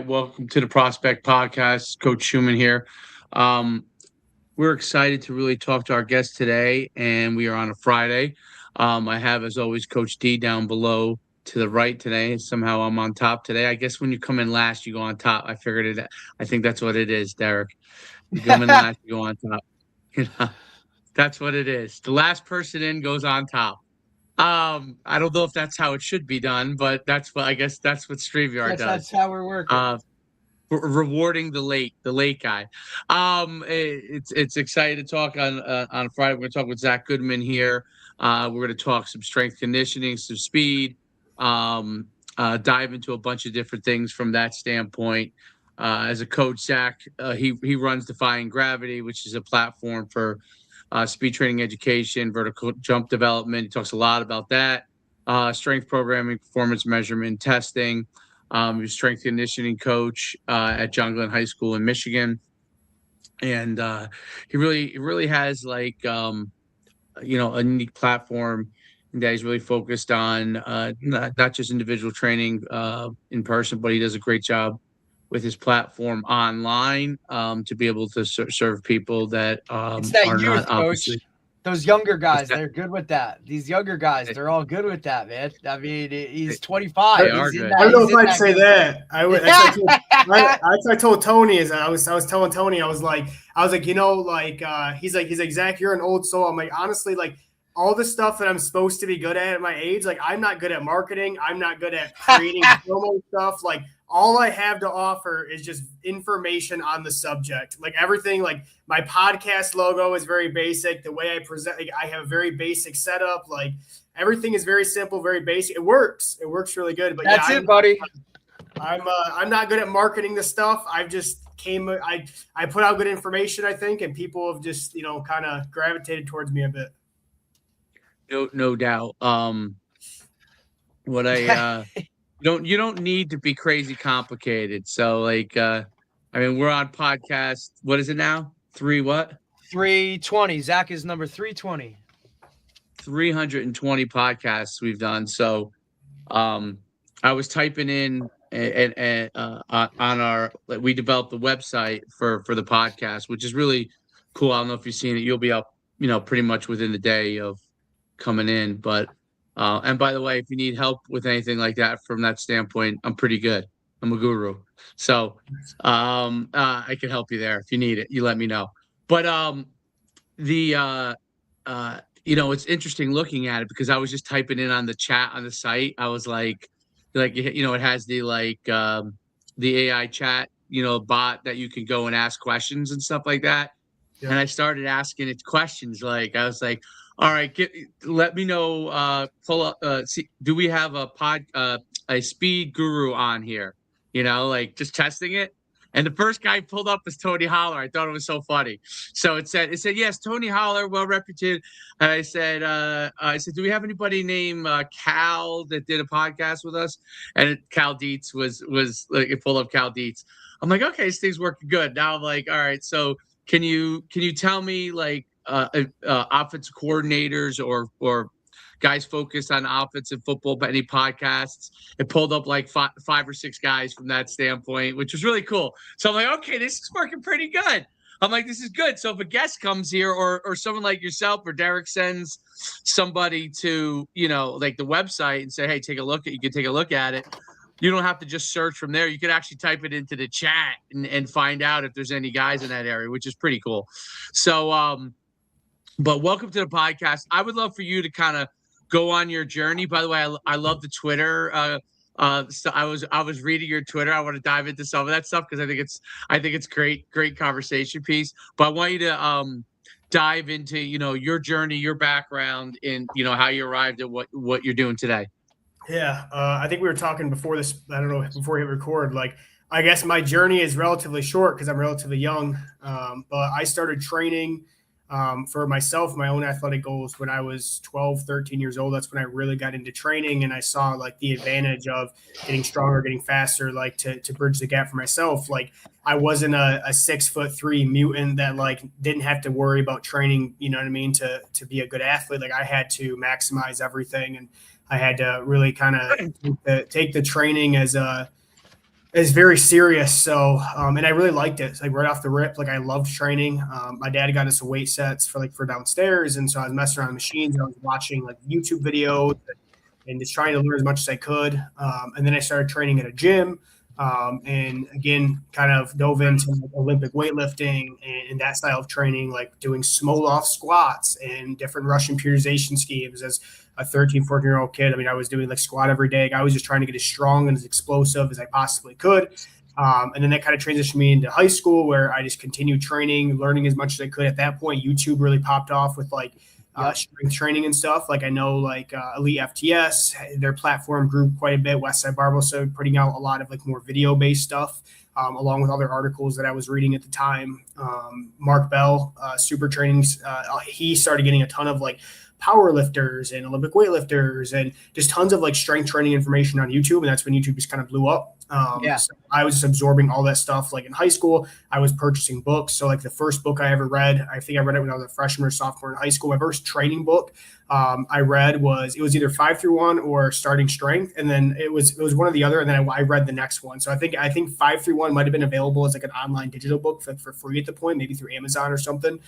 welcome to the Prospect Podcast. Coach Schumann here. We're excited to really talk to our guest today, and we are on a Friday. I have, as always, Coach D down below to the right today. Somehow I'm on top today. I guess when you come in last, you go on top. I figured it. I think that's what it is, Derek. You come in last, you go on top. You know, that's what it is. The last person in goes on top. I don't know if that's how it should be done, but that's what I guess that's what StreamYard does. That's how we're working. Rewarding the late guy. It's exciting to talk on Friday. We're going to talk with Zac Goodman here. We're going to talk some strength conditioning, some speed, dive into a bunch of different things from that standpoint. As a coach, Zac, he runs Defying Gravity, which is a platform for speed training education, vertical jump development. He talks a lot about that, strength programming, performance measurement, testing. He was strength conditioning coach at John Glenn High School in Michigan, and he really has like a unique platform that he's really focused on, not just individual training in person, but he does a great job with his platform online to be able to serve people that It's that are youth, not obviously. Coach. Those younger guys, they're good with that. These younger guys, they're all good with that, man. I mean, he's 25. They are good. I don't know if I'd say that. I told Tony is I was telling Tony I was like he's like Zac, you're an old soul. I'm like, honestly, like all the stuff that I'm supposed to be good at my age, like I'm not good at marketing. I'm not good at creating promo stuff. Like all I have to offer is just information on the subject. Like everything, like my podcast logo is very basic. The way I present, like, I have a very basic setup. Like everything is very simple, very basic. It works really good. But that's it, buddy. I'm not good at marketing the stuff. I've just I put out good information, I think, and people have just kind of gravitated towards me a bit. No doubt. You don't need to be crazy complicated. So we're on podcast. What is it now? 320. Zac is number 320. 320 podcasts we've done. So I was typing in and on our, we developed the website for the podcast, which is really cool. I don't know if you've seen it. You'll be up, pretty much within the day of coming in. But and by the way, if you need help with anything like that from that standpoint, I'm pretty good. I'm a guru. So I can help you there if you need it. You let me know. But it's interesting looking at it because I was just typing in on the chat on the site. I was like it has the AI chat, bot that you can go and ask questions and stuff like that. Yeah. And I started asking it questions. Like I was like, all right, let me know. Pull up. Do we have a speed guru on here? Just testing it. And the first guy pulled up was Tony Holler. I thought it was so funny. So it said yes, Tony Holler, well reputed. And I said, do we have anybody named Cal that did a podcast with us? And Cal Dietz was like, it pulled up Cal Dietz. I'm like, okay, this thing's working good. Now I'm like, all right, so can you tell me offensive coordinators or guys focused on offensive football, but any podcasts? It pulled up like five or six guys from that standpoint, which was really cool. So I'm like, okay, this is working pretty good. I'm like, this is good. So if a guest comes here or someone like yourself or Derek sends somebody to, like the website and say, hey, you can take a look at it. You don't have to just search from there. You could actually type it into the chat and find out if there's any guys in that area, which is pretty cool. So, but welcome to the podcast. I would love for you to kind of go on your journey. By the way, I love the Twitter. So I was reading your Twitter. I want to dive into some of that stuff because I think it's great conversation piece. But I want you to dive into your journey, your background, and how you arrived at what you're doing today. Yeah, I think we were talking before this. I don't know, before we hit record. Like, I guess my journey is relatively short because I'm relatively young. But I started training for myself, my own athletic goals when I was 12, 13 years old. That's when I really got into training, and I saw like the advantage of getting stronger, getting faster, like to bridge the gap for myself. Like I wasn't a 6'3" mutant that like didn't have to worry about training, you know what I mean, to be a good athlete. Like I had to maximize everything, and I had to really kind of take the training as It's very serious. So, and I really liked it. It's like right off the rip, like I loved training. My dad got us weight sets for downstairs. And so I was messing around with machines. I was watching like YouTube videos and just trying to learn as much as I could. And then I started training at a gym. And again, kind of dove into like Olympic weightlifting and that style of training, like doing Smolov squats and different Russian periodization schemes as a 13, 14-year-old kid. I mean, I was doing like squat every day. I was just trying to get as strong and as explosive as I possibly could. And then that kind of transitioned me into high school where I just continued training, learning as much as I could. At that point, YouTube really popped off with like strength training and stuff. Like I know like Elite FTS, their platform grew quite a bit. Westside Barbell started putting out a lot of like more video-based stuff, along with other articles that I was reading at the time. Mark Bell, Super Trainings, he started getting a ton of like power lifters and Olympic weightlifters and just tons of like strength training information on YouTube. And that's when YouTube just kind of blew up. So I was just absorbing all that stuff. Like in high school, I was purchasing books. So like the first book I ever read, I think I read it when I was a freshman or sophomore in high school. My first training book I read was either 5-3-1 or Starting Strength. And then it was one or the other. And then I read the next one. So I think 5-3-1 might've been available as like an online digital book for free at the point, maybe through Amazon or something.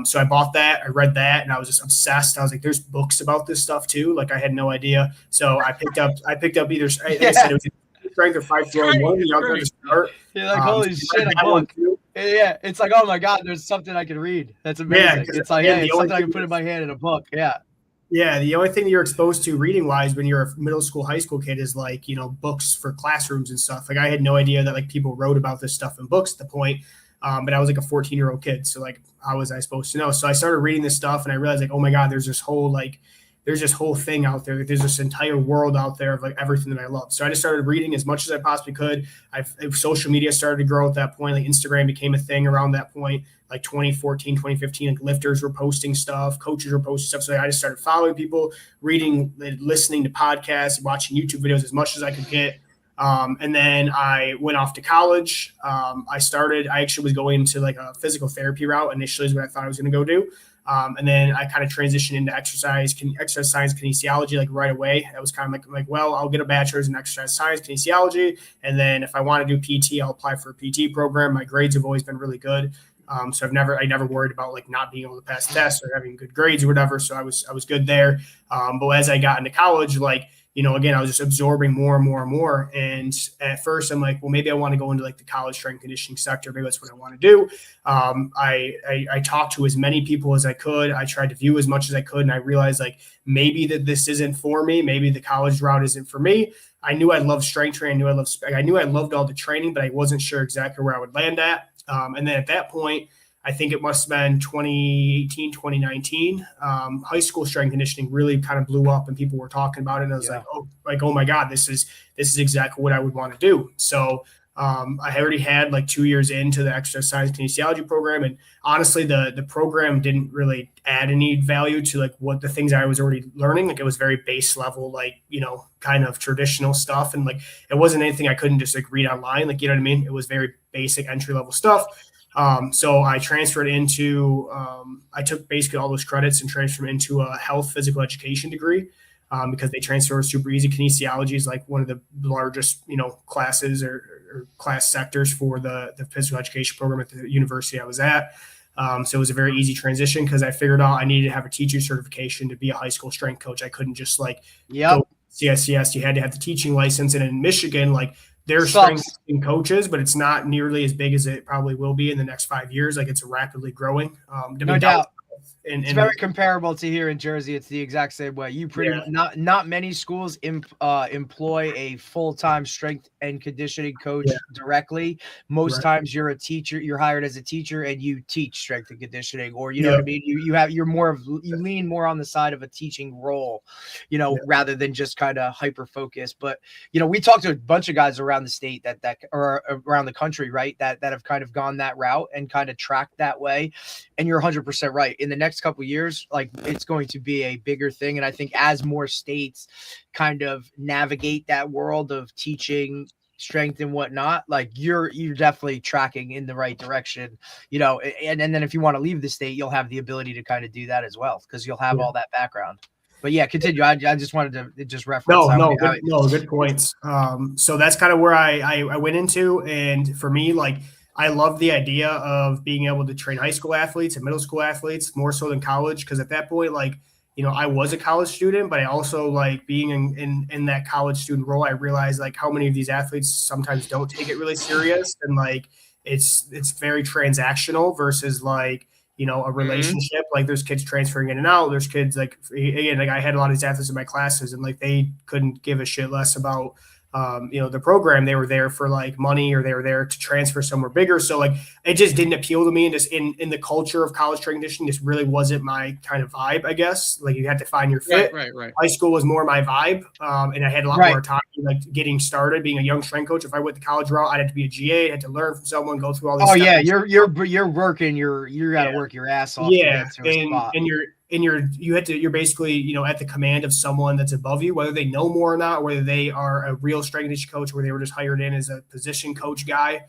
So I bought that, I read that, and I was just obsessed. I was like, there's books about this stuff too. Like I had no idea. So I picked up either, like I said, it was Strength or 5-3-1, one of the other to start. You're like, holy shit, a book. Yeah, it's like, oh my God, there's something I can read. That's amazing. It's like, hey, it's something I can put in my hand in a book. Yeah. Yeah, the only thing that you're exposed to reading wise when you're a middle school, high school kid is like, books for classrooms and stuff. Like I had no idea that like people wrote about this stuff in books at the point. But I was like a 14-year-old kid. So like, how was I supposed to know? So I started reading this stuff and I realized like, oh my God, there's this whole thing out there. There's this entire world out there of like everything that I love. So I just started reading as much as I possibly could. Social media started to grow at that point. Like Instagram became a thing around that point, like 2014, 2015, like lifters were posting stuff, coaches were posting stuff. So I just started following people, reading, listening to podcasts, watching YouTube videos as much as I could get. And then I went off to college. I actually was going into like a physical therapy route initially is what I thought I was going to go do. And then I kind of transitioned into exercise science kinesiology like right away. That was kind of like, well, I'll get a bachelor's in exercise science kinesiology. And then if I want to do PT, I'll apply for a PT program. My grades have always been really good. So I never worried about like not being able to pass tests or having good grades or whatever. So I was good there. But as I got into college, like, again, I was just absorbing more and more and more. And at first I'm like, well, maybe I want to go into like the college strength conditioning sector. Maybe that's what I want to do. I talked to as many people as I could. I tried to view as much as I could. And I realized like, maybe that this isn't for me. Maybe the college route isn't for me. I knew I loved strength training. I knew I loved all the training, but I wasn't sure exactly where I would land at. And then at that point, I think it must have been 2018, 2019. High school strength conditioning really kind of blew up and people were talking about it. And I was like, oh my God, this is exactly what I would want to do. So I already had like 2 years into the exercise science kinesiology program. And honestly, the program didn't really add any value to like what the things I was already learning. Like it was very base level, like, kind of traditional stuff. And like, it wasn't anything I couldn't just like read online. Like, you know what I mean? It was very basic entry level stuff. So I transferred into, I took basically all those credits and transferred into a health physical education degree because they transfer super easy. Kinesiology is like one of the largest, classes or class sectors for the physical education program at the university I was at. So it was a very easy transition because I figured out I needed to have a teacher certification to be a high school strength coach. I couldn't just like go CSCS. You had to have the teaching license. And in Michigan, like, there's strength coaches, but it's not nearly as big as it probably will be in the next 5 years. Like it's rapidly growing. No doubt. It's very comparable to here in Jersey. It's the exact same way. You not many schools employ a full-time strength and conditioning coach directly. Most times you're a teacher, you're hired as a teacher and you teach strength and conditioning, or you know what I mean? You lean more on the side of a teaching role, rather than just kind of hyper focused. But we talked to a bunch of guys around the state that or around the country, right? That have kind of gone that route and kind of tracked that way. And you're 100% right. In the next couple of years, like it's going to be a bigger thing. And I think as more states kind of navigate that world of teaching strength and whatnot, like you're definitely tracking in the right direction, and then if you want to leave the state, you'll have the ability to kind of do that as well because you'll have all that background. But yeah, continue. I just wanted to just reference. Good points. So that's kind of where I went into, and for me, like I love the idea of being able to train high school athletes and middle school athletes more so than college, because at that point, like I was a college student, but I also like being in that college student role. I realized like how many of these athletes sometimes don't take it really serious, and like it's very transactional versus like a relationship. Like there's kids transferring in and out. There's kids like, again, like I had a lot of these athletes in my classes and like they couldn't give a shit less about, the program. They were there for like money, or they were there to transfer somewhere bigger. So like, it just didn't appeal to me. And just in the culture of college training conditioning, this really wasn't my kind of vibe, I guess. Like you had to find your fit. Right. High school was more my vibe. And I had a lot more time like getting started, being a young strength coach. If I went the college route, I'd have to be a GA, I had to learn from someone, go through all these steps. Yeah, you're working, you got to work your ass off to get to a spot. You're basically, at the command of someone that's above you, whether they know more or not, whether they are a real strength conditioning coach, where they were just hired in as a position coach guy,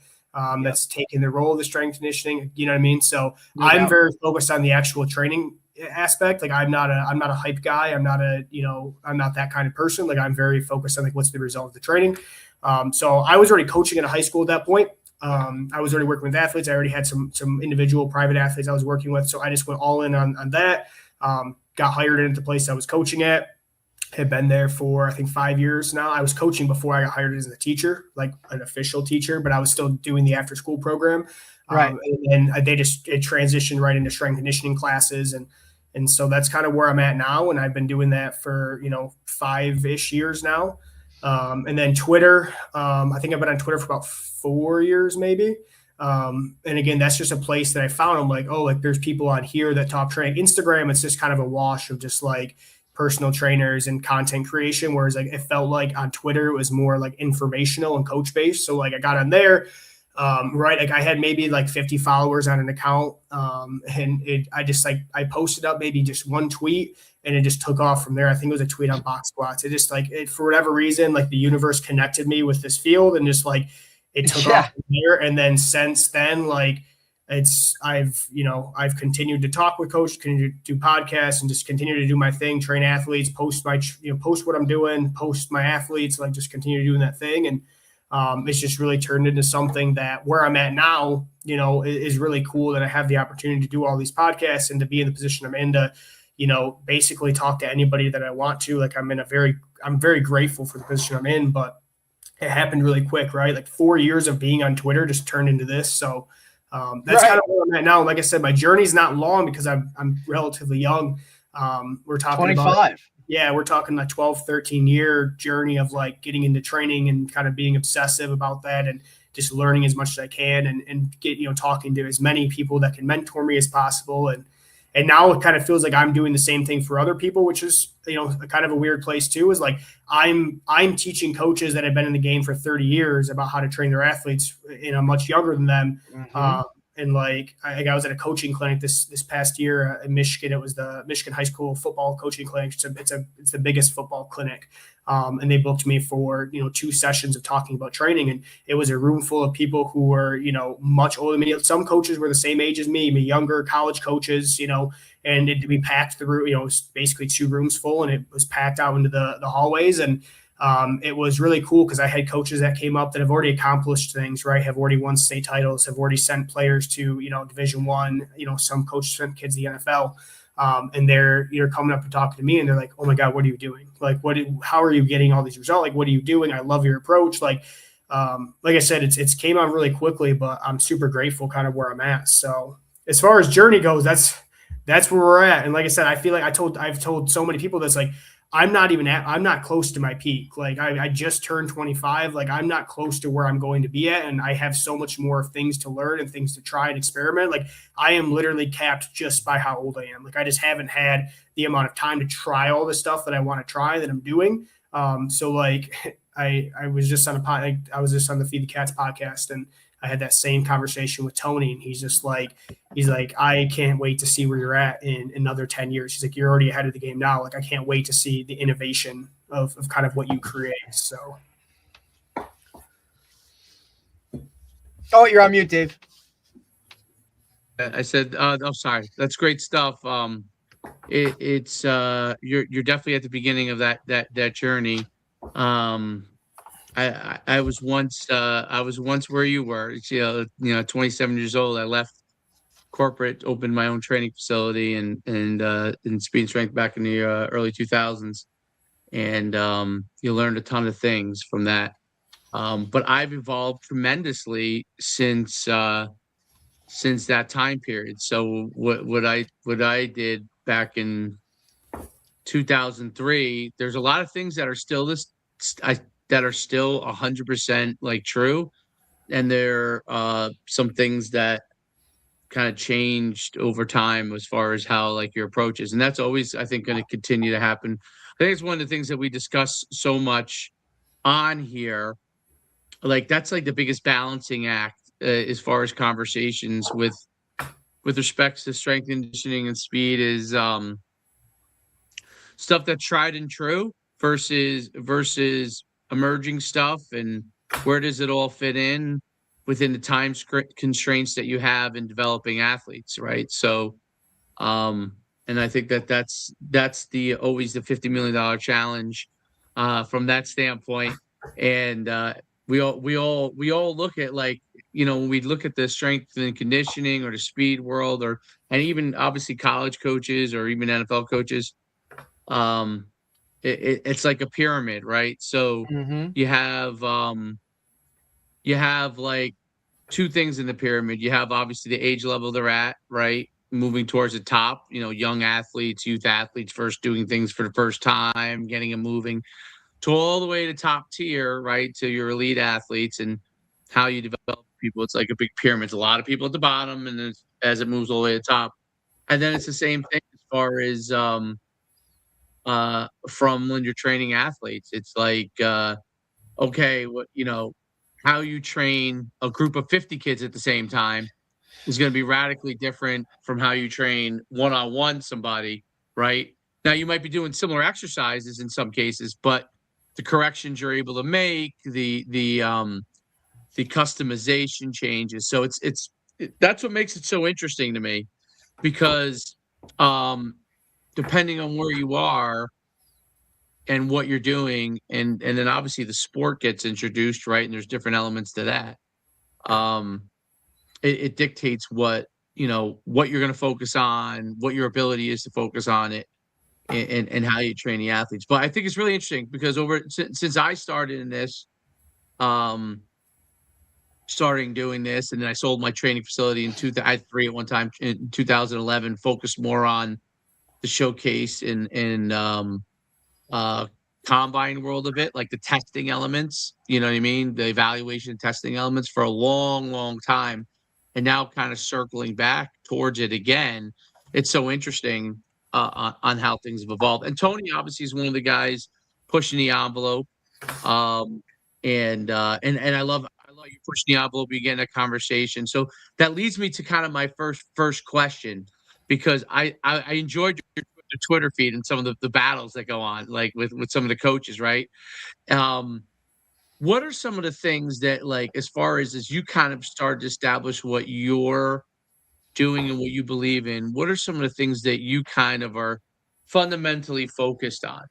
that's taking the role of the strength conditioning. You know what I mean? So I'm very focused on the actual training aspect. Like I'm not a hype guy. I'm not that kind of person. Like I'm very focused on like what's the result of the training. So I was already coaching at a high school at that point. I was already working with athletes. I already had some individual private athletes I was working with. So I just went all in on that. Got hired in at the place I was coaching at. Had been there for, I think, 5 years now. I was coaching before I got hired as a teacher, like an official teacher, but I was still doing the after school program. Right. And it transitioned right into strength conditioning classes. And so that's kind of where I'm at now. And I've been doing that for, 5-ish years now. And then Twitter, I think I've been on Twitter for about 4 years, maybe. And again, that's just a place that I found. I'm like, oh, like there's people on here that talk training. Instagram, it's just kind of a wash of just like personal trainers and content creation. Whereas like it felt like on Twitter, it was more like informational and coach based. So like I got on there, right. Like I had maybe like 50 followers on an account. And I posted up maybe just one tweet and it just took off from there. I think it was a tweet on box squats. It just for whatever reason, like the universe connected me with this field and just like, it took off from there. And then since then, like I've continued to talk with coaches, continue to do podcasts and just continue to do my thing, train athletes, post what I'm doing, post my athletes, like just continue doing that thing. And it's just really turned into something that where I'm at now, is really cool that I have the opportunity to do all these podcasts and to be in the position I'm in to, basically talk to anybody that I want to. Like I'm very grateful for the position I'm in, but it happened really quick, right? Like 4 years of being on Twitter just turned into this. So that's kind of where I'm at now. Like I said, my journey's not long because I'm relatively young. We're talking 25. We're talking like 12, 13 year journey of like getting into training and kind of being obsessive about that and just learning as much as I can and get, talking to as many people that can mentor me as possible. And now it kind of feels like I'm doing the same thing for other people, which is, kind of a weird place too, is like I'm teaching coaches that have been in the game for 30 years about how to train their athletes, much younger than them. Mm-hmm. And like I was at a coaching clinic this past year in Michigan. It was the Michigan High School Football Coaching Clinic. It's the biggest football clinic. And they booked me for 2 sessions of talking about training, and it was a room full of people who were much older than me. Some coaches were the same age as me, younger college coaches, and we packed the room. It was basically 2 rooms full, and it was packed out into the hallways. And it was really cool because I had coaches that came up that have already accomplished things, right? Have already won state titles, have already sent players to Division I. Some coaches sent kids to the NFL. And they're coming up and talking to me and they're like, oh my God, what are you doing? Like, how are you getting all these results? Like, what are you doing? I love your approach. Like I said, it's came on really quickly, but I'm super grateful kind of where I'm at. So as far as journey goes, that's where we're at. And like I said, I feel like I've told so many people that's like, I'm not close to my peak. Like I just turned 25. Like I'm not close to where I'm going to be at. And I have so much more things to learn and things to try and experiment. Like I am literally capped just by how old I am. Like I just haven't had the amount of time to try all the stuff that I want to try that I'm doing. So like I was just on the Feed the Cats podcast and I had that same conversation with Tony, and he's like, I can't wait to see where you're at in another 10 years. He's like, you're already ahead of the game now. Like, I can't wait to see the innovation of kind of what you create. So. Oh, you're on mute, Dave. I said, sorry. That's great stuff. it's you're definitely at the beginning of that journey. I was once where you were. It's, 27 years old. I left corporate, opened my own training facility and in speed and strength back in the early 2000s, and you learned a ton of things from that. But I've evolved tremendously since that time period. So what I did back in 2003, there's a lot of things that are still that are still 100% like true, and there are some things that kind of changed over time as far as how like your approach is, and that's always, I think, going to continue to happen. I think it's one of the things that we discuss so much on here. Like that's like the biggest balancing act as far as conversations with respects to strength and conditioning and speed is stuff that's tried and true versus emerging stuff, and where does it all fit in within the time constraints that you have in developing athletes, right? So and I think that's the always the $50 million challenge from that standpoint. And we all look at, like, when we look at the strength and conditioning or the speed world, and even obviously college coaches or even NFL coaches, um it's like a pyramid, right? So you have like two things in the pyramid. You have obviously the age level they're at, right? Moving towards the top, young athletes, youth athletes, first doing things for the first time, getting them moving to all the way to top tier, right? To your elite athletes, and how you develop people. It's like a big pyramid. It's a lot of people at the bottom, and then as it moves all the way to the top. And then it's the same thing as far as from when you're training athletes. It's like okay, how you train a group of 50 kids at the same time is going to be radically different from how you train one-on-one somebody, right? Now you might be doing similar exercises in some cases, but the corrections you're able to make, the customization changes. So that's what makes it so interesting to me, because depending on where you are and what you're doing, and then obviously the sport gets introduced, right? And there's different elements to that. It dictates what what you're going to focus on, what your ability is to focus on it, and how you train the athletes. But I think it's really interesting because since I started in this, starting doing this, and then I sold my training facility I had three at one time in 2011, focused more on the showcase and combine world of it, like the testing elements, you know what I mean? The evaluation testing elements for a long, long time. And now kind of circling back towards it again. It's so interesting on how things have evolved. And Tony obviously is one of the guys pushing the envelope. And I love you pushing the envelope, you get in a conversation. So that leads me to kind of my first question, because I enjoyed your Twitter feed and some of the battles that go on, like with some of the coaches, right? What are some of the things that, like, as far as you kind of start to establish what you're doing and what you believe in, what are some of the things that you kind of are fundamentally focused on?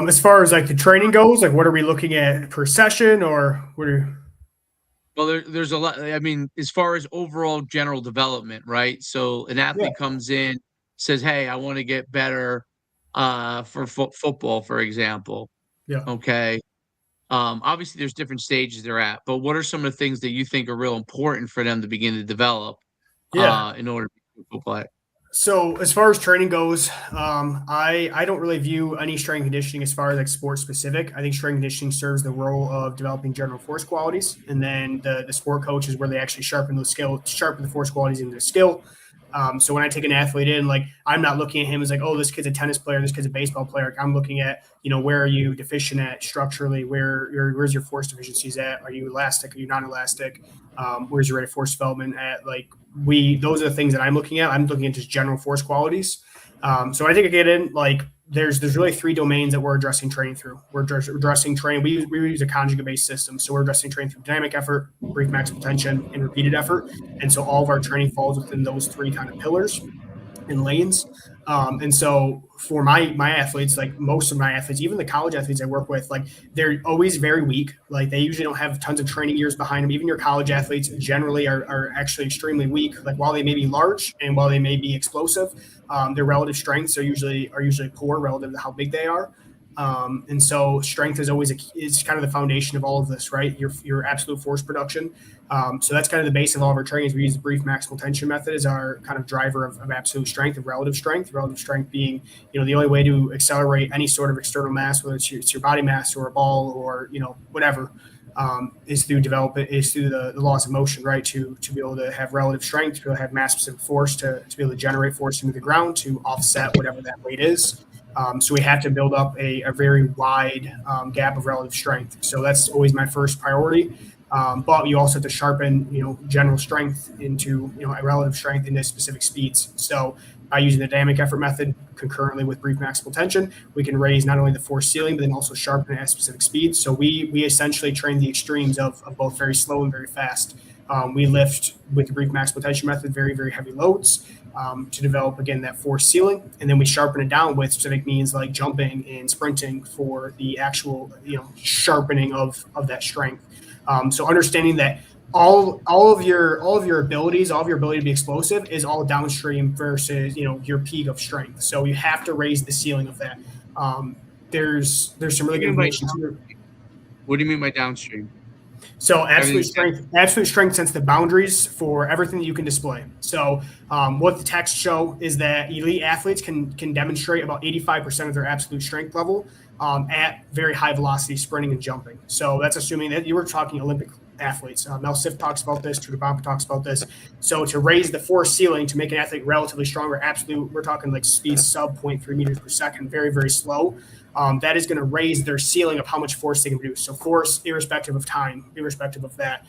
As far as like the training goes, like what are we looking at per session, or what are? Well, there's a lot. I mean, as far as overall general development, right? So an athlete comes in, says, "Hey, I want to get better for football, for example." Yeah. Okay. Obviously, there's different stages they're at, but what are some of the things that you think are real important for them to begin to develop in order to be a football player? So as far as training goes, I don't really view any strength and conditioning as far as like sport specific. I think strength and conditioning serves the role of developing general force qualities, and then the sport coach is where they actually sharpen the force qualities into the skill. So when I take an athlete in, like I'm not looking at him as like, oh, this kid's a tennis player, this kid's a baseball player. I'm looking at, where are you deficient at structurally? Where's your force deficiencies at? Are you elastic? Are you non-elastic? Where's your rate of force development at? Like those are the things that I'm looking at. I'm looking at just general force qualities. So I think I get in, like there's really three domains that we're addressing training through. We're addressing training. We use a conjugate-based system. So we're addressing training through dynamic effort, brief maximal tension, and repeated effort. And so all of our training falls within those three kind of pillars. and lanes. And so for my athletes, like most of my athletes, even the college athletes I work with, like they're always very weak. Like they usually don't have tons of training years behind them. Even your college athletes generally are actually extremely weak. Like while they may be large and while they may be explosive, their relative strengths are usually poor relative to how big they are. And so strength is always is kind of the foundation of all of this, right? Your absolute force production. So that's kind of the base of all of our trainings. We use the brief maximal tension method as our kind of driver of absolute strength, of relative strength. Relative strength being, the only way to accelerate any sort of external mass, whether it's your body mass or a ball or whatever, is through the laws of motion, right? To be able to have relative strength, to be able to have mass specific force, to be able to generate force into the ground to offset whatever that weight is. So we have to build up a very wide gap of relative strength. So that's always my first priority. But you also have to sharpen, general strength into, a relative strength into specific speeds. So by using the dynamic effort method concurrently with brief maximal tension, we can raise not only the force ceiling, but then also sharpen it at specific speeds. So we essentially train the extremes of both very slow and very fast. We lift with the brief maximal tension method very, very heavy loads to develop, again, that force ceiling. And then we sharpen it down with specific means like jumping and sprinting for the actual, sharpening of that strength. So understanding that all of your abilities, all of your ability to be explosive is all downstream versus, your peak of strength. So you have to raise the ceiling of that. There's some really good information. What do you mean by downstream? So absolute strength sets the boundaries for everything that you can display. So what the texts show is that elite athletes can demonstrate about 85% of their absolute strength level at very high velocity sprinting and jumping. So that's assuming that you were talking Olympic athletes. Mel Siff talks about this, Tudor Bompa talks about this. So to raise the force ceiling to make an athlete relatively stronger, we're talking like speed sub 0.3 meters per second, very, very slow. That is going to raise their ceiling of how much force they can produce. So force, irrespective of time, irrespective of that,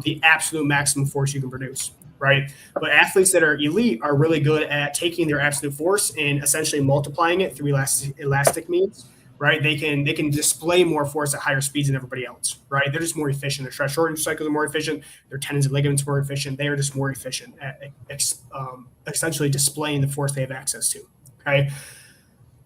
the absolute maximum force you can produce, right? But athletes that are elite are really good at taking their absolute force and essentially multiplying it through elastic means, right? They can display more force at higher speeds than everybody else, right? They're just more efficient. Their stress shortening cycles are more efficient. Their tendons and ligaments are more efficient. They are just more efficient at essentially displaying the force they have access to, okay?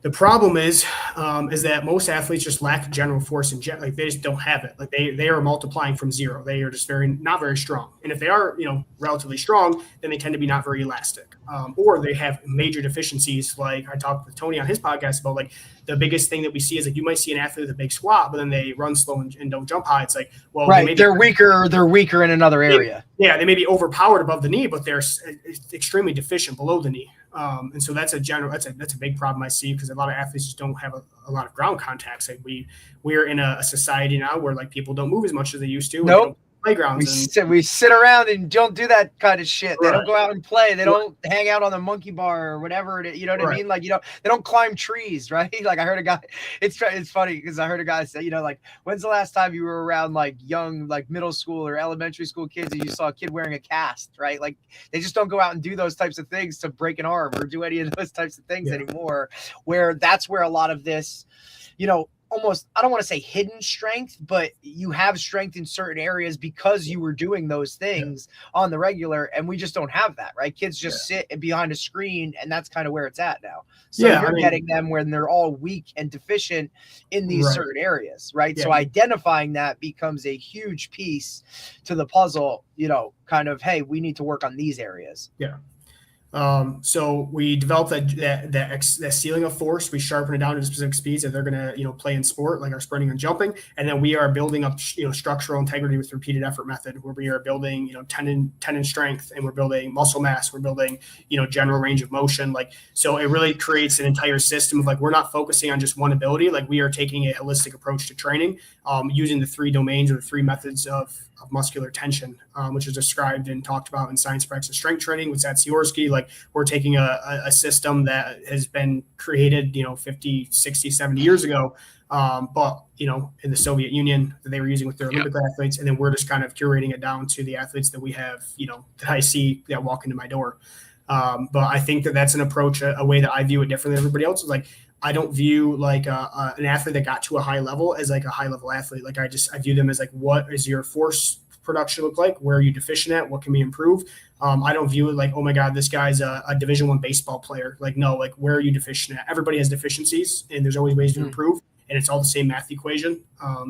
The problem is that most athletes just lack general force and like they just don't have it. Like they are multiplying from zero. They are just not very strong. And if they are, relatively strong, then they tend to be not very elastic. Or they have major deficiencies. Like I talked with Tony on his podcast about, like, the biggest thing that we see is like you might see an athlete with a big squat, but then they run slow and don't jump high. It's like, well, right, they're weaker in another area. Yeah, they may be overpowered above the knee, but they're extremely deficient below the knee. And so that's a big problem I see, because a lot of athletes just don't have a lot of ground contacts. Like we're in a society now where, like, people don't move as much as they used to. Nope. Playgrounds. We sit around and don't do that kind of shit. They Right. don't go out and play. They don't hang out on the monkey bar or whatever. You know what I mean? Like, they don't climb trees, right? Like I heard a guy, it's funny because I heard a guy say, like, when's the last time you were around like young, like middle school or elementary school kids and you saw a kid wearing a cast, right? Like they just don't go out and do those types of things to break an arm or do any of those types of things anymore, where that's where a lot of this, almost, I don't want to say hidden strength, but you have strength in certain areas because you were doing those things on the regular, and we just don't have that, right? Kids just sit behind a screen, and that's kind of where it's at now. So you're getting them when they're all weak and deficient in these certain areas, right? So identifying that becomes a huge piece to the puzzle, kind of, hey, we need to work on these areas. Yeah. So we develop that ceiling of force. We sharpen it down to specific speeds that they're going to, play in sport, like our sprinting and jumping. And then we are building up, structural integrity with repeated effort method, where we are building, tendon strength, and we're building muscle mass. We're building, general range of motion. Like, so it really creates an entire system of, like, we're not focusing on just one ability. Like, we are taking a holistic approach to training, using the three domains or the three methods of muscular tension, which is described and talked about in Science Practice Strength Training with Zac Goodman. Like, we're taking a system that has been created, 50, 60, 70 years ago, but, in the Soviet Union that they were using with their Olympic athletes. And then we're just kind of curating it down to the athletes that we have, that I see that walk into my door. But I think that that's an approach, a way that I view it different than everybody else. Is like, I don't view like an athlete that got to a high level as like a high level athlete. Like I view them as like, what is your force production look like? Where are you deficient at? What can be improved? I don't view it like, oh my God, this guy's a Division I baseball player. Like, no, like, where are you deficient at? Everybody has deficiencies, and there's always ways to improve, and it's all the same math equation.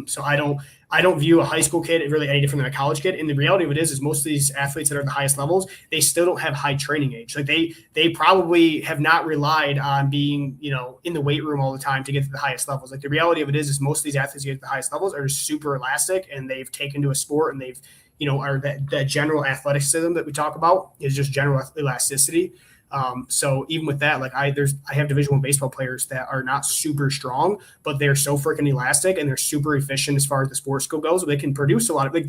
So I don't view a high school kid really any different than a college kid. And the reality of it is most of these athletes that are at the highest levels, they still don't have high training age. Like they probably have not relied on being, in the weight room all the time to get to the highest levels. Like the reality of it is most of these athletes who get to the highest levels are super elastic, and they've taken to a sport, and they've, are that general athleticism that we talk about is just general elasticity. So even with that, like I have Division I baseball players that are not super strong, but they're so freaking elastic, and they're super efficient as far as the sports skill goes. They can produce a lot of, like,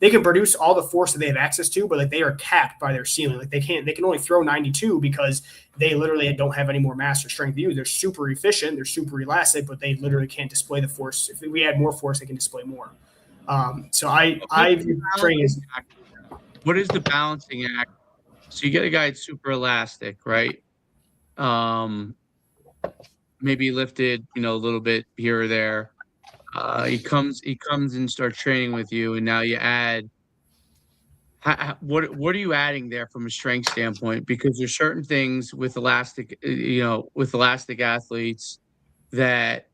they can produce all the force that they have access to, but like they are capped by their ceiling. Like they can only throw 92 because they literally don't have any more mass or strength to use. They're super efficient, they're super elastic, but they literally can't display the force. If we add more force, they can display more. So I view training as, what is the balancing act? So you get a guy that's super elastic, right? Maybe lifted, a little bit here or there. He comes and starts training with you, and now you add. What are you adding there from a strength standpoint? Because there's certain things with elastic, with elastic athletes that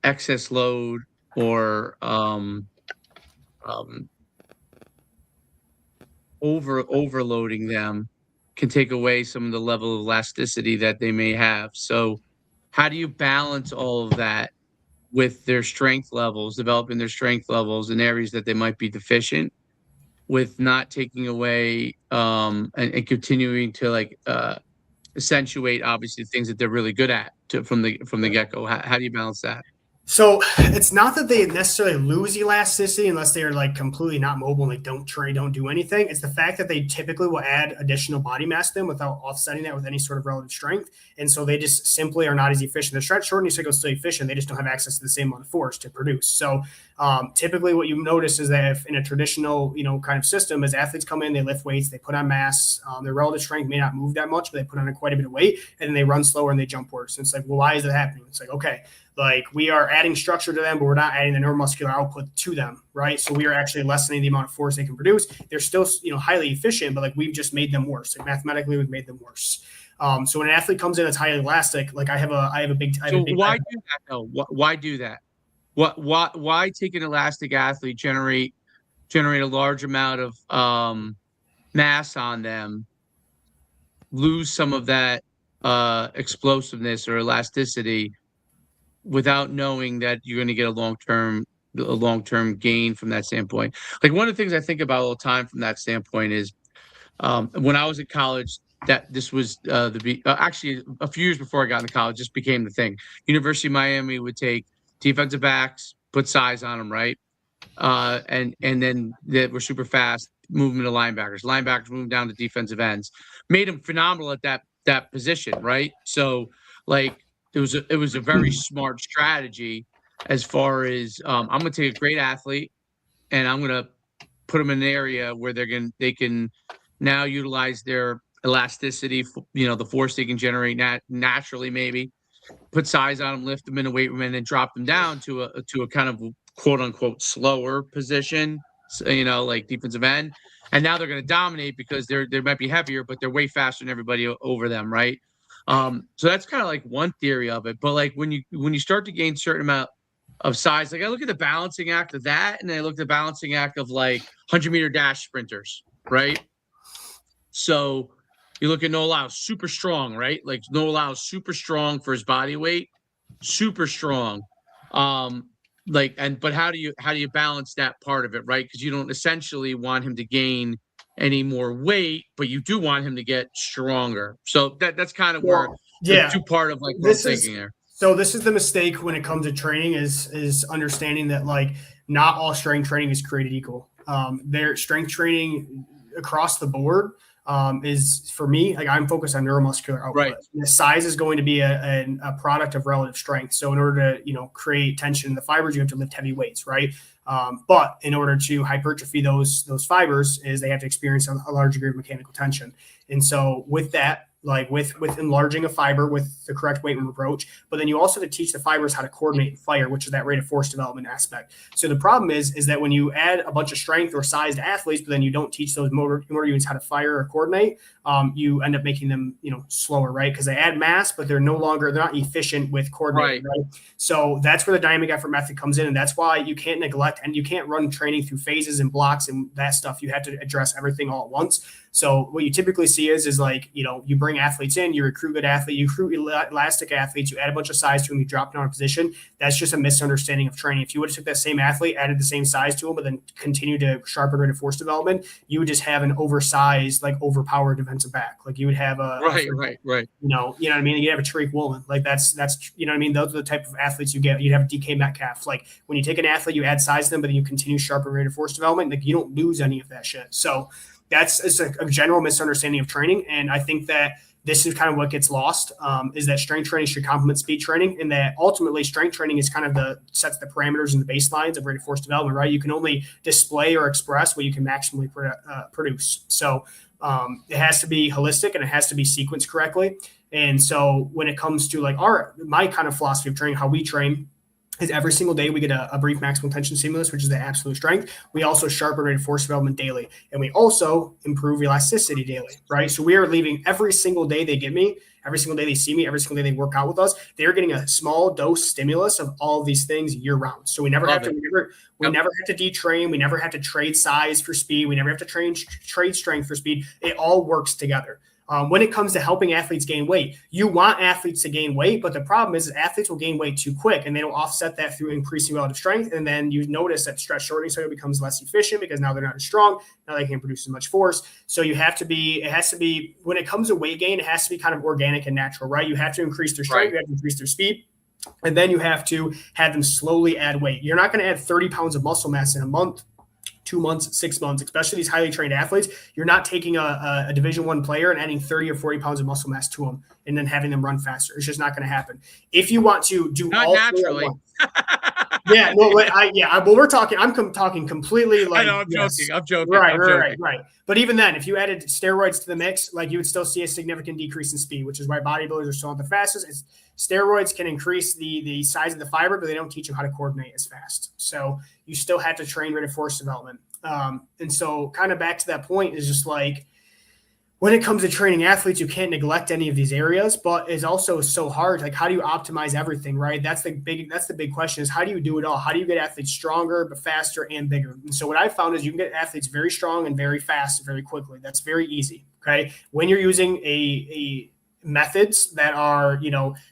excess load or overloading them can take away some of the level of elasticity that they may have. So how do you balance all of that with their strength levels, developing their strength levels in areas that they might be deficient, with not taking away and continuing to accentuate obviously things that they're really good at from the get-go? How do you balance that? So it's not that they necessarily lose elasticity unless they are like completely not mobile and they don't train, don't do anything. It's the fact that they typically will add additional body mass to them without offsetting that with any sort of relative strength. And so they just simply are not as efficient. Their stretch shortening cycle is still efficient. They just don't have access to the same amount of force to produce. So typically what you notice is that if in a traditional, kind of system, as athletes come in, they lift weights, they put on mass, their relative strength may not move that much, but they put on quite a bit of weight, and then they run slower and they jump worse. And it's like, well, why is that happening? It's like, okay, like we are adding structure to them, but we're not adding the neuromuscular output to them, right? So we are actually lessening the amount of force they can produce. They're still, highly efficient, but like we've just made them worse. Like mathematically, we've made them worse. So when an athlete comes in that's highly elastic, like I have a big. So why do that though? Why do that? Why take an elastic athlete, generate a large amount of mass on them, lose some of that explosiveness or elasticity, without knowing that you're going to get a long-term gain from that standpoint? Like one of the things I think about all the time from that standpoint is when I was at college, that this was actually a few years before I got into college, this became the thing. University of Miami would take defensive backs, put size on them, right? And then they were super fast, move them to linebackers. Linebackers moved down to defensive ends, made them phenomenal at that position, right? So like it was a very smart strategy as far as I'm going to take a great athlete and I'm going to put them in an area where they can now utilize their elasticity, the force they can generate naturally, maybe put size on them, lift them in a weight room, and then drop them down to a kind of quote unquote slower position, like defensive end. And now they're going to dominate because they might be heavier, but they're way faster than everybody over them, right? So that's kind of like one theory of it. But like when you start to gain certain amount of size, like I look at the balancing act of that, and I look at the balancing act of like 100-meter dash sprinters, right? So you look at Noah Lyles, super strong, right? Like Noah Lyles, super strong for his body weight, super strong. But how do you balance that part of it, right? Because you don't essentially want him to gain any more weight, but you do want him to get stronger. So that's kind of where the two part of like what I'm thinking there. So this is the mistake when it comes to training is understanding that like not all strength training is created equal. Their strength training across the board is, for me, like I'm focused on neuromuscular output. Right. The size is going to be a product of relative strength. So in order to create tension in the fibers, you have to lift heavy weights, right? But in order to hypertrophy those fibers, is they have to experience a large degree of mechanical tension. And so with that, like with enlarging a fiber with the correct weight room approach. But then you also have to teach the fibers how to coordinate and fire, which is that rate of force development aspect. So the problem is that when you add a bunch of strength or size to athletes, but then you don't teach those motor units how to fire or coordinate, you end up making them, slower, right? Because they add mass, but they're not efficient with coordinating, right? So that's where the dynamic effort method comes in. And that's why you can't neglect, and you can't run training through phases and blocks and that stuff. You have to address everything all at once. So what you typically see is like, you bring athletes in, you recruit good athletes, you recruit elastic athletes, you add a bunch of size to them, you drop down a position. That's just a misunderstanding of training. If you would have took that same athlete, added the same size to him, but then continue to sharpen rate of force development, you would just have an oversized, like overpowered defensive back. Like you would have right. You know what I mean? You'd have a Tariq Woolen. Like that's you know what I mean? Those are the type of athletes you get. You'd have DK Metcalf. Like when you take an athlete, you add size to them, but then you continue sharpen rate of force development. Like you don't lose any of that shit. So it's a general misunderstanding of training. And I think that this is kind of what gets lost, is that strength training should complement speed training, and that ultimately strength training is kind of sets the parameters and the baselines of rate of force development, right? You can only display or express what you can maximally produce. So it has to be holistic and it has to be sequenced correctly. And so when it comes to like my kind of philosophy of training, how we train, is every single day we get a brief maximal tension stimulus, which is the absolute strength. We also sharpen rate of force development daily, and we also improve elasticity daily, right? So we are leaving every single day they get me, every single day they see me, every single day they work out with us, they're getting a small dose stimulus of all of these things year round. So we never have to detrain. We never have to trade size for speed. We never have to trade strength for speed. It all works together. When it comes to helping athletes gain weight, you want athletes to gain weight, but the problem is athletes will gain weight too quick, and they don't offset that through increasing relative strength. And then you notice that stretch shortening cycle becomes less efficient because now they're not as strong. Now they can't produce as much force. So it has to be, when it comes to weight gain, it has to be kind of organic and natural, right? You have to increase their strength, You have to increase their speed, and then you have to have them slowly add weight. You're not going to add 30 pounds of muscle mass in a month, 2 months, 6 months, especially these highly trained athletes. You're not taking a Division I player and adding 30 or 40 pounds of muscle mass to them and then having them run faster. It's just not going to happen. If you want to do not all naturally. We're talking. I'm talking completely like. I know. I'm joking. Right. But even then, if you added steroids to the mix, like you would still see a significant decrease in speed, which is why bodybuilders are still not the fastest. Steroids can increase the size of the fiber, but they don't teach them how to coordinate as fast. So you still have to train rate of force development. And so kind of back to that point is just like, when it comes to training athletes, you can't neglect any of these areas, but it's also so hard. Like, how do you optimize everything, right? That's the big question, is how do you do it all? How do you get athletes stronger, but faster and bigger? And so what I found is you can get athletes very strong and very fast, very quickly. That's very easy. Okay. When you're using a methods that are,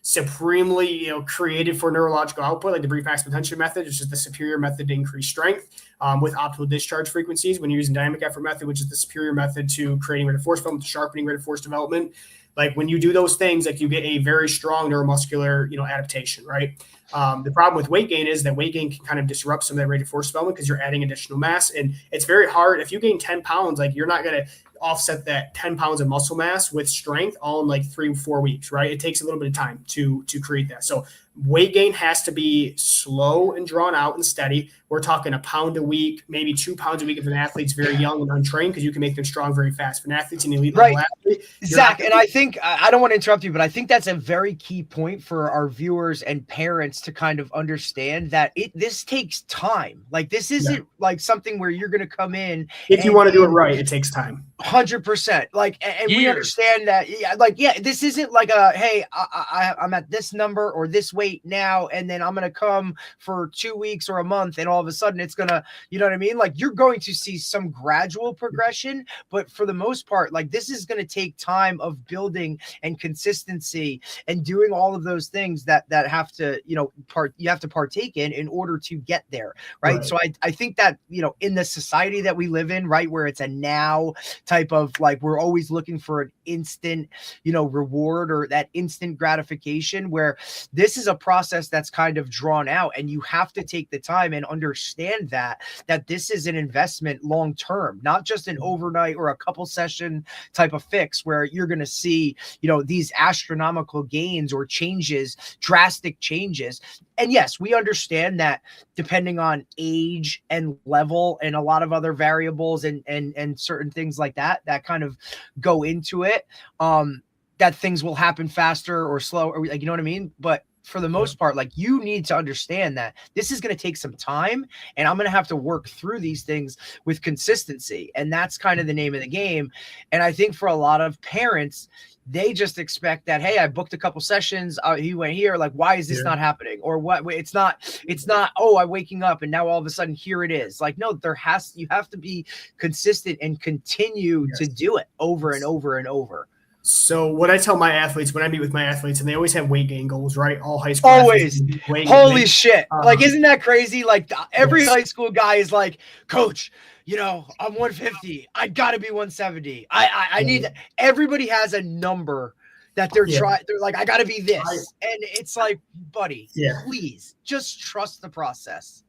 supremely, created for neurological output, like the brief maximal tension method, which is the superior method to increase strength, with optimal discharge frequencies. When you're using dynamic effort method, which is the superior method to creating rate of force development, to sharpening rate of force development, like when you do those things, like you get a very strong neuromuscular, adaptation, right? The problem with weight gain is that weight gain can kind of disrupt some of that rate of force development because you're adding additional mass, and it's very hard. If you gain 10 pounds, like you're not going to offset that 10 pounds of muscle mass with strength all in like 3 or 4 weeks, right? It takes a little bit of time to create that. So weight gain has to be slow and drawn out and steady. We're talking a pound a week, maybe 2 pounds a week if an athlete's very young and untrained, because you can make them strong very fast. If an athlete's an elite level athlete, Zach, and I think, I don't want to interrupt you, but I think that's a very key point for our viewers and parents to kind of understand that this takes time. Like, this isn't like something where you're going to come in. If you want to do it right, it takes time. 100%. Like, and we understand that. This isn't like hey, I'm at this number or this weight now, and then I'm going to come for 2 weeks or a month, and all of a sudden it's going to, you know what I mean? Like, you're going to see some gradual progression, but for the most part, like, this is going to take time of building and consistency and doing all of those things that have to, you have to partake in order to get there. Right. So I think that, in the society that we live in, right, where it's a now type of, like, we're always looking for an instant, reward or that instant gratification, where this is a process that's kind of drawn out, and you have to take the time and understand that this is an investment long term, not just an overnight or a couple session type of fix where you're going to see, these astronomical gains or changes, drastic changes. And yes, we understand that depending on age and level and a lot of other variables and certain things like that kind of go into it, that things will happen faster or slow, or like, you know what I mean? But for the most part, like, you need to understand that this is going to take some time, and I'm going to have to work through these things with consistency. And that's kind of the name of the game. And I think for a lot of parents, they just expect that, hey, I booked a couple sessions, he went here, like, why is this not happening? Or what? It's not, oh, I'm waking up and now all of a sudden here it is. Like, no, you have to be consistent and continue to do it over and over and over. So what I tell my athletes when I meet with my athletes, and they always have weight gain goals, right? All high school always. Holy shit. Like, isn't that crazy? Like, every high school guy is like, coach, you know, I'm 150. I got to be 170. I need that. Everybody has a number that they're trying. They're like, I got to be this. And it's like, buddy, please just trust the process.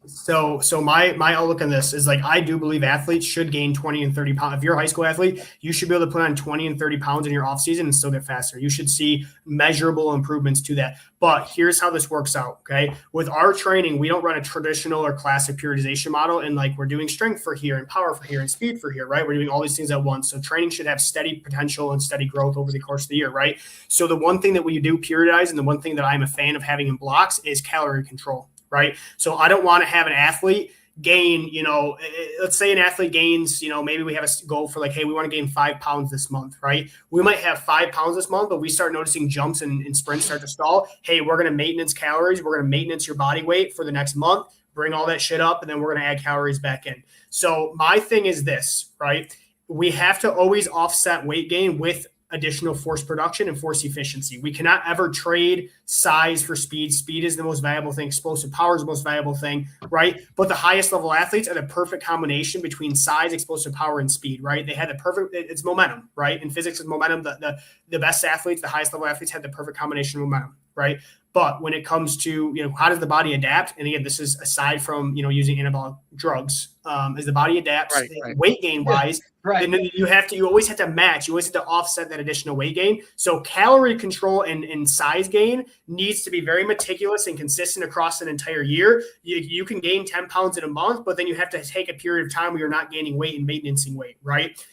So my outlook on this is, like, I do believe athletes should gain 20 and 30 pounds. If you're a high school athlete, you should be able to put on 20 and 30 pounds in your off season and still get faster. You should see measurable improvements to that. But here's how this works out. Okay. With our training, we don't run a traditional or classic periodization model. And like, we're doing strength for here and power for here and speed for here, right? We're doing all these things at once. So training should have steady potential and steady growth over the course of the year, right? So the one thing that we do periodize, and the one thing that I'm a fan of having in blocks, is calorie control. Right. So I don't want to have an athlete gain, you know, let's say an athlete gains, you know, maybe we have a goal for like, hey, we want to gain 5 pounds this month, right? We might have 5 pounds this month, but we start noticing jumps and sprints start to stall. Hey, we're going to maintenance calories. We're going to maintenance your body weight for the next month, bring all that shit up, and then we're going to add calories back in. So my thing is this, right? We have to always offset weight gain with additional force production and force efficiency. We cannot ever trade size for speed. Speed is the most valuable thing. Explosive power is the most valuable thing, right? But the highest level athletes are the perfect combination between size, explosive power, and speed, right? They had the perfect, it's momentum, right? In physics, it's momentum. The best athletes, the highest level athletes, had the perfect combination of momentum, right? But when it comes to, you know, how does the body adapt? And again, this is aside from, you know, using anabolic drugs, as the body adapts weight gain wise, then you always have to match, you always have to offset that additional weight gain. So calorie control and size gain needs to be very meticulous and consistent across an entire year. You can gain 10 pounds in a month, but then you have to take a period of time where you're not gaining weight and maintaining weight, right?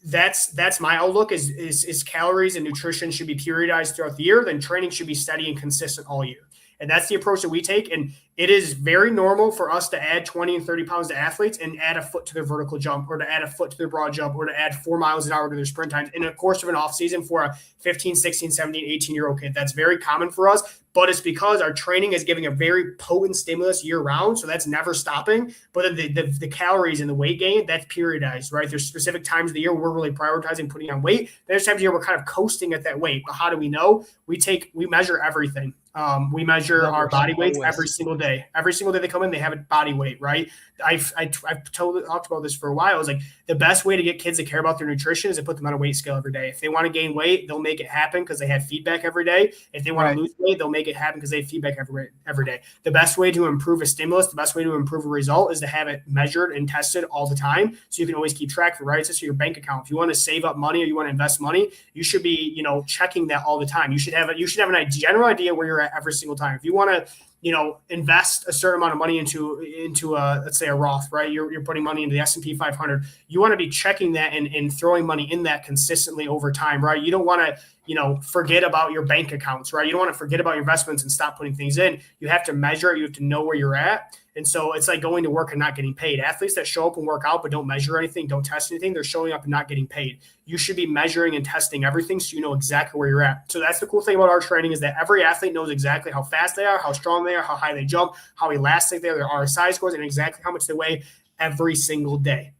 That's my outlook is calories and nutrition should be periodized throughout the year. Then training should be steady and consistent all year. And that's the approach that we take. And it is very normal for us to add 20 and 30 pounds to athletes and add a foot to their vertical jump, or to add a foot to their broad jump, or to add 4 miles an hour to their sprint times in the course of an off season for a 15, 16, 17, 18-year-old kid. That's very common for us, but it's because our training is giving a very potent stimulus year round. So that's never stopping. But then the calories and the weight gain, that's periodized, right? There's specific times of the year we're really prioritizing putting on weight. There's times of the year we're kind of coasting at that weight. But how do we know? We measure everything. We measure our body weights every single day. Every single day they come in, they have a body weight, right? I've talked about this for a while. It's like the best way to get kids to care about their nutrition is to put them on a weight scale every day. If they want to gain weight, they'll make it happen because they have feedback every day. If they want to lose weight, they'll make it happen because they have feedback every day. The best way to improve a stimulus, the best way to improve a result is to have it measured and tested all the time. So you can always keep track of it, right? It's just your bank account. If you want to save up money or you want to invest money, you should be, you know, checking that all the time. You should have a general idea where you're at every single time. If you want to, you know, invest a certain amount of money into let's say a Roth, right? You're putting money into the S&P 500. You want to be checking that and throwing money in that consistently over time, right? You don't want to, you know, forget about your bank accounts, right? You don't want to forget about your investments and stop putting things in. You have to measure it. You have to know where you're at. And so it's like going to work and not getting paid. Athletes that show up and work out but don't measure anything, don't test anything, they're showing up and not getting paid. You should be measuring and testing everything so you know exactly where you're at. So that's the cool thing about our training is that every athlete knows exactly how fast they are, how strong they are, how high they jump, how elastic they are, their RSI scores, and exactly how much they weigh every single day.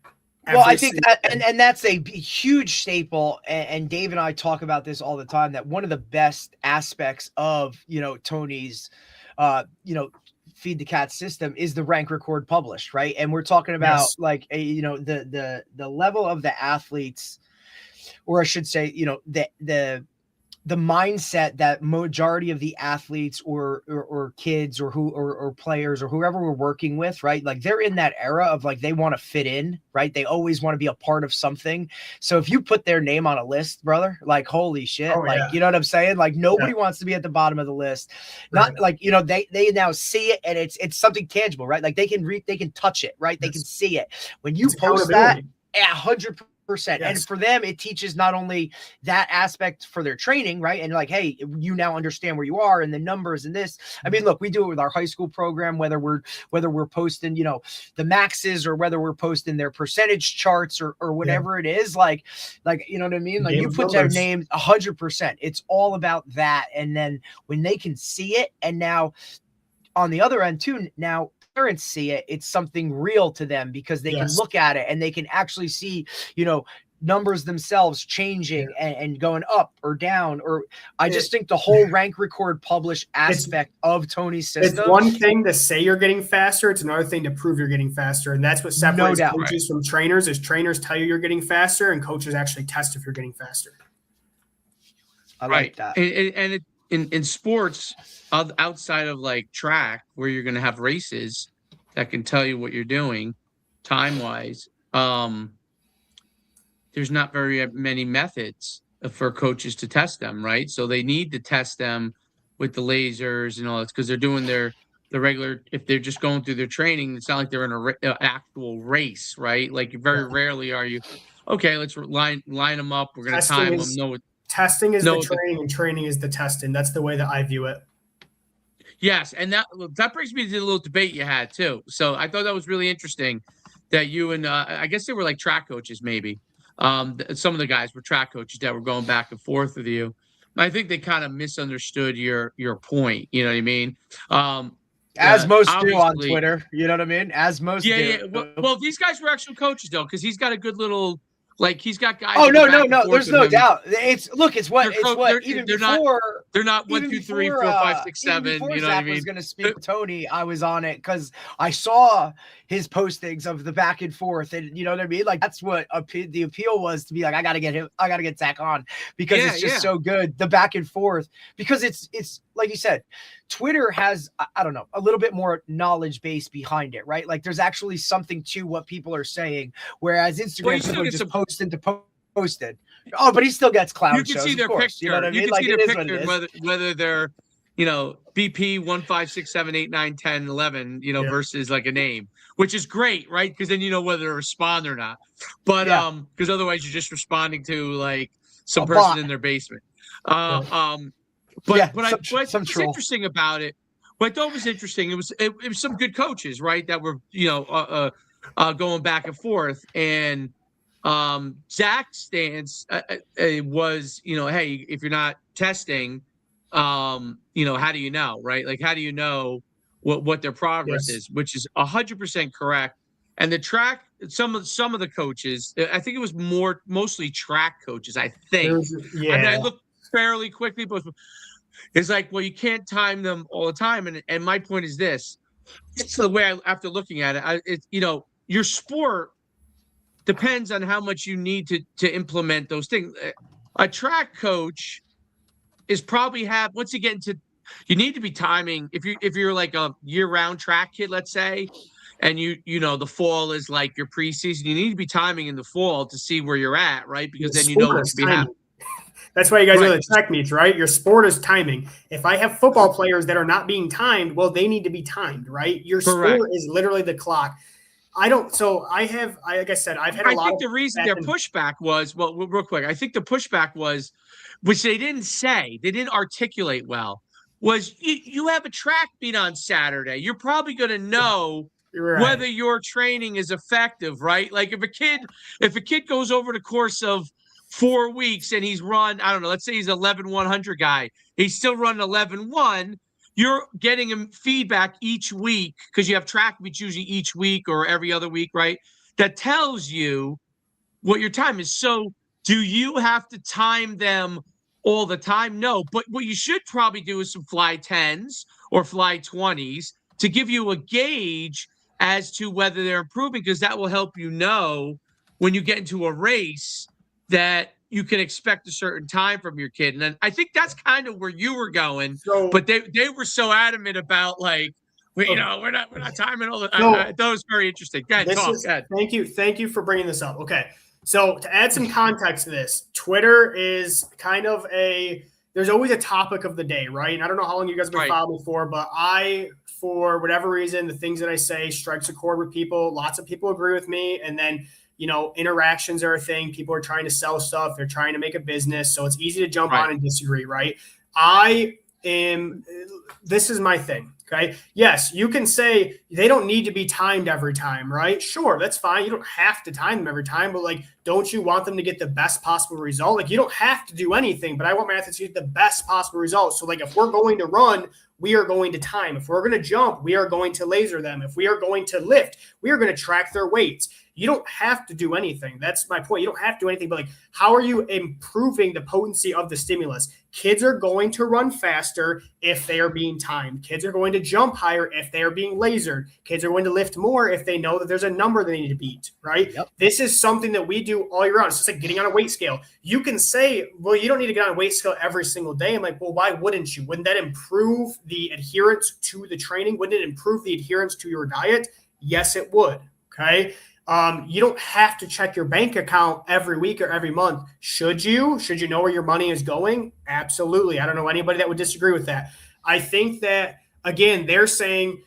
Well, I think that, and that's a huge staple. And Dave and I talk about this all the time, that one of the best aspects of, you know, Tony's, you know, Feed the Cat system is the rank, record, publish, right? And we're talking about like you know, the level of the athletes, or I should say, you know, the mindset that majority of the athletes or kids or players or whoever we're working with, right? Like they're in that era of like, they want to fit in, right? They always want to be a part of something. So if you put their name on a list, brother, like, holy shit, you know what I'm saying? Like nobody wants to be at the bottom of the list. Not like, you know, they now see it and it's something tangible, right? Like they can touch it, right? They can see it. When you post that, 100%. Yes. And Yes. for them, it teaches not only that aspect for their training, right? And like, hey, you now understand where you are and the numbers and this. I mean, look, we do it with our high school program, whether we're posting, you know, the maxes or whether we're posting their percentage charts or whatever it is, like, you know what I mean? Like, you put their names 100%. It's all about that. And then when they can see it, and now on the other end too, now parents see it, it's something real to them because they can look at it and they can actually see, you know, numbers themselves changing and going up or down. Or I just think the whole rank, record, publish aspect of Tony's system. It's one thing to say you're getting faster. It's another thing to prove you're getting faster. And that's what separates coaches from trainers, is trainers tell you you're getting faster and coaches actually test if you're getting faster. I like that. And in sports, outside of like track, where you're going to have races that can tell you what you're doing time wise, there's not very many methods for coaches to test them, right? So they need to test them with the lasers and all that, because they're doing the regular. If they're just going through their training, it's not like they're in an actual race, right? Like very rarely are you, okay, let's line them up, we're going to time them. Testing is the training and training is the testing. That's the way that I view it. Yes, and that brings me to the little debate you had too. So I thought that was really interesting that you and I guess they were like track coaches maybe. Some of the guys were track coaches that were going back and forth with you. I think they kind of misunderstood your point. You know what I mean? As most do on Twitter. You know what I mean? As most do. Yeah. Well, these guys were actual coaches though, because he's got a good little. Like he's got guys. Oh no! There's no doubt. It's what even before they're not 1, 2, 3, 4, 5, 6, 7. You know what I mean? Was going to speak with Tony. I was on it because I saw his postings of the back and forth, and you know what I mean. Like that's what the appeal was, to be like, I got to get him. I got to get Zac on because it's just so good. The back and forth, because it's like you said, Twitter has, I don't know, a little bit more knowledge base behind it, right? Like there's actually something to what people are saying, whereas Instagram people just posted to posted. Oh, but he still gets cloud shows. You can see their picture. You know what I mean? You can see their picture, whether they're, you know, BP 1, 5, 6, 7, 8, 9, 10, 11, you know, versus like a name, which is great, right? Because then you know whether to respond or not. But because otherwise you're just responding to like some person in their basement. But what's interesting about it, what I thought was interesting, it was some good coaches, right, that were, you know, going back and forth. And Zac's stance was, you know, hey, if you're not testing, you know, how do you know, right? Like, how do you know what their progress is, which is 100% correct. And the track, some of the coaches, I think it was mostly track coaches, I think. I mean, I looked fairly quickly, but it's like, well, you can't time them all the time. And my point is this: it's the way after looking at it, it's, you know, your sport depends on how much you need to implement those things. A track coach is probably once you get into, you need to be timing. If you're like a year-round track kid, let's say, and you know the fall is like your preseason, you need to be timing in the fall to see where you're at, right? Because then you know what's to be happening. That's why you guys are the track meets, right? Your sport is timing. If I have football players that are not being timed, well, they need to be timed, right? Your sport is literally the clock. Like I said, I've had a lot. I think the reason their pushback was, well, real quick, I think the pushback was, which they didn't articulate well, was you have a track meet on Saturday. You're probably going to know whether your training is effective, right? Like if a kid goes over the course of 4 weeks and he's run, I don't know, let's say he's 11-100 guy, he's still running 11-1. You're getting him feedback each week because you have track meets usually each week or every other week, right? That tells you what your time is. So do you have to time them all the time? No, but what you should probably do is some fly 10s or fly 20s to give you a gauge as to whether they're improving, because that will help you know when you get into a race that you can expect a certain time from your kid. And then I think that's kind of where you were going, but they were so adamant about like, you know, we're not timing all the. I thought it was very interesting. Go ahead, talk. Go ahead. Thank you for bringing this up. Okay, so to add some context to this, Twitter is kind of there's always a topic of the day, right? And I don't know how long you guys have been following me for, but for whatever reason, the things that I say strikes a chord with people. Lots of people agree with me, and then interactions are a thing. People are trying to sell stuff. They're trying to make a business. So it's easy to jump on and disagree, right? This is my thing. Okay. Yes, you can say they don't need to be timed every time, right? Sure, that's fine. You don't have to time them every time, but don't you want them to get the best possible result? You don't have to do anything, but I want my athletes to get the best possible result. So if we're going to run, we are going to time. If we're going to jump, we are going to laser them. If we are going to lift, we are going to track their weights. You don't have to do anything. That's my point. You don't have to do anything, but how are you improving the potency of the stimulus? Kids are going to run faster if they are being timed. Kids are going to jump higher if they are being lasered. Kids are going to lift more if they know that there's a number they need to beat, right? Yep. This is something that we do all year round. It's just like getting on a weight scale. You can say, well, you don't need to get on a weight scale every single day. I'm like, well, why wouldn't you? Wouldn't that improve the adherence to the training? Wouldn't it improve the adherence to your diet? Yes, it would. Okay. You don't have to check your bank account every week or every month. Should you? Should you know where your money is going? Absolutely. I don't know anybody that would disagree with that. I think that, again, they're saying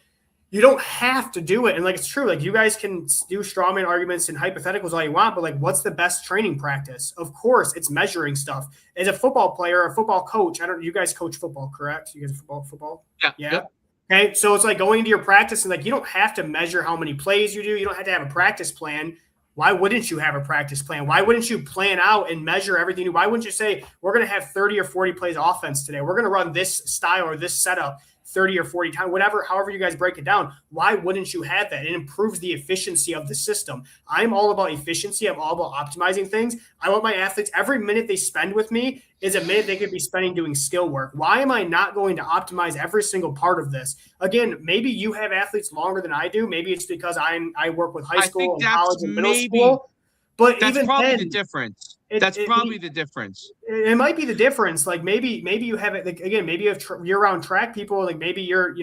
you don't have to do it. And it's true. You guys can do strawman arguments and hypotheticals all you want, but what's the best training practice? Of course, it's measuring stuff. As a football player, a football coach, you guys coach football, correct? You guys football? Yeah. Yep. Okay, so it's going into your practice and you don't have to measure how many plays you do. You don't have to have a practice plan. Why wouldn't you have a practice plan? Why wouldn't you plan out and measure everything you do? Why wouldn't you say, we're going to have 30 or 40 plays offense today? We're going to run this style or this setup 30 or 40 times, however you guys break it down. Why wouldn't you have that? It improves the efficiency of the system. I'm all about efficiency. I'm all about optimizing things. I want my athletes, every minute they spend with me is a minute they could be spending doing skill work. Why am I not going to optimize every single part of this? Again, maybe you have athletes longer than I do. Maybe it's because I work with high school and college and middle school. But that's even probably then, the difference. That's probably the difference. It might be the difference. Maybe you have it again. Maybe you have year-round track people. Maybe you're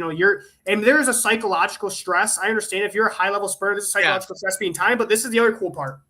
and there's a psychological stress. I understand if you're a high-level sprinter, there's a psychological stress being timed. But this is the other cool part.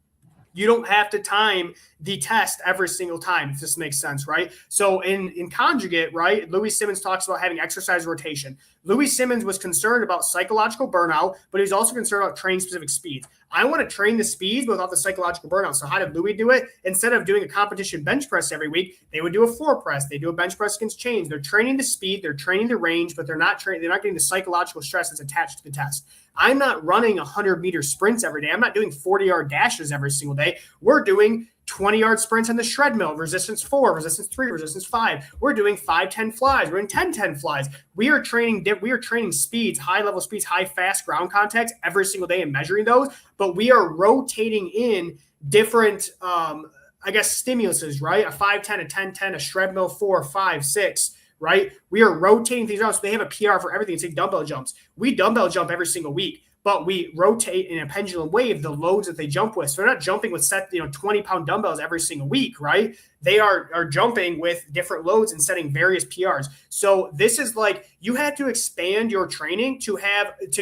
You don't have to time the test every single time, if this makes sense, right? So in conjugate, right, Louis Simmons talks about having exercise rotation. Louis Simmons was concerned about psychological burnout, but he's also concerned about training specific speeds. I want to train the speeds without the psychological burnout. So how did Louis do it? Instead of doing a competition bench press every week, they would do a floor press. They do a bench press against chains. They're training the speed, they're training the range, but they're not getting the psychological stress that's attached to the test. I'm not running 100-meter sprints every day. I'm not doing 40-yard dashes every single day. We're doing 20-yard sprints on the shred mill, resistance 4, resistance 3, resistance 5. We're doing 5-10 flies. We're doing 10-10 flies. We are training speeds, high-level speeds, high-fast ground contacts every single day and measuring those. But we are rotating in different, stimuluses, right? A 5-10, a 10-10, a shred mill 4, 5, 6. Right? We are rotating things around. So they have a PR for everything. It's like dumbbell jumps. We dumbbell jump every single week, but we rotate in a pendulum wave the loads that they jump with. So they're not jumping with 20-pound dumbbells every single week, right? They are jumping with different loads and setting various PRs. So this is you had to expand your training to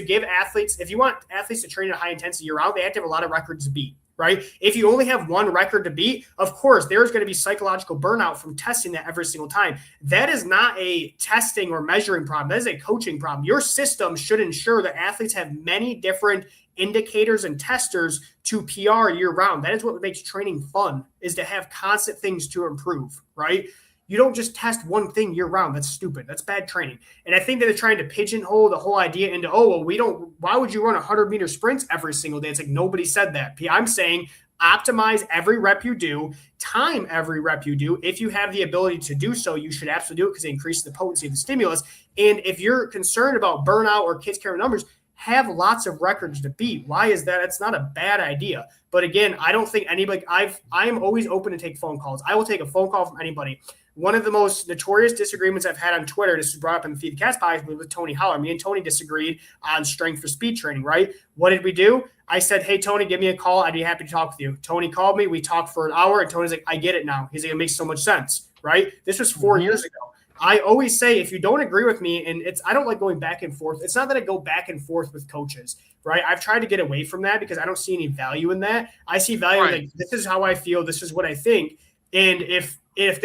give athletes, if you want athletes to train at high intensity year round, they have to have a lot of records to beat. Right? If you only have one record to beat, of course, there's going to be psychological burnout from testing that every single time. That is not a testing or measuring problem. That is a coaching problem. Your system should ensure that athletes have many different indicators and testers to PR year round. That is what makes training fun, is to have constant things to improve, right? You don't just test one thing year round. That's stupid. That's bad training. And I think that they're trying to pigeonhole the whole idea into, why would you run 100-meter sprints every single day? It's nobody said that. I'm saying optimize every rep you do, time every rep you do. If you have the ability to do so, you should absolutely do it because it increases the potency of the stimulus. And if you're concerned about burnout or kids carrying numbers, have lots of records to beat. Why is that? It's not a bad idea. But again, I don't think anybody, I am always open to take phone calls. I will take a phone call from anybody. One of the most notorious disagreements I've had on Twitter, this was brought up in the Feed the Cats podcast with Tony Holler. Me and Tony disagreed on strength for speed training, right? What did we do? I said, hey, Tony, give me a call. I'd be happy to talk with you. Tony called me. We talked for an hour, and Tony's like, I get it now. He's like, it makes so much sense, right? This was 4 years ago. I always say, if you don't agree with me, and I don't like going back and forth. It's not that I go back and forth with coaches, right? I've tried to get away from that because I don't see any value in that. I see value in this is how I feel. This is what I think. And if if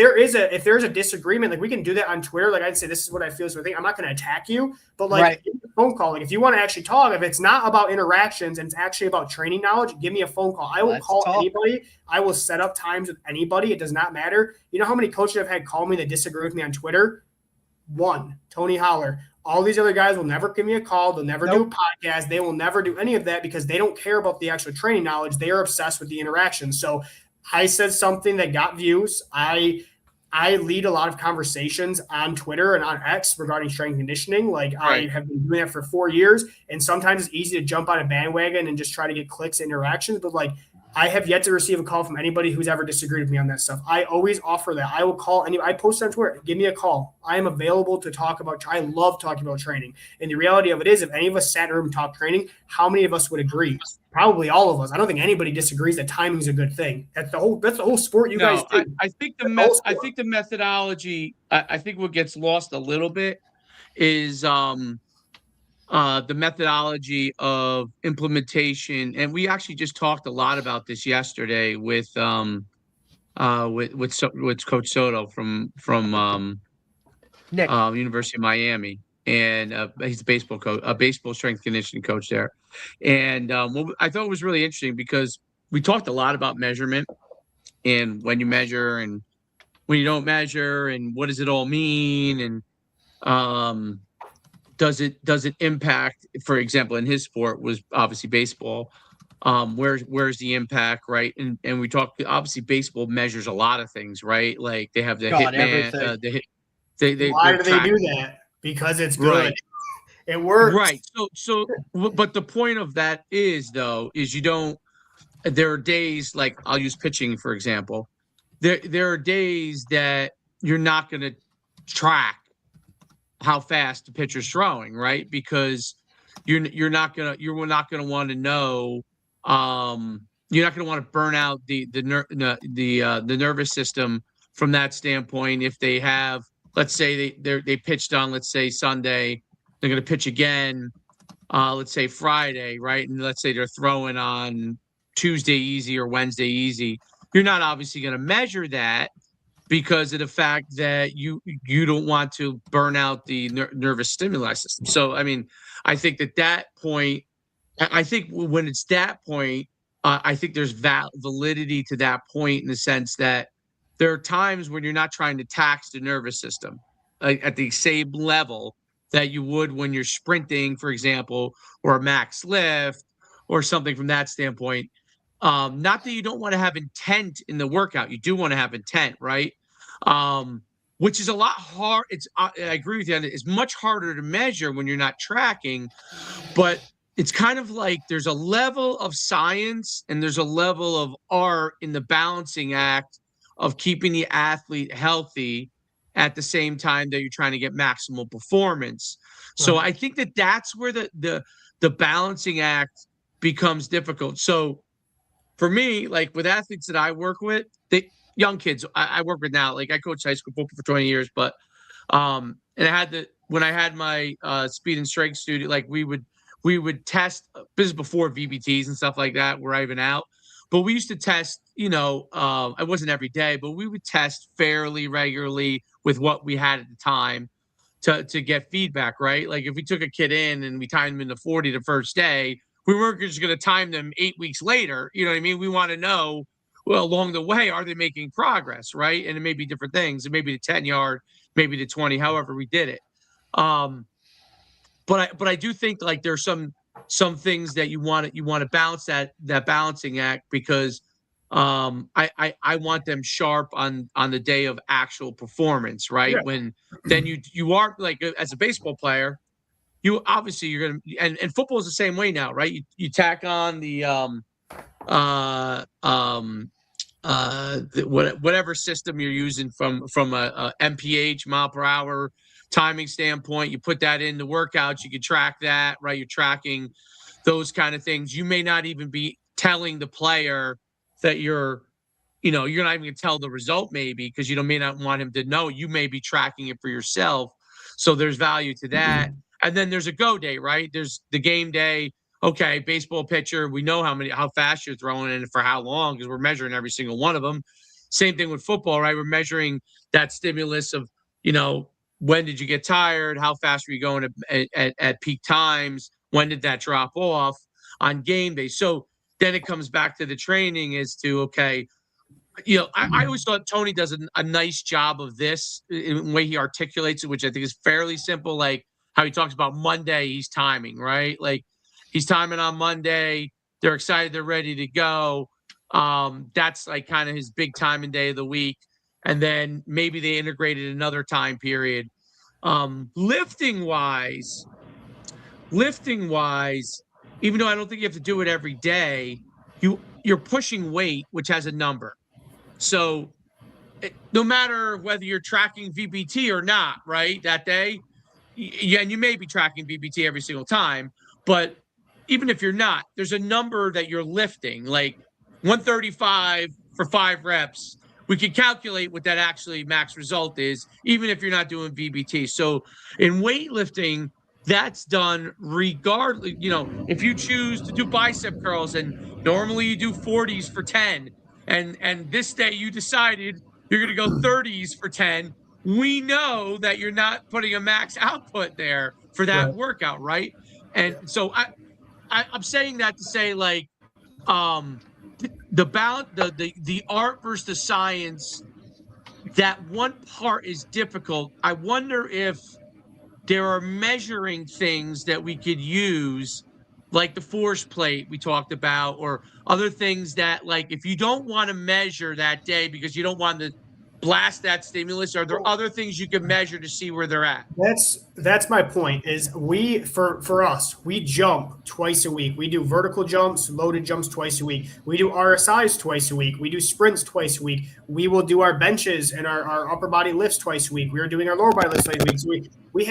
there's a disagreement, like we can do that on Twitter. Like I'd say, this is what I feel. So I think I'm not going to attack you, but like give me a phone call. Like if you want to actually talk, if it's not about interactions and it's actually about training knowledge, give me a phone call. I will call anybody. I will set up times with anybody. It does not matter. You know how many coaches I've had call me that disagree with me on Twitter? One, Tony Holler. All these other guys will never give me a call. They'll never do a podcast. They will never do any of that because they don't care about the actual training knowledge. They are obsessed with the interaction. So I said something that got views. I lead a lot of conversations on Twitter and on X regarding strength and conditioning. Like I have been doing that for 4 years. And sometimes it's easy to jump on a bandwagon and just try to get clicks and interactions. But like I have yet to receive a call from anybody who's ever disagreed with me on that stuff. I always offer that. I will call I post on Twitter. Give me a call. I am available to talk about. I love talking about training. And the reality of it is, if any of us sat in a room and talked training, how many of us would agree? Probably all of us. I don't think anybody disagrees that timing is a good thing. That's the whole sport you guys do. I think the methodology. I think what gets lost a little bit is the methodology of implementation, and we actually just talked a lot about this yesterday with Coach Soto from University of Miami, and he's a baseball coach, a baseball strength conditioning coach there. And what I thought was really interesting, because we talked a lot about measurement and when you measure and when you don't measure and what does it all mean, and does it impact, for example, in his sport was obviously baseball. Where's the impact, right? And we talked, obviously baseball measures a lot of things, right? Like they have the hit man, the hit. Why do they do that? Because it's good. Right. It works. Right. So, but the point of that is you don't. There are days, like I'll use pitching for example. There are days that you're not going to track how fast the pitcher's throwing, right? Because you're not gonna want to know. You're not gonna want to burn out the nervous system from that standpoint. If they have, let's say they pitched on, let's say Sunday, they're gonna pitch again, let's say Friday, right? And let's say they're throwing on Tuesday easy or Wednesday easy. You're not obviously gonna measure that, because of the fact that you don't want to burn out the nervous stimuli system. So, I mean, I think that point, I think when it's that point, I think there's validity to that point, in the sense that there are times when you're not trying to tax the nervous system at the same level that you would when you're sprinting, for example, or a max lift or something from that standpoint. Not that you don't want to have intent in the workout. You do want to have intent, right? Which is a lot hard. I agree with you. It's much harder to measure when you're not tracking, but it's kind of like there's a level of science and there's a level of art in the balancing act of keeping the athlete healthy at the same time that you're trying to get maximal performance. Right. So I think that's where the balancing act becomes difficult. So for me, like with athletes that I work with, young kids I work with now, like I coached high school football for 20 years, but and when I had my speed and strength studio, like we would test, this is before VBTs and stuff like that were even out, but we used to test, it wasn't every day, but we would test fairly regularly with what we had at the time to get feedback, right? Like if we took a kid in and we timed them in the 40 the first day, we weren't just going to time them 8 weeks later. You know what I mean? We want to know, well, along the way, are they making progress, right? And it may be different things. It may be the 10-yard, maybe the 20, however we did it. But I do think like there's some things that you want to balance that balancing act, because I want them sharp on the day of actual performance, right? Yeah. When then you are, like, as a baseball player, you obviously you're gonna, and football is the same way now, right? You tack on the whatever system you're using from a MPH, mile per hour timing standpoint, you put that in the workouts, you can track that, right? You're tracking those kind of things. You may not even be telling the player that you're not even going to tell the result, maybe, because you may not want him to know. You may be tracking it for yourself. So there's value to that. Mm-hmm. And then there's a go day, right? There's the game day. Okay, baseball pitcher, we know how fast you're throwing and for how long, because we're measuring every single one of them. Same thing with football, right? We're measuring that stimulus of, when did you get tired? How fast were you going at peak times? When did that drop off on game day? So then it comes back to the training as to, okay, I always thought Tony does a nice job of this in the way he articulates it, which I think is fairly simple. Like how he talks about Monday, he's timing, right? Like he's timing on Monday. They're excited. They're ready to go. That's like kind of his big timing day of the week. And then maybe they integrated another time period. Lifting wise, even though I don't think you have to do it every day, you're pushing weight, which has a number. So no matter whether you're tracking VBT or not, right, that day, and you may be tracking VBT every single time, but even if you're not, there's a number that you're lifting, like 135 for 5 reps. We can calculate what that actually max result is, even if you're not doing VBT. So in weightlifting, that's done regardless. If you choose to do bicep curls and normally you do 40s for 10, and this day you decided you're going to go 30s for 10, we know that you're not putting a max output there for that workout, right? And so I'm saying that to say, like, the balance, the art versus the science, that one part is difficult. I wonder if there are measuring things that we could use, like the force plate we talked about, or other things that, like, if you don't want to measure that day because you don't want to blast that stimulus, are there other things you can measure to see where they're at? That's my point. Is for us, we jump twice a week. We do vertical jumps, loaded jumps twice a week. We do RSIs twice a week. We do sprints twice a week. We will do our benches and our upper body lifts twice a week. We are doing our lower body lifts twice a week. So we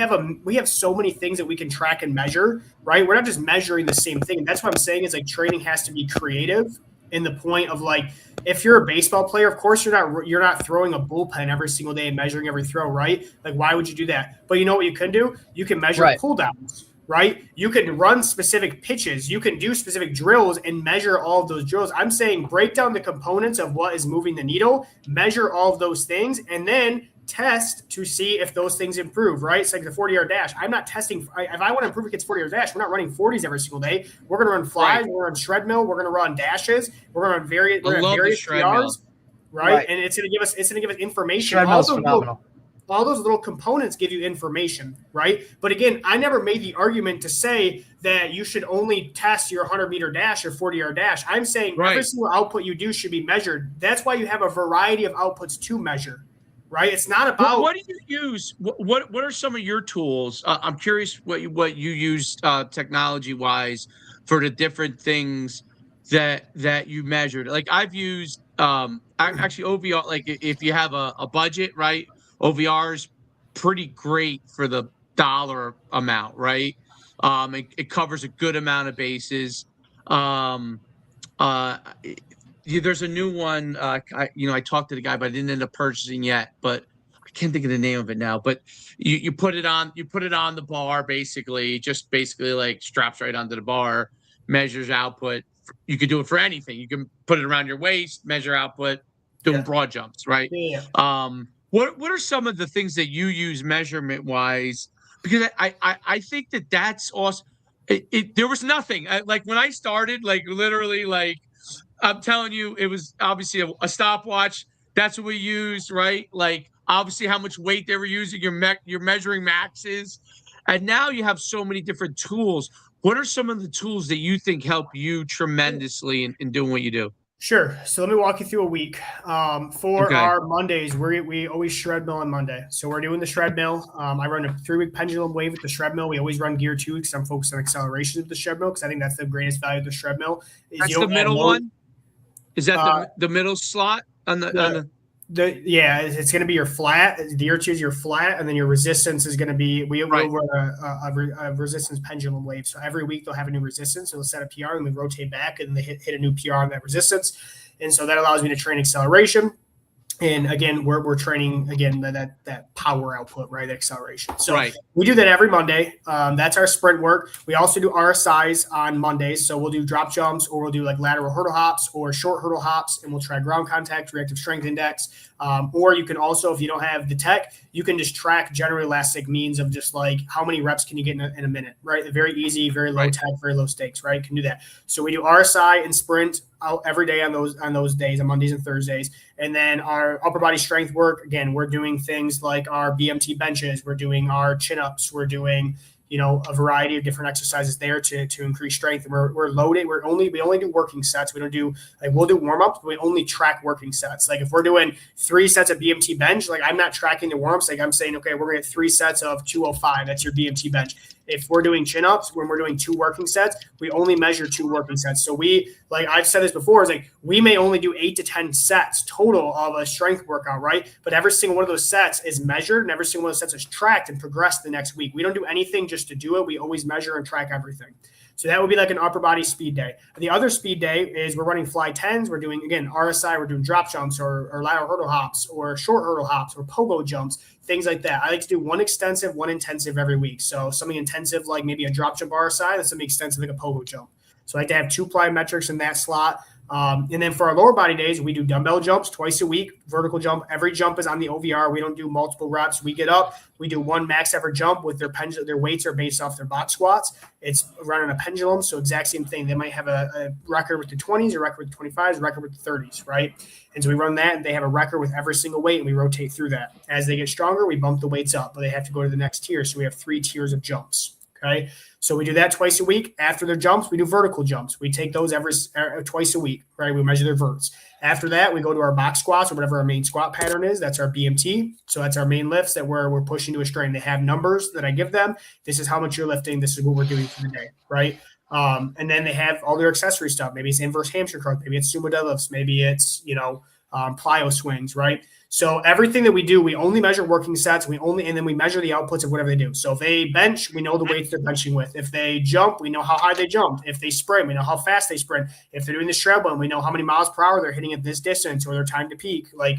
have so many things that we can track and measure, right? We're not just measuring the same thing. That's what I'm saying is, like, training has to be creative in the point of, like, if you're a baseball player, of course you're not throwing a bullpen every single day and measuring every throw, right? Like, why would you do that? But you know what you can do? You can measure pull downs, right? You can run specific pitches. You can do specific drills and measure all of those drills. I'm saying break down the components of what is moving the needle, measure all of those things, and then test to see if those things improve, right? It's like the 40-yard dash. I'm not testing. If I want to improve against 40-yard dash, we're not running 40s every single day. We're going to run flies. We're going to run tread mill. We're going to run dashes. We're going to run various PRs, right? And it's going to give us information. All those little components give you information, right? But again, I never made the argument to say that you should only test your 100-meter dash or 40-yard dash. I'm saying every single output you do should be measured. That's why you have a variety of outputs to measure. Right, it's not about. What do you use? What are some of your tools? I'm curious what you use technology wise for the different things that you measured. Like I've used actually OVR. Like if you have a budget, right? OVR is pretty great for the dollar amount, right? It covers a good amount of bases. There's a new one. I talked to the guy, but I didn't end up purchasing yet. But I can't think of the name of it now. But you put it on the bar, basically like straps right onto the bar, measures output. You could do it for anything. You can put it around your waist, measure output, doing broad jumps, right? Yeah. What are some of the things that you use measurement wise? Because I think that's awesome. There was nothing like when I started, like literally, like. I'm telling you, it was obviously a stopwatch. That's what we used, right? Like obviously how much weight they were using. You're measuring maxes, and now you have so many different tools. What are some of the tools that you think help you tremendously in doing what you do? Sure. So let me walk you through a week. For our Mondays, we always shred mill on Monday. So we're doing the shred mill. I run a 3-week pendulum wave with the shred mill. We always run gear 2 weeks. I'm focused on acceleration of the shred mill because I think that's the greatest value of the shred mill. That's the middle one? Is that the middle slot on the it's going to be your flat. Gear 2 is your flat, and then your resistance is going to be we'll run a resistance pendulum wave. So every week they'll have a new resistance. So they'll set a PR and we rotate back and they hit a new PR on that resistance. And so that allows me to train acceleration. And again, we're training again that power output, right? Acceleration. So right. we do that every Monday. That's our sprint work. We also do RSIs on Mondays. So we'll do drop jumps, or we'll do like lateral hurdle hops or short hurdle hops, and we'll try ground contact, reactive strength index. Or you can also, if you don't have the tech, you can just track general elastic means of just like how many reps can you get in a minute, right? Very easy, very low tech, very low stakes, right? You can do that. So we do RSI and sprint out every day on those days, on Mondays and Thursdays. And then our upper body strength work, again, we're doing things like our BMT benches, we're doing our chin-ups, we're doing, a variety of different exercises there to increase strength. And we're loaded. We only do working sets. We don't do we'll do warm-ups, but we only track working sets. Like if we're doing 3 sets of BMT bench, like I'm not tracking the warm-ups. Like I'm saying, okay, we're gonna get 3 sets of 205. That's your BMT bench. If we're doing chin-ups, when we're doing 2 working sets, we only measure 2 working sets. So we, like I've said this before, is like we may only do 8 to 10 sets total of a strength workout, right? But every single one of those sets is measured, and every single one of those sets is tracked and progressed the next week. We don't do anything just to do it. We always measure and track everything. So that would be like an upper body speed day. The other speed day is we're running fly 10s. We're doing, again, RSI. We're doing drop jumps or lateral hurdle hops or short hurdle hops or pogo jumps, things like that. I like to do one extensive, one intensive every week. So something intensive like maybe a drop jump RSI, and something extensive like a pogo jump. So I like to have 2 plyometrics in that slot. And then for our lower body days, we do dumbbell jumps twice a week, vertical jump. Every jump is on the OVR. We don't do multiple reps. We get up, we do 1 max ever jump with their weights are based off their box squats. It's running a pendulum. So exact same thing. They might have a record with the 20s, a record with the 25s, a record with the 30s, right? And so we run that, and they have a record with every single weight, and we rotate through that. As they get stronger, we bump the weights up, but they have to go to the next tier. So we have 3 tiers of jumps. Okay. So we do that twice a week. After their jumps, we do vertical jumps. We take those twice a week, right? We measure their verts. After that, we go to our box squats or whatever our main squat pattern is. That's our BMT. So that's our main lifts that we're pushing to a strain. They have numbers that I give them. This is how much you're lifting. This is what we're doing for the day, right? And then they have all their accessory stuff. Maybe it's inverse hamstring curl. Maybe it's sumo deadlifts. Maybe it's, plyo swings, right? So everything that we do, we only measure working sets. And then we measure the outputs of whatever they do. So if they bench, we know the weights they're benching with. If they jump, we know how high they jump. If they sprint, we know how fast they sprint. If they're doing the treadmill, we know how many miles per hour they're hitting at this distance or their time to peak. Like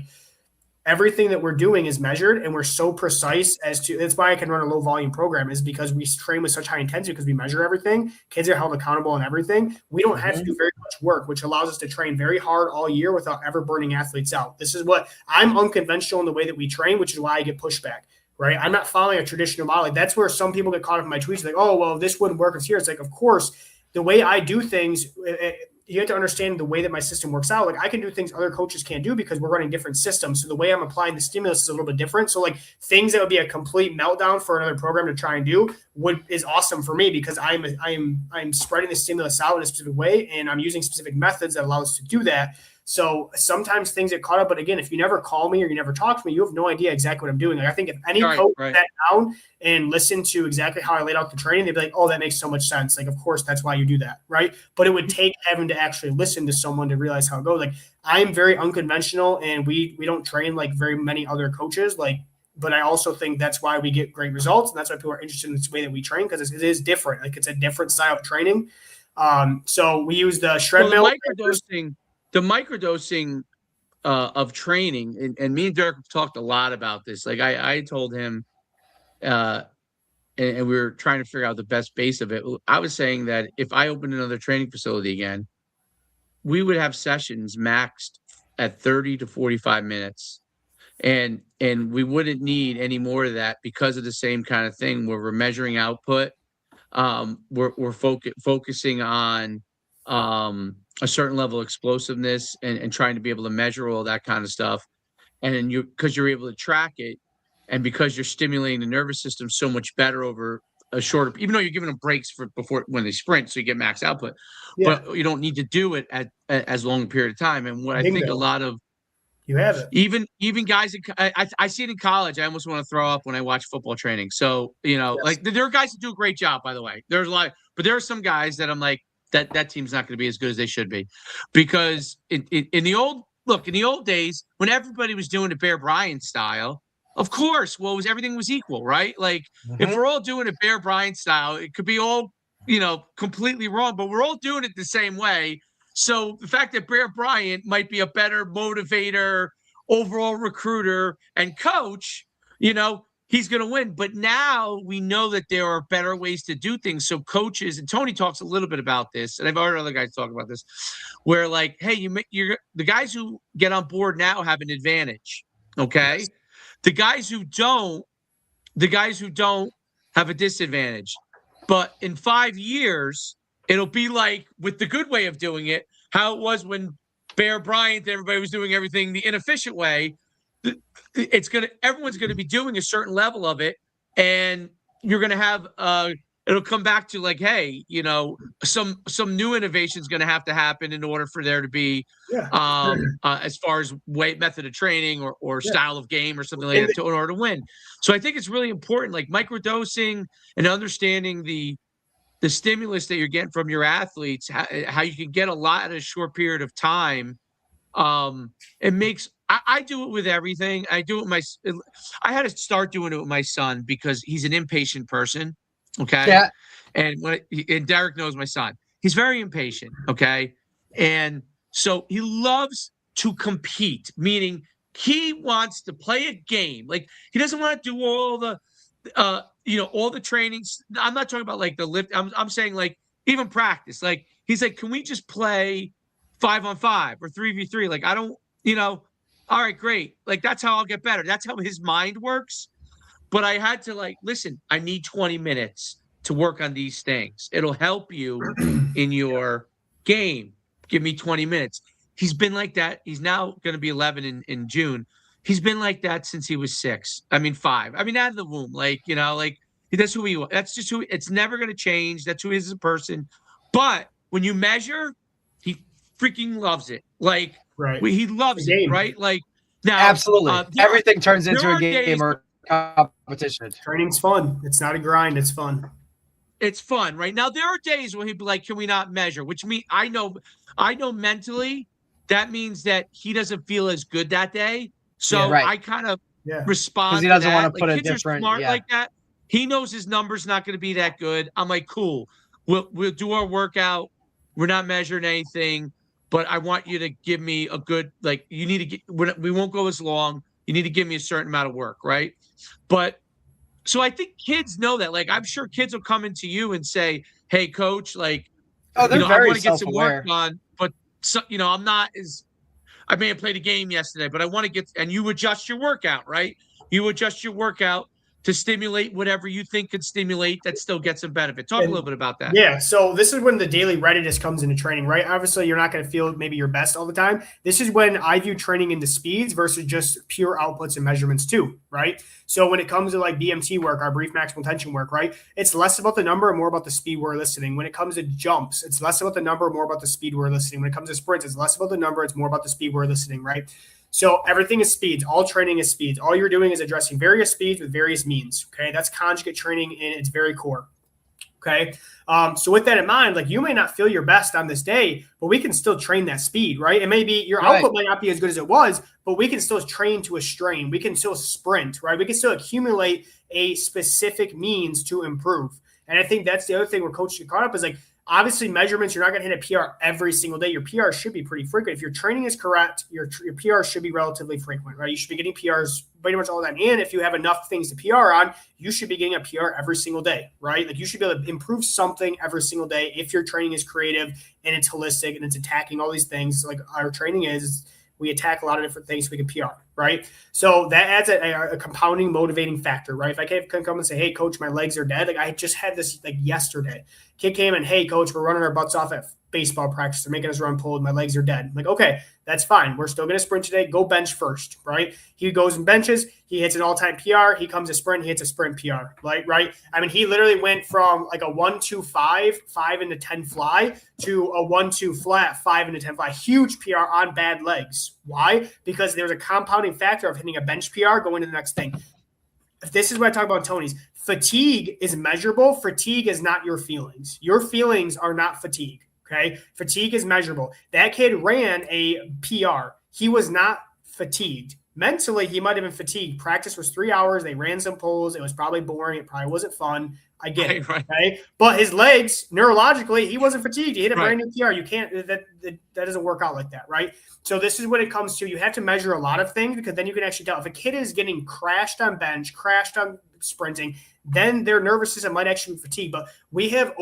everything that we're doing is measured, and we're so precise as to, that's why I can run a low volume program, is because we train with such high intensity because we measure everything. Kids are held accountable on everything. We don't have to do very much work, which allows us to train very hard all year without ever burning athletes out. This is what I'm unconventional in the way that we train, which is why I get pushback, right? I'm not following a traditional model. Like that's where some people get caught up in my tweets. Like, oh, well, this wouldn't work. It's here. It's like, of course, the way I do things, you have to understand the way that my system works out. Like I can do things other coaches can't do because we're running different systems. So the way I'm applying the stimulus is a little bit different. So like things that would be a complete meltdown for another program to try and do is awesome for me because I'm spreading the stimulus out in a specific way, and I'm using specific methods that allow us to do that. So sometimes things get caught up. But again, if you never call me or you never talk to me, you have no idea exactly what I'm doing. Like I think if any coach sat down and listened to exactly how I laid out the training, they'd be like, oh, that makes so much sense. Like, of course, that's why you do that, right? But it would take having to actually listen to someone to realize how it goes. Like I'm very unconventional, and we don't train like very many other coaches. But I also think that's why we get great results, and that's why people are interested in this way that we train, because it is different. Like it's a different style of training. So we use the shred mill. The microdosing of training, and me and Derek have talked a lot about this. Like I told him, and we were trying to figure out the best base of it. I was saying that if I opened another training facility again, we would have sessions maxed at 30 to 45 minutes. And we wouldn't need any more of that because of the same kind of thing where we're measuring output. We're focusing on a certain level of explosiveness and trying to be able to measure all that kind of stuff. And because you're able to track it, and because you're stimulating the nervous system so much better over a shorter, even though you're giving them breaks before when they sprint, so you get max output, but you don't need to do it at as long a period of time. And what I think a lot of, you have it. Even guys, I see it in college. I almost want to throw up when I watch football training. So, like there are guys that do a great job, by the way. There's a lot, but there are some guys that I'm like, that team's not going to be as good as they should be. Because in the old days, when everybody was doing the Bear Bryant style, of course, everything was equal, right? Like if we're all doing a Bear Bryant style, it could be all, completely wrong, but we're all doing it the same way. So the fact that Bear Bryant might be a better motivator overall recruiter and coach, he's going to win. But now we know that there are better ways to do things. So coaches, and Tony talks a little bit about this, and I've heard other guys talk about this, where like, hey, you're the guys who get on board now have an advantage. Okay. Yes. The guys who don't have a disadvantage. But in 5 years, it'll be like with the good way of doing it, how it was when Bear Bryant, everybody was doing everything the inefficient way. Everyone's gonna be doing a certain level of it, and you're gonna have it'll come back to like, hey, some new innovation is gonna have to happen in order for there to be as far as method of training or style of game or something like that in order to win. So I think it's really important, like microdosing and understanding the stimulus that you're getting from your athletes, how you can get a lot in a short period of time. It makes I do it with everything. I do it with I had to start doing it with my son because he's an impatient person. Okay. Yeah. And Derek knows my son. He's very impatient. Okay. And so he loves to compete, meaning he wants to play a game. Like he doesn't want to do all the all the trainings. I'm not talking about like the lift. I'm saying like even practice. Like he's like, can we just play 5-on-5 or 3v3? Like I don't, all right, great. Like that's how I'll get better. That's how his mind works. But I had to like, listen, I need 20 minutes to work on these things. It'll help you in your game. Give me 20 minutes. He's been like that. He's now going to be 11 in June. He's been like that since he was 6. I mean, 5. I mean, out of the womb. Like, that's who he was. That's just who. It's never going to change. That's who he is as a person. But when you measure, he freaking loves it. Like, he loves it, right? Like, now, absolutely. Everything turns into a game or competition. Training's fun. It's not a grind. It's fun. It's fun, right? Now, there are days when he'd be like, can we not measure? Which means I know mentally that means that he doesn't feel as good that day. So I kind of respond because he doesn't want to put like, a different smart like that. He knows his number's not going to be that good. I'm like, cool. We'll do our workout. We're not measuring anything, but I want you to give me a good, like, you need to get, we won't go as long. You need to give me a certain amount of work, right? But so I think kids know that. Like, I'm sure kids will come into you and say, hey, coach, like, I want to get some work on, but I'm not as, I may have played a game yesterday, but I want to get, and you adjust your workout, right? You adjust your workout to stimulate whatever you think could stimulate that still gets some benefit. Talk a little bit about that. Yeah. So this is when the daily readiness comes into training, right? Obviously, you're not going to feel maybe your best all the time. This is when I view training into speeds versus just pure outputs and measurements too, right? So when it comes to like BMT work, our brief maximal tension work, right? It's less about the number and more about the speed we're eliciting. When it comes to jumps, it's less about the number and more about the speed we're eliciting. When it comes to sprints, it's less about the number, it's more about the speed we're eliciting, right? So everything is speeds. All training is speeds. All you're doing is addressing various speeds with various means. Okay, that's conjugate training in its very core. Okay, so with that in mind, like you may not feel your best on this day, but we can still train that speed, right? It may be your output might not be as good as it was, but we can still train to a strain. We can still sprint, right? We can still accumulate a specific means to improve. And I think that's the other thing where coaches get caught up is like, obviously, measurements, you're not going to hit a PR every single day. Your PR should be pretty frequent. If your training is correct, your PR should be relatively frequent, right? You should be getting PRs pretty much all the time. And if you have enough things to PR on, you should be getting a PR every single day, right? Like you should be able to improve something every single day if your training is creative and it's holistic and it's attacking all these things. Like our training is, we attack a lot of different things so we can PR, right? So that adds a compounding, motivating factor, right? If I can come and say, hey, coach, my legs are dead. Like I just had this like yesterday. Kid came and, hey, coach, we're running our butts off at baseball practice. They're making us run pulled. My legs are dead. I'm like, okay, that's fine. We're still going to sprint today. Go bench first, right? He goes and benches. He hits an all-time PR. He comes to sprint. He hits a sprint PR, right? I mean, he literally went from like a 1-2-5, 5 into 10 fly to a 1-2 flat, 5 into 10 fly. Huge PR on bad legs. Why? Because there's a compounding factor of hitting a bench PR going to the next thing. This is what I talk about Tony's. Fatigue is measurable. Fatigue is not your feelings. Your feelings are not fatigue, okay? Fatigue is measurable. That kid ran a PR. He was not fatigued Mentally, he might have been fatigued. Practice was 3 hours. They ran some pulls. It was probably boring. It probably wasn't fun. I get it. Right. Okay? But his legs, neurologically, he wasn't fatigued. He hit a Right. brand new PR. You can't, that doesn't work out like that, right? So this is what it comes to. You have to measure a lot of things, because then you can actually tell if a kid is getting crashed on bench, crashed on sprinting, then their nervous system might actually be fatigued. But we have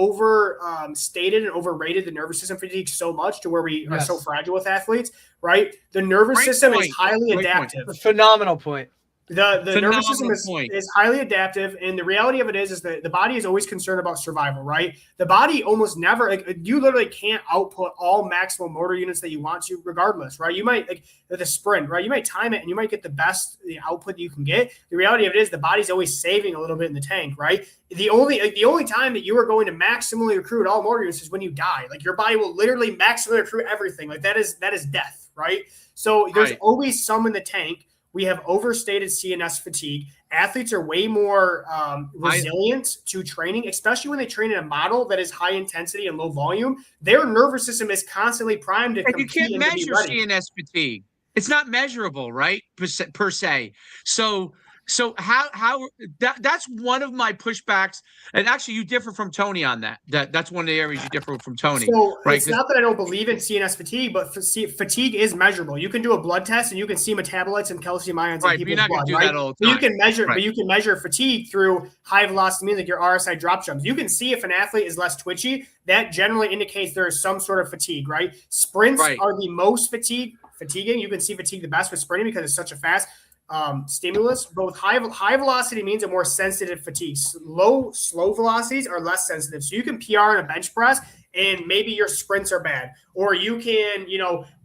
stated and overrated the nervous system fatigue so much to where we are so fragile with athletes, right? The nervous system is highly adaptive. Phenomenal point. The nervous system is highly adaptive, and the reality of it is that the body is always concerned about survival, right? The body almost never, you literally can't output all maximum motor units that you want to, regardless, right? You might, the sprint, right? You might time it and you might get the output you can get. The reality of it is the body's always saving a little bit in the tank, right? The only time that you are going to maximally recruit all motor units is when you die. Like, your body will literally maximally recruit everything. Like, that is death, right? So there's always some in the tank. We have overstated CNS fatigue. Athletes are way more resilient to training, especially when they train in a model that is high intensity and low volume. Their nervous system is constantly primed to compete. You can't measure CNS fatigue. It's not measurable, right? Per se. So how that's one of my pushbacks. And actually, you differ from Tony on that. That's one of the areas you differ from Tony. So right? It's not that I don't believe in CNS fatigue, but fatigue is measurable. You can do a blood test and you can see metabolites and calcium ions in people's blood. Right? That all the time. But you can measure fatigue through high velocity means, like your RSI drop jumps. You can see if an athlete is less twitchy. That generally indicates there is some sort of fatigue, right? Sprints are the most fatiguing. You can see fatigue the best with sprinting because it's such a fast stimulus. But with high velocity means a more sensitive fatigue. Slow velocities are less sensitive. So you can PR in a bench press and maybe your sprints are bad, or you can,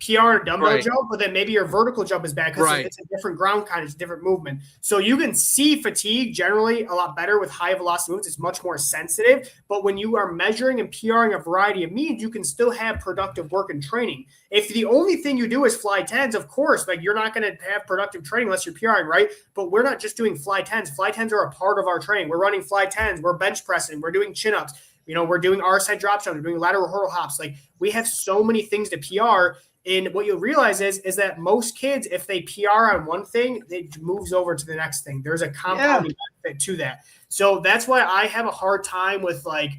PR a dumbbell jump, but then maybe your vertical jump is bad because it's a different ground kind, it's a different movement. So you can see fatigue generally a lot better with high velocity movements. It's much more sensitive, but when you are measuring and PRing a variety of means, you can still have productive work and training. If the only thing you do is fly 10s, of course, like, you're not going to have productive training unless you're PRing, right? But we're not just doing fly 10s. Fly 10s are a part of our training. We're running fly 10s. We're bench pressing. We're doing chin-ups. We're doing RSI drop jumps. We're doing lateral hurdle hops. Like, we have so many things to PR. And what you'll realize is that most kids, if they PR on one thing, it moves over to the next thing. There's a compounding benefit to that. So that's why I have a hard time with, like,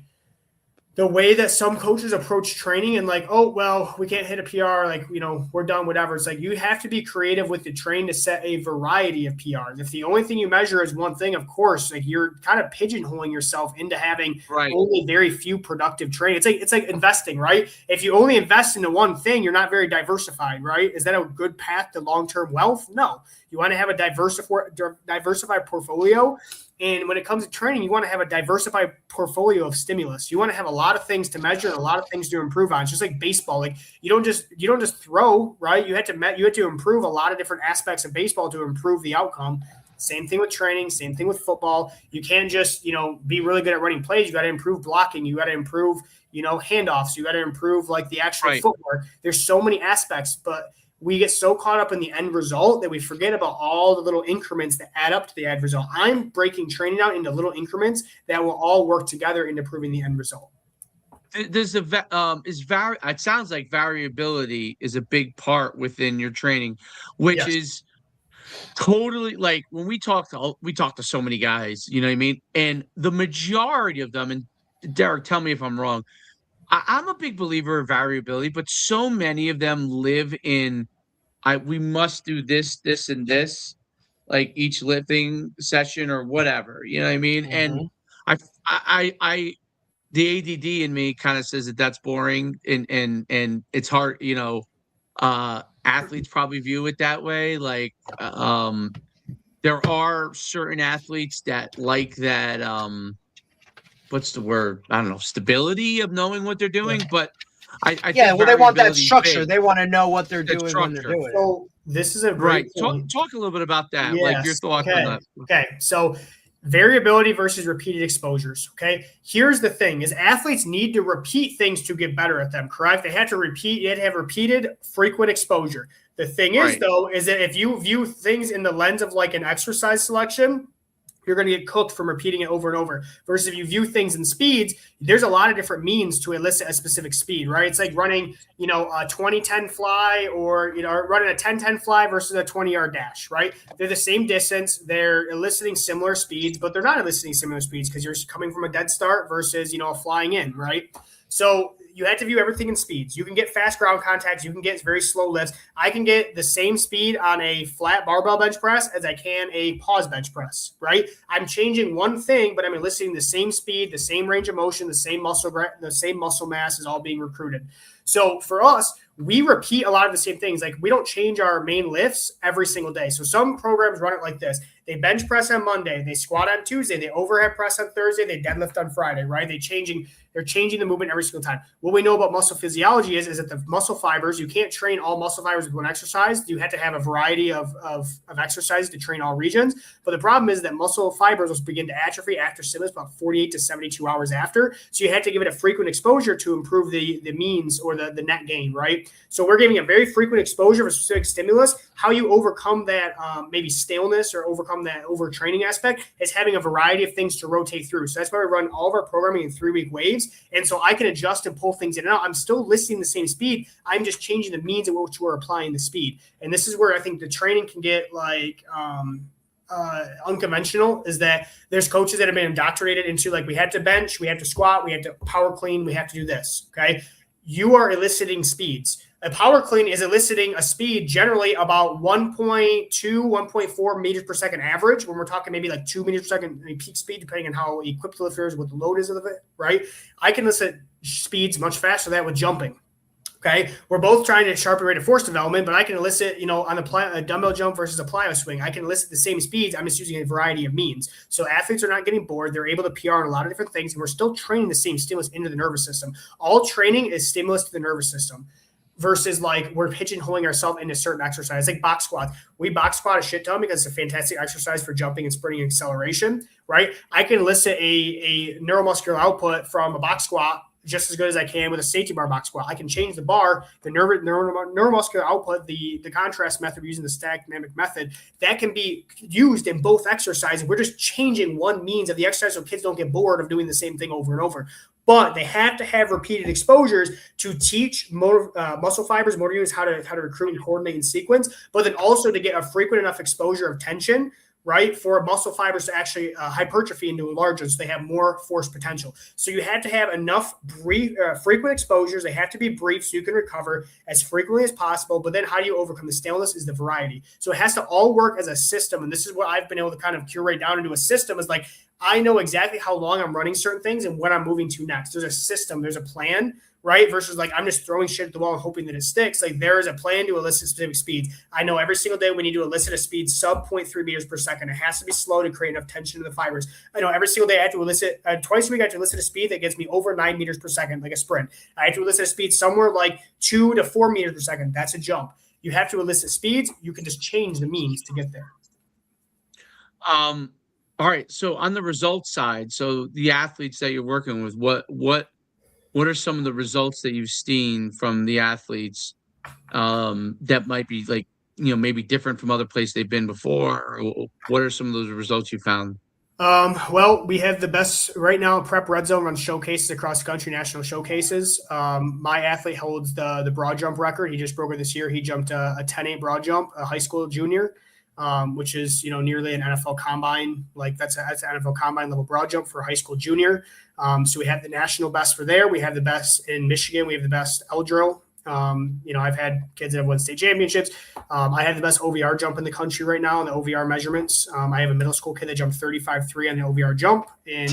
the way that some coaches approach training and, like, oh, well, we can't hit a PR, like, we're done, whatever. It's like, you have to be creative with the train to set a variety of PRs. If the only thing you measure is one thing, of course, like, you're kind of pigeonholing yourself into having only very few productive training. It's like investing, right? If you only invest into one thing, you're not very diversified, right? Is that a good path to long-term wealth? No. You want to have a diversified portfolio. And when it comes to training, you want to have a diversified portfolio of stimulus. You want to have a lot of things to measure and a lot of things to improve on. It's just like baseball. Like, you don't just throw, right? You have to improve a lot of different aspects of baseball to improve the outcome. Same thing with training, same thing with football. You can't just, be really good at running plays. You got to improve blocking. You got to improve, handoffs. You got to improve, like, the actual footwork. There's so many aspects, but we get so caught up in the end result that we forget about all the little increments that add up to the end result. I'm breaking training down into little increments that will all work together into improving the end result. It sounds like variability is a big part within your training, which is totally, like, when we talk to so many guys, you know what I mean? And the majority of them, and Derek, tell me if I'm wrong, I'm a big believer of variability, but so many of them live in, we must do this, this, and this, like, each lifting session or whatever, you know what I mean? And I the ADD in me kind of says that that's boring, and it's hard, athletes probably view it that way. Like, there are certain athletes that like that, what's the word? I don't know, stability of knowing what they're doing, but I think they want that structure. They want to know what they're doing when they're doing it. So this is a great point. Talk a little bit about that, like your thoughts on that. Okay, so variability versus repeated exposures. Okay, here's the thing: is athletes need to repeat things to get better at them. Correct? They have to repeat. You have to have repeated, frequent exposure. The thing is, though, is that if you view things in the lens of, like, an exercise selection, you're going to get cooked from repeating it over and over. Versus if you view things in speeds, there's a lot of different means to elicit a specific speed, right? It's like running, a 20-10 fly or, running a 10-10 fly versus a 20-yard dash, right? They're the same distance. They're eliciting similar speeds, but they're not eliciting similar speeds because you're coming from a dead start versus, flying in, right? So you have to view everything in speeds. You can get fast ground contacts. You can get very slow lifts. I can get the same speed on a flat barbell bench press as I can a pause bench press, right? I'm changing one thing, but I'm eliciting the same speed, the same range of motion, the same muscle mass is all being recruited. So for us, we repeat a lot of the same things. Like we don't change our main lifts every single day. So some programs run it like this. They bench press on Monday, they squat on Tuesday, they overhead press on Thursday, they deadlift on Friday, right? They're changing the movement every single time. What we know about muscle physiology is that the muscle fibers, you can't train all muscle fibers with one exercise. You have to have a variety of exercises to train all regions. But the problem is that muscle fibers will begin to atrophy after stimulus about 48 to 72 hours after. So you have to give it a frequent exposure to improve the means or the net gain, right? So we're giving a very frequent exposure of a specific stimulus. How you overcome that maybe staleness or overcome that overtraining aspect is having a variety of things to rotate through. So that's why we run all of our programming in 3-week waves. And so I can adjust and pull things in and out. I'm still listing the same speed. I'm just changing the means in which we're applying the speed. And this is where I think the training can get unconventional, is that there's coaches that have been indoctrinated into like, we have to bench, we have to squat, we have to power clean, we have to do this. Okay. You are eliciting speeds. A power clean is eliciting a speed generally about 1.2, 1.4 meters per second average. When we're talking maybe like 2 meters per second peak speed, depending on how equipped the lifter is, what the load is of it, right? I can elicit speeds much faster than that with jumping. Okay, we're both trying to sharpen rate of force development, but I can elicit, on a dumbbell jump versus a plyo swing, I can elicit the same speeds. I'm just using a variety of means. So athletes are not getting bored. They're able to PR on a lot of different things, and we're still training the same stimulus into the nervous system. All training is stimulus to the nervous system versus like we're pigeonholing ourselves into certain exercise, like box squats. We box squat a shit ton because it's a fantastic exercise for jumping and sprinting and acceleration, right? I can elicit a neuromuscular output from a box squat just as good as I can with a safety bar box squat. I can change the bar, the neuromuscular output, the contrast method using the static dynamic method, that can be used in both exercises. We're just changing one means of the exercise so kids don't get bored of doing the same thing over and over. But they have to have repeated exposures to teach muscle fibers, motor units, how to recruit and coordinate in sequence, but then also to get a frequent enough exposure of tension, right, for muscle fibers to actually hypertrophy and to enlarge so they have more force potential. So you have to have enough frequent exposures. They have to be brief so you can recover as frequently as possible. But then how do you overcome the staleness is the variety. So it has to all work as a system. And this is what I've been able to kind of curate down into a system, is like, I know exactly how long I'm running certain things and when I'm moving to next. There's a system, there's a plan, right? Versus like, I'm just throwing shit at the wall and hoping that it sticks. Like there is a plan to elicit specific speeds. I know every single day we need to elicit a speed sub 0.3 meters per second. It has to be slow to create enough tension in the fibers. I know every single day I have to elicit, twice a week I have to elicit a speed that gets me over 9 meters per second, like a sprint. I have to elicit a speed somewhere like 2 to 4 meters per second. That's a jump. You have to elicit speeds. You can just change the means to get there. All right. So on the results side, so the athletes that you're working with, what are some of the results that you've seen from the athletes that might be like, maybe different from other places they've been before? Or what are some of those results you found? Well, we have the best right now. Prep Red Zone runs showcases across the country, national showcases. My athlete holds the broad jump record. He just broke it this year. He jumped a 10.8 broad jump, a high school junior. Which is, nearly an NFL combine. Like that's an NFL combine level broad jump for a high school junior. So we have the national best for there. We have the best in Michigan. We have the best L drill. I've had kids that have won state championships. I have the best OVR jump in the country right now in the OVR measurements. I have a middle school kid that jumped 35.3 on the OVR jump. And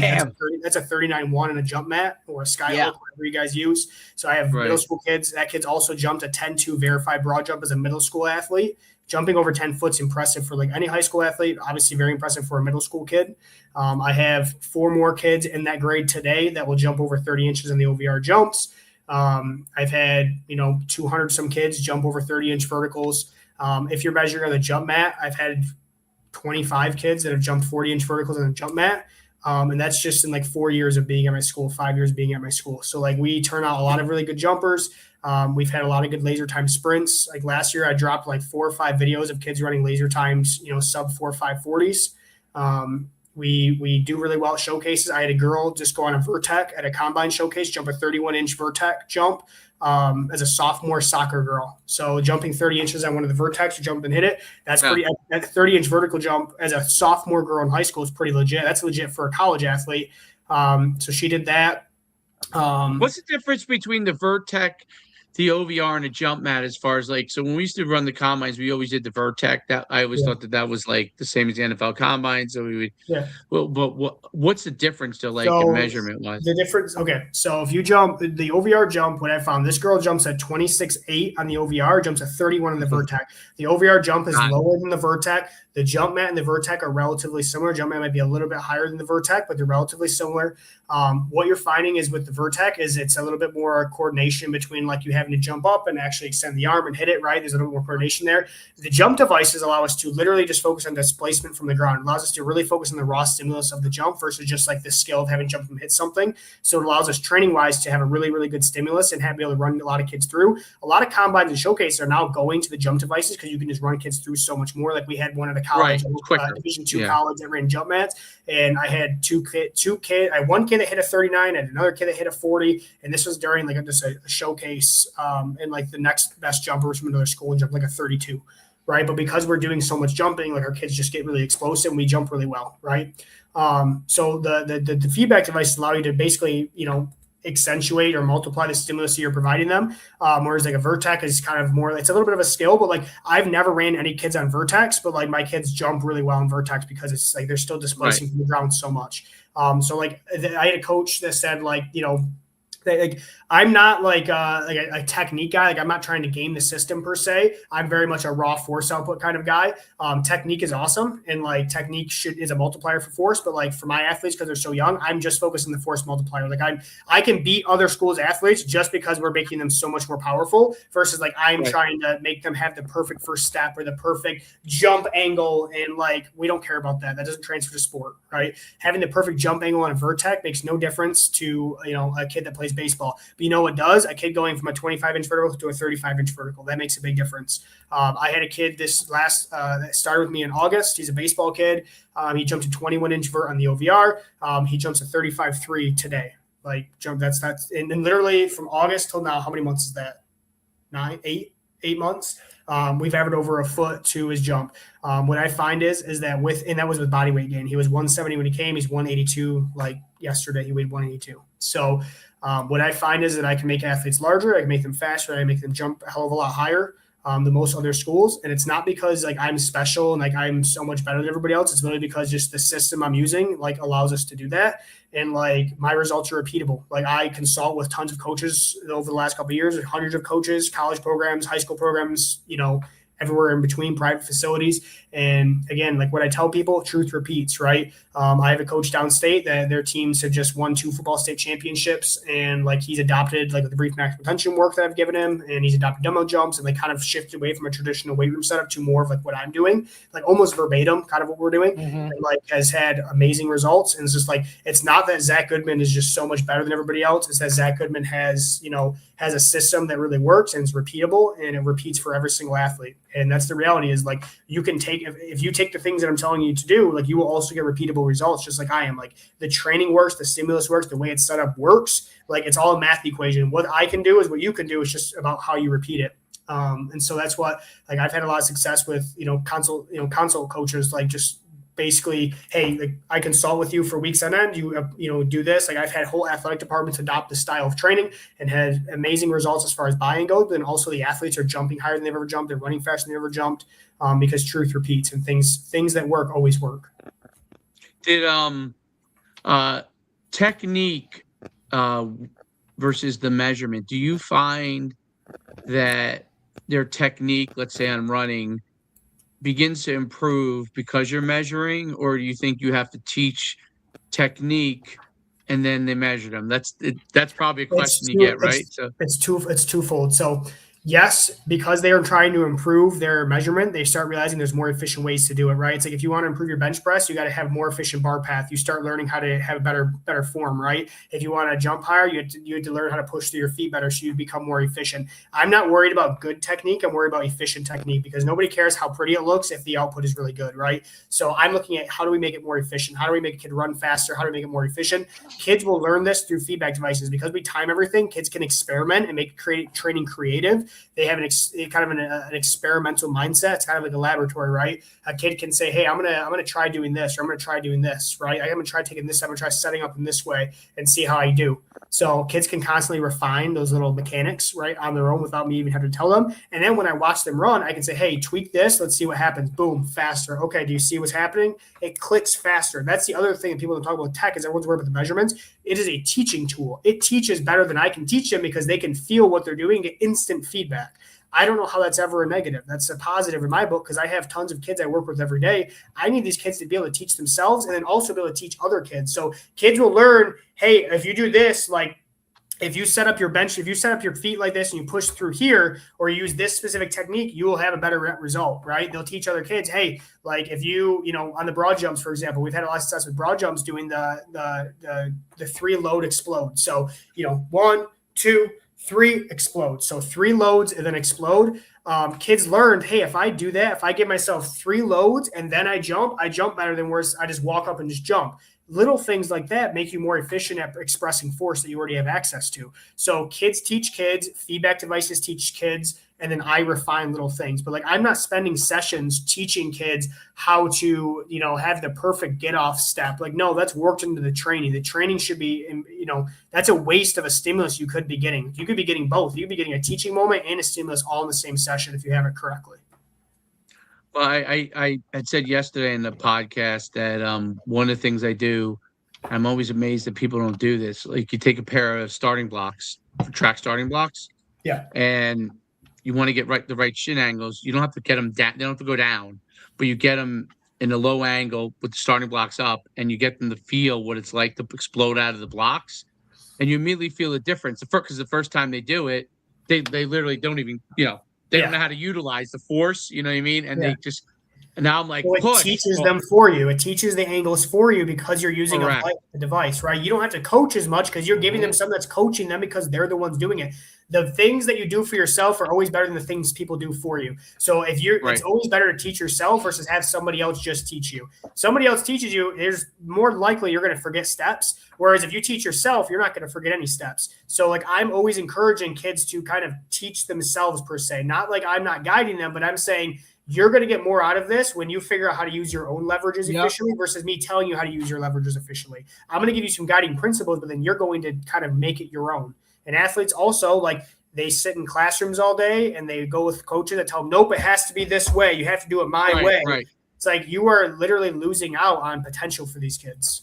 that's a 39.1 in a jump mat or a skyhook, whatever you guys use. So I have middle school kids. That kid's also jumped a 10.2 verified broad jump as a middle school athlete. Jumping over 10 foot is impressive for like any high school athlete, obviously very impressive for a middle school kid. I have 4 more kids in that grade today that will jump over 30 inches in the OVR jumps. I've had, 200 some kids jump over 30-inch verticals. If you're measuring on the jump mat, I've had 25 kids that have jumped 40-inch verticals on the jump mat. And that's just in like 4 years of being at my school, 5 years being at my school. So like we turn out a lot of really good jumpers. We've had a lot of good laser time sprints. Like last year I dropped like 4 or 5 videos of kids running laser times, sub 4.5 40s. We do really well at showcases. I had a girl just go on a Vertec at a combine showcase, jump a 31-inch Vertec jump as a sophomore soccer girl. So jumping 30 inches on one of the Vertex, you jump and hit it. That's pretty. That 30-inch vertical jump as a sophomore girl in high school is pretty legit. That's legit for a college athlete. So she did that. What's the difference between the Vertec, the OVR, and the jump mat as far as like, so when we used to run the combines, we always did the Vertec. That I always thought that was like the same as the NFL combine. So we would, well, but what's the difference to like a measurement wise? The difference, okay. So if you jump the OVR jump, what I found, this girl jumps at 26.8 on the OVR, jumps at 31 on the Vertec. The OVR jump is lower than the Vertec. The jump mat and the Vertec are relatively similar. Jump mat might be a little bit higher than the Vertec, but they're relatively similar. What you're finding is with the Vertec is it's a little bit more coordination between like you having to jump up and actually extend the arm and hit it, right? There's a little more coordination there. The jump devices allow us to literally just focus on displacement from the ground. It allows us to really focus on the raw stimulus of the jump versus just like the skill of having jumped and hit something. So it allows us training-wise to have a really, really good stimulus and be able to run a lot of kids through. A lot of combines and showcases are now going to the jump devices because you can just run kids through so much more. Like we had one at a college, Division II college that ran jump mats, and I had two kids. I had one kid that hit a 39 and another kid that hit a 40, and this was during like just a showcase, and like the next best jumper was from another school and jumped like a 32, right? But because we're doing so much jumping, like our kids just get really explosive and we jump really well, right? So the feedback devices allow you to basically, accentuate or multiply the stimulus you're providing them. Whereas like a Vertec is kind of more, it's a little bit of a skill, but like I've never ran any kids on Vertex, but like my kids jump really well on Vertex because it's like they're still displacing from the ground so much. So like I had a coach that said like, like I'm not like a technique guy. Like I'm not trying to game the system per se. I'm very much a raw force output kind of guy. Technique is awesome, and like technique is a multiplier for force. But like for my athletes, because they're so young, I'm just focused on the force multiplier. Like I can beat other schools' athletes just because we're making them so much more powerful. Versus like I'm trying to make them have the perfect first step or the perfect jump angle, and like we don't care about that. That doesn't transfer to sport, right? Having the perfect jump angle on a Vertec makes no difference to a kid that plays baseball. But you know what does? A kid going from a 25-inch vertical to a 35-inch vertical. That makes a big difference. I had a kid that started with me in August. He's a baseball kid. He jumped a 21-inch vert on the OVR. He jumps a 35.3 today. Like jump. That's and literally from August till now, how many months is that? 8 months. We've averaged over a foot to his jump. What I find is that and that was with body weight gain. He was 170 when he came. He's 182. Like yesterday, he weighed 182. So what I find is that I can make athletes larger. I can make them faster. I can make them jump a hell of a lot higher than most other schools. And it's not because like I'm special and like I'm so much better than everybody else. It's really because just the system I'm using like allows us to do that. And like my results are repeatable. Like I consult with tons of coaches over the last couple of years, hundreds of coaches, college programs, high school programs, everywhere in between, private facilities. And again, like what I tell people, truth repeats, right? I have a coach downstate that their teams have just won 2 football state championships, and like he's adopted like the brief maximum tension work that I've given him, and he's adopted dumbbell jumps, and they kind of shifted away from a traditional weight room setup to more of like what I'm doing, like almost verbatim kind of what we're doing, and like has had amazing results. And it's just like, it's not that Zac Goodman is just so much better than everybody else. It's that Zac Goodman has a system that really works and it's repeatable and it repeats for every single athlete. And that's the reality is like you can take, if you take the things that I'm telling you to do, like you will also get repeatable results just like I am. Like the training works, the stimulus works, the way it's set up works. Like it's all a math equation. What I can do is what you can do. It's just about how you repeat it. And so that's what, like I've had a lot of success with, consult coaches, like just basically, hey, like I consult with you for weeks on end. You do this. Like I've had whole athletic departments adopt the style of training and had amazing results as far as buy-in goes. And also the athletes are jumping higher than they've ever jumped. They're running faster than they've ever jumped because truth repeats and things that work always work. Did technique versus the measurement? Do you find that their technique, let's say on running, begins to improve because you're measuring, or do you think you have to teach technique and then they measure them? That's probably a question you get, right? So it's twofold. So Yes, because they are trying to improve their measurement, they start realizing there's more efficient ways to do it, right? It's like if you want to improve your bench press, you got to have more efficient bar path. You start learning how to have a better form, right? If you want to jump higher, you have to learn how to push through your feet better so you become more efficient. I'm not worried about good technique. I'm worried about efficient technique because nobody cares how pretty it looks if the output is really good, right? So I'm looking at how do we make it more efficient? How do we make a kid run faster? How do we make it more efficient? Kids will learn this through feedback devices because we time everything. Kids can experiment and make training creative. They have an experimental mindset. It's kind of like a laboratory, right? A kid can say, "Hey, I'm gonna try doing this, or I'm gonna try doing this, right? I'm gonna try taking this. I'm gonna try setting up in this way and see how I do." So kids can constantly refine those little mechanics, right, on their own without me even having to tell them. And then when I watch them run, I can say, "Hey, tweak this. Let's see what happens." Boom, faster. Okay, do you see what's happening? It clicks faster. That's the other thing that people don't talk about tech is everyone's worried about the measurements. It is a teaching tool. It teaches better than I can teach them because they can feel what they're doing, get instant feedback. I don't know how that's ever a negative. That's a positive in my book because I have tons of kids I work with every day. I need these kids to be able to teach themselves and then also be able to teach other kids. So kids will learn, hey, if you do this, like if you set up your bench, if you set up your feet like this and you push through here or use this specific technique, you will have a better result, right? They'll teach other kids, hey, like if you on the broad jumps, for example, we've had a lot of success with broad jumps doing the 3 load explode. So, 1, 2, 3 explode. So 3 loads and then explode. Kids learned, hey, if I do that, if I give myself 3 loads and then I jump better than worse. I just walk up and just jump. Little things like that make you more efficient at expressing force that you already have access to. So kids teach kids, feedback devices teach kids, and then I refine little things. But like I'm not spending sessions teaching kids how to, have the perfect get off step. Like, no, that's worked into the training. The training should be, that's a waste of a stimulus you could be getting. You could be getting both. You could be getting a teaching moment and a stimulus all in the same session if you have it correctly. Well, I had said yesterday in the podcast that one of the things I do, I'm always amazed that people don't do this. Like you take a pair of starting blocks, track starting blocks, yeah, and you want to get the right shin angles. You don't have to get them down. They don't have to go down, but you get them in a low angle with the starting blocks up, and you get them to feel what it's like to explode out of the blocks, and you immediately feel the difference. Because the first time they do it, they literally don't even they don't know how to utilize the force, you know what I mean? And they just, and now I'm like, well, it teaches them for you. It teaches the angles for you because you're using a device, right? You don't have to coach as much because you're giving them something that's coaching them because they're the ones doing it. The things that you do for yourself are always better than the things people do for you. So if it's always better to teach yourself versus have somebody else just teach you. Somebody else teaches you, there's more likely you're going to forget steps. Whereas if you teach yourself, you're not going to forget any steps. So like I'm always encouraging kids to kind of teach themselves per se. Not like I'm not guiding them, but I'm saying you're going to get more out of this when you figure out how to use your own leverages efficiently versus me telling you how to use your leverages efficiently. I'm going to give you some guiding principles, but then you're going to kind of make it your own. And athletes also, like they sit in classrooms all day and they go with coaches that tell them, nope, it has to be this way. You have to do it my way. Right. It's like you are literally losing out on potential for these kids.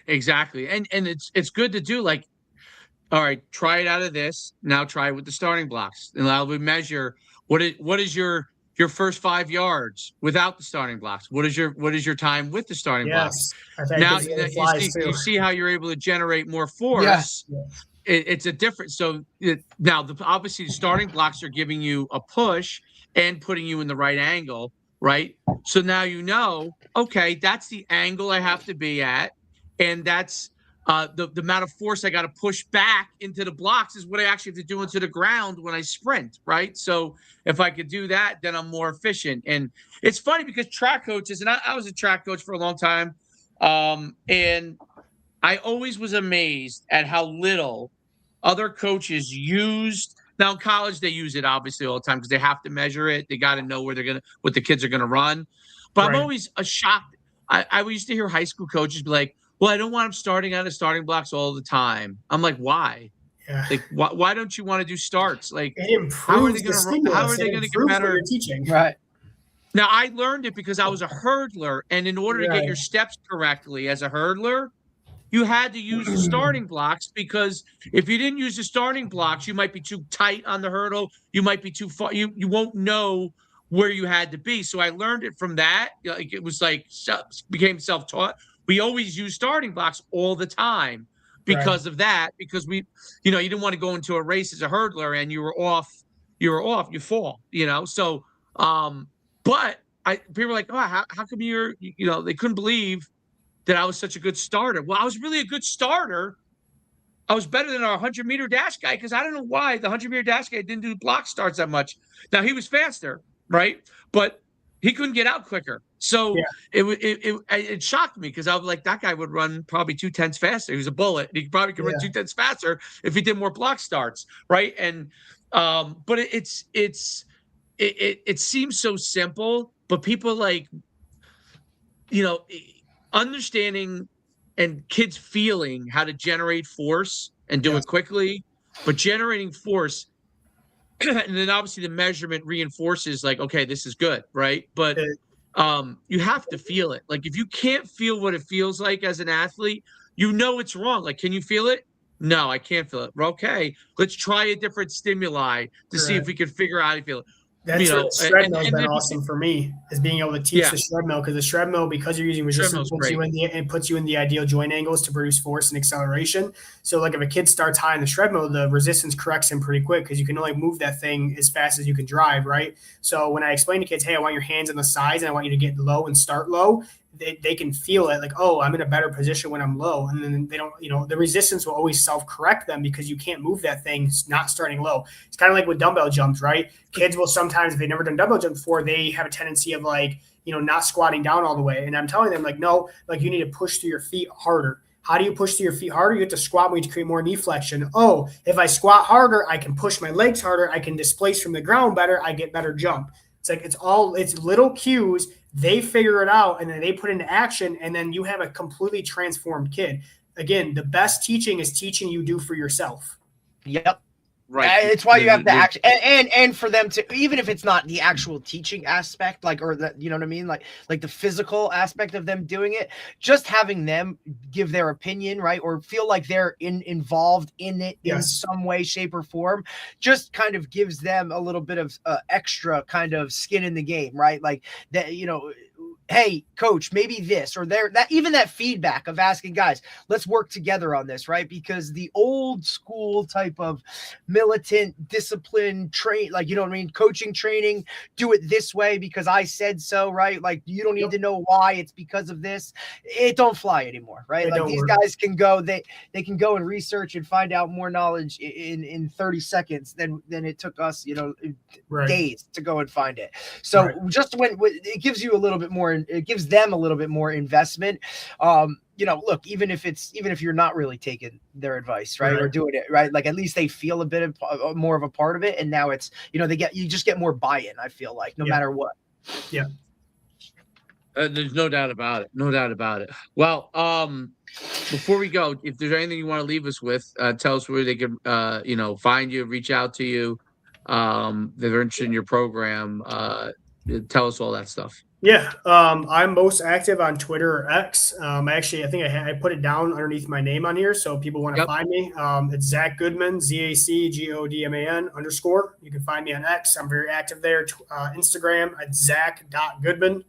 Exactly. And it's good to do like, all right, try it out of this. Now try it with the starting blocks. And now we measure what is your first 5 yards without the starting blocks. What is your time with the starting blocks? Now you see how you're able to generate more force. Yes. It's a different. So now obviously the starting blocks are giving you a push and putting you in the right angle, right? So now okay, that's the angle I have to be at, and that's the amount of force I got to push back into the blocks is what I actually have to do into the ground when I sprint, right? So if I could do that, then I'm more efficient. And it's funny because track coaches, and I was a track coach for a long time, and I always was amazed at how little other coaches used. Now in college, they use it obviously all the time because they have to measure it. They got to know what the kids are gonna run. But I'm always shocked. I used to hear high school coaches be like, "Well, I don't want them starting out of starting blocks all the time." I'm like, "Why? Yeah. Like, why don't you want to do starts? Like, how are they going to get better at teaching?" Right. Now I learned it because I was a hurdler, and in order to get your steps correctly as a hurdler, you had to use the starting blocks because if you didn't use the starting blocks, you might be too tight on the hurdle. You might be too far. You won't know where you had to be. So I learned it from that. Like it was like became self-taught. We always use starting blocks all the time. because of that, because we, you didn't want to go into a race as a hurdler and you you fall, So, but people were like, oh, how come they couldn't believe that I was such a good starter. Well, I was really a good starter. I was better than our 100-meter dash guy because I don't know why the 100-meter dash guy didn't do block starts that much. Now, he was faster, right? But he couldn't get out quicker. So it shocked me because I was like, that guy would run probably 2/10 faster. He was a bullet. He probably could run 2/10 faster if he did more block starts, right? And but it seems so simple, but people like, understanding and kids feeling how to generate force and do it quickly, but generating force, and then obviously the measurement reinforces like, okay, this is good, right? But you have to feel it. Like if you can't feel what it feels like as an athlete, it's wrong. Like, can you feel it? No, I can't feel it. Okay, let's try a different stimuli to see if we can figure out how to feel it. That's what the shred mill has been awesome for me, is being able to teach the shred mill, because the shred mill, because you're using resistance, puts you in the ideal joint angles to produce force and acceleration. So like if a kid starts high in the shred mill, the resistance corrects him pretty quick because you can only move that thing as fast as you can drive, right? So when I explain to kids, hey, I want your hands on the sides and I want you to get low and start low, they can feel it, like, oh, I'm in a better position when I'm low. And then they don't, the resistance will always self-correct them because you can't move that thing not starting low. It's kind of like with dumbbell jumps, right? Kids will sometimes, if they've never done dumbbell jump before, they have a tendency of like, not squatting down all the way. And I'm telling them like, no, like you need to push through your feet harder. How do you push through your feet harder? You have to squat more to create more knee flexion. Oh, if I squat harder, I can push my legs harder. I can displace from the ground better. I get better jump. It's like, it's little cues. They figure it out and then they put into action, and then you have a completely transformed kid. Again, the best teaching is teaching you do for yourself. Yep. Right. It's why you have the action and for them to, even if it's not the actual teaching aspect, like, or that, you know what I mean? Like the physical aspect of them doing it, just having them give their opinion, right? Or feel like they're involved in it in some way, shape or form, just kind of gives them a little bit of extra kind of skin in the game, right? Like that, hey, coach, maybe this or there, that even that feedback of asking guys, let's work together on this, right? Because the old school type of militant discipline coaching training, do it this way because I said so, right? Like you don't need to know why, it's because of this. It don't fly anymore, right? Like these guys can go, they can go and research and find out more knowledge in 30 seconds than it took us, days to go and find it. So just when it gives you a little bit more, it gives them a little bit more investment. Look, even if you're not really taking their advice, right, or doing it right, like at least they feel a bit of more of a part of it, and now it's you just get more buy-in. I feel like no matter what. Yeah. There's no doubt about it. Well, before we go, if there's anything you want to leave us with, tell us where they can, find you, reach out to you. They're interested in your program. Tell us all that stuff. Yeah, I'm most active on Twitter or X. I think I put it down underneath my name on here, so people want to find me. It's Zac Goodman, ZACGODMAN _. You can find me on X. I'm very active there. Instagram at Zac.Goodman.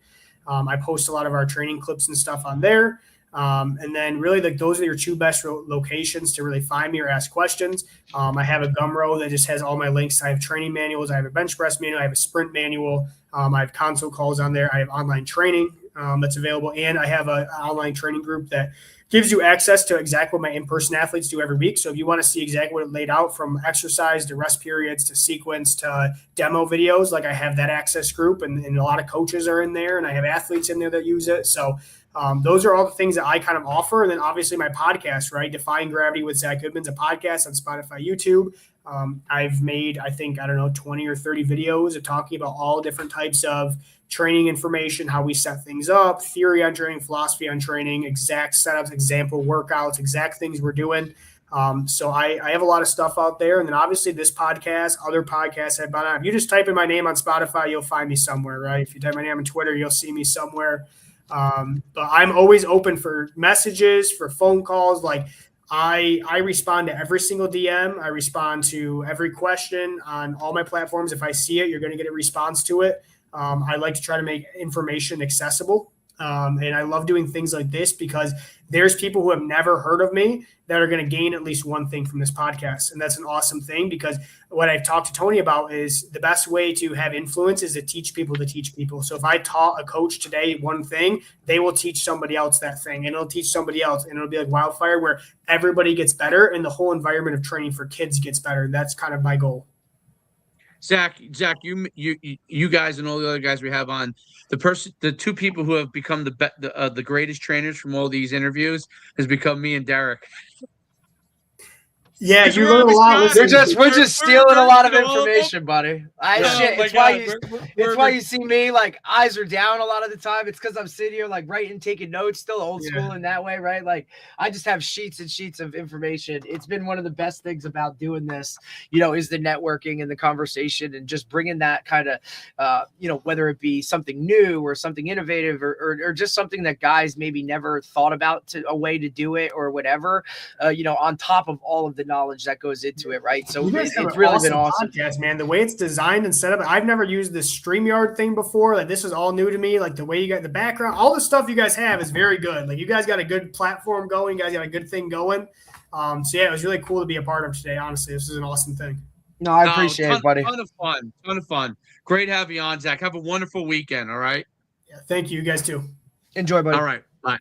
I post a lot of our training clips and stuff on there. And then really those are your two best locations to really find me or ask questions. I have a Gumroad that just has all my links. I have training manuals. I have a bench press manual. I have a sprint manual. I have console calls on there. I have online training that's available. And I have an online training group that gives you access to exactly what my in-person athletes do every week. So if you want to see exactly what it laid out, from exercise to rest periods to sequence to demo videos, like I have that access group, and a lot of coaches are in there, and I have athletes in there that use it. So those are all the things that I kind of offer. And then obviously my podcast, right? Defying Gravity with Zac Goodman's a podcast on Spotify, YouTube. I've made, 20 or 30 videos of talking about all different types of training information, how we set things up, theory on training, philosophy on training, exact setups, example workouts, exact things we're doing. So I have a lot of stuff out there. And then obviously this podcast, other podcasts I've been on. If you just type in my name on Spotify, you'll find me somewhere, right? If you type my name on Twitter, you'll see me somewhere. But I'm always open for messages, for phone calls. Like I respond to every single DM. I respond to every question on all my platforms. If I see it, you're going to get a response to it. I like to try to make information accessible. And I love doing things like this because there's people who have never heard of me that are going to gain at least one thing from this podcast. And that's an awesome thing, because what I've talked to Tony about is the best way to have influence is to teach people to teach people. So if I taught a coach today one thing, they will teach somebody else that thing, and it'll teach somebody else, and it'll be like wildfire where everybody ggets better and the whole environment of training for kids gets better. That's kind of my goal. Zach, you guys and all the other guys we have on, the two people who have become the greatest trainers from all these interviews has become me and Derek. Yeah, you learn a lot. We're just stealing a lot of information, buddy. It's why you see me like eyes are down a lot of the time. It's because I'm sitting here like writing, taking notes, still old school in that way, right? Like I just have sheets and sheets of information. It's been one of the best things about doing this, is the networking and the conversation and just bringing that kind of, whether it be something new or something innovative or just something that guys maybe never thought about a way to do it or whatever, on top of all of the knowledge that goes into it, right? So it's really been awesome. Podcast, man. The way it's designed and set up, I've never used this StreamYard thing before. Like this is all new to me. Like the way you got the background, all the stuff you guys have is very good. Like you guys got a good platform going. You guys got a good thing going. So yeah, it was really cool to be a part of today. Honestly, this is an awesome thing. No, I appreciate it, buddy. Ton of fun. Great having you on, Zach. Have a wonderful weekend. All right. Yeah, thank you. You guys too. Enjoy, buddy. All right. Bye.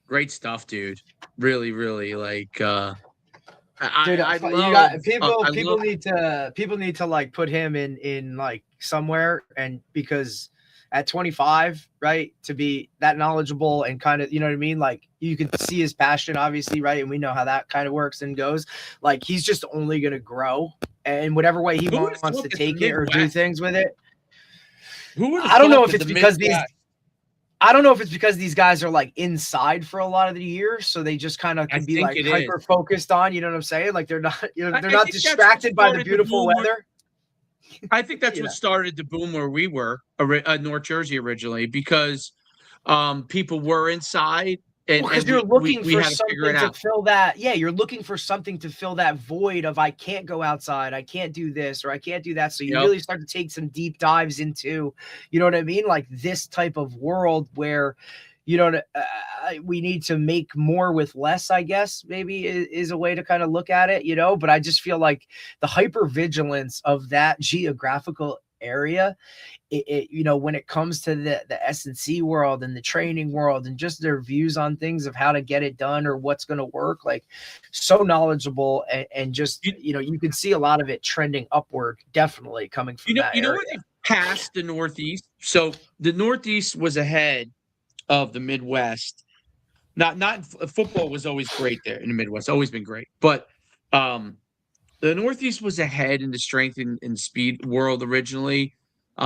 Great stuff, dude. Really, really like dude, people need to like put him in like somewhere, and because at 25, right, to be that knowledgeable and kind of, you know what I mean? Like you can see his passion, obviously, right? And we know how that kind of works and goes. Like he's just only going to grow, and whatever way he wants to take it or do things with it. I don't know if it's because these guys are like inside for a lot of the year, so they just kind of can be like hyper focused on, you know what I'm saying? Like they're not, they're not distracted by the beautiful weather. I think that's what started the boom where we were, North Jersey originally, because people were inside. And you're looking for something to fill that. Yeah, you're looking for something to fill that void of I can't go outside, I can't do this, or I can't do that. So you really start to take some deep dives into, you know what I mean? Like this type of world where, we need to make more with less, I guess, maybe is a way to kind of look at it, But I just feel like the hypervigilance of that geographical area, when it comes to the S&C world and the training world and just their views on things of how to get it done or what's going to work, like so knowledgeable and just, you can see a lot of it trending upward, definitely coming from that area. What they passed the Northeast. So the Northeast was ahead of the Midwest. Not football was always great there in the Midwest, always been great. But the Northeast was ahead in the strength and speed world originally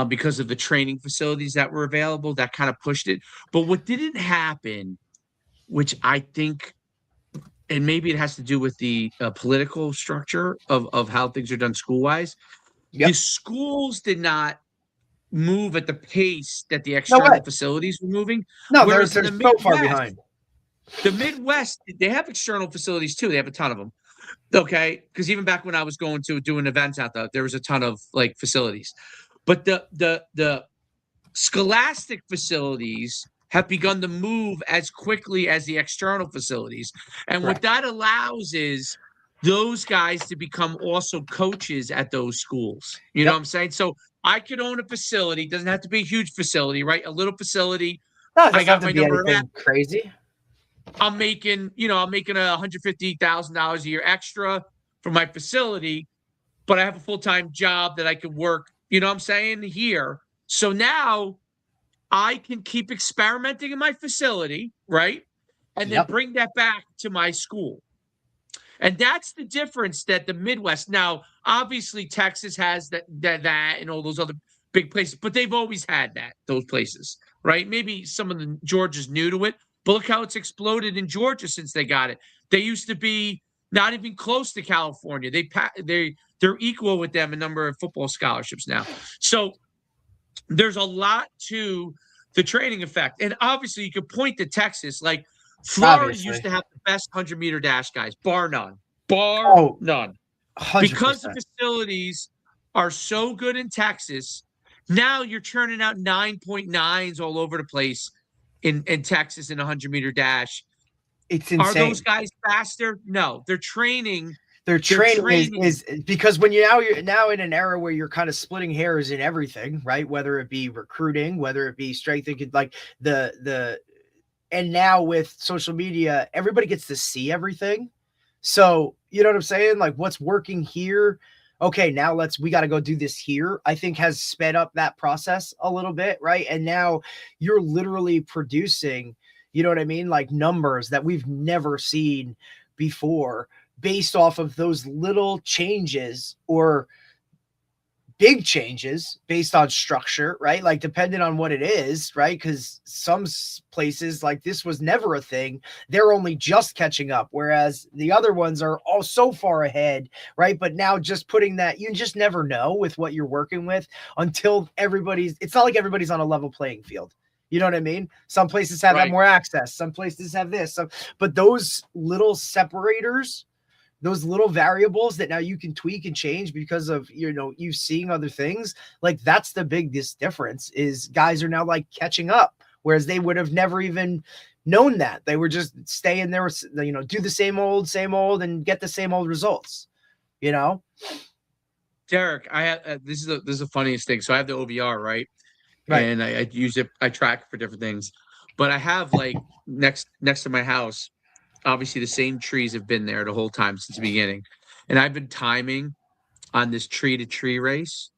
because of the training facilities that were available. That kind of pushed it. But what didn't happen, which I think, and maybe it has to do with the political structure of how things are done school-wise, the schools did not move at the pace that the external facilities were moving. No, they're so far behind. The Midwest, they have external facilities too. They have a ton of them. Okay, because even back when I was going to doing events out there was a ton of like facilities. But the scholastic facilities have begun to move as quickly as the external facilities. And what that allows is those guys to become also coaches at those schools. You know what I'm saying? So I could own a facility. Doesn't have to be a huge facility, right? A little facility. No, I got my number crazy. I'm making $150,000 a year extra for my facility, but I have a full-time job that I could work, you know what I'm saying, here. So now I can keep experimenting in my facility, right? And then bring that back to my school. And that's the difference that the Midwest. Now, obviously, Texas has that and all those other big places, but they've always had those places, right? Maybe some of the Georgia's new to it, but look how it's exploded in Georgia since they got it. They used to be not even close to California. They're equal with them in number of football scholarships now. So there's a lot to the training effect, and obviously you could point to Texas, like. Florida used to have the best 100-meter dash guys, bar none. None. 100%. Because the facilities are so good in Texas, Now you're churning out 9.9s all over the place in Texas in a 100-meter dash. It's Are those insane. guys faster? No, they're training. Their They're training training. is because when you're now in an era where you're kind of splitting hairs in everything, right? Whether it be recruiting, whether it be strength, like and now with social media, everybody gets to see everything. So you know what I'm saying? Like what's working here. Okay, now we got to go do this here. I think has sped up that process a little bit, right? And now you're literally producing, you know what I mean? Like numbers that we've never seen before based off of those little changes or big changes based on structure, right? Like depending on what it is, right? Because some places like this was never a thing. They're only just catching up, whereas the other ones are all so far ahead, right? But now just putting that, you just never know with what you're working with until it's not like everybody's on a level playing field. You know what I mean? Some places have that more access. Some places have this. But those little separators, those little variables that now you can tweak and change because of, you seeing other things, like that's the biggest difference is guys are now like catching up, whereas they would have never even known that. They were just staying there, do the same old and get the same old results, Derek, I have this is the funniest thing. So I have the OVR, right? Right. And I use it, I track it for different things. But I have like next to my house, obviously the same trees have been there the whole time since the beginning. And I've been timing on this tree to tree race.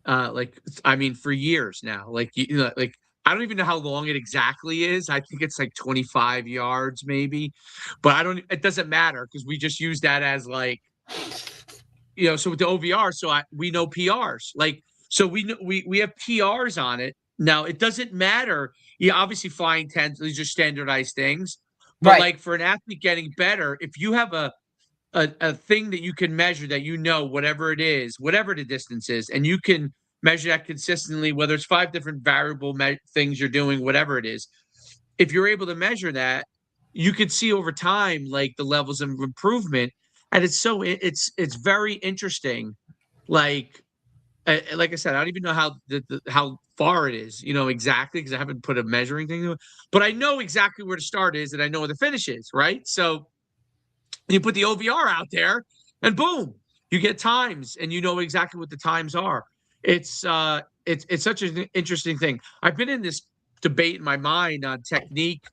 For years now. Like I don't even know how long it exactly is. I think it's like 25 yards maybe. But it doesn't matter because we just use that as like, so with the OVR, we know PRs. Like, so we have PRs on it. Now it doesn't matter. Yeah, obviously flying 10s, these are standardized things. But like for an athlete getting better, if you have a thing that you can measure that whatever it is, whatever the distance is, and you can measure that consistently, whether it's 5 different variable things you're doing, whatever it is, if you're able to measure that, you could see over time like the levels of improvement. And it's very interesting. Like I said, I don't even know how far it is, exactly, because I haven't put a measuring thing to it. But I know exactly where the start is, and I know where the finish is, right? So you put the OVR out there, and boom, you get times, and you know exactly what the times are. It's such an interesting thing. I've been in this debate in my mind on technique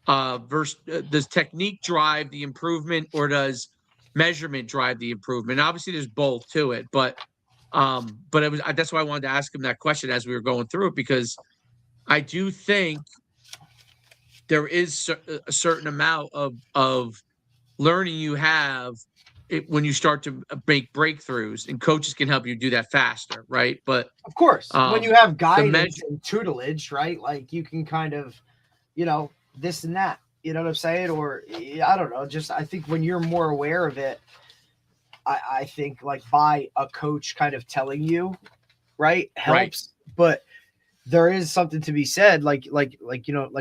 versus does technique drive the improvement or does measurement drive the improvement? Obviously, there's both to it, but that's why I wanted to ask him that question as we were going through it, because I do think there is a certain amount of learning you have when you start to make breakthroughs, and coaches can help you do that faster, right? But of course, when you have guidance and tutelage, right? Like you can kind of, this and that, you know what I'm saying? Or I don't know, just I think when you're more aware of it, I think like by a coach kind of telling you, right, helps. Right. But there is something to be said, like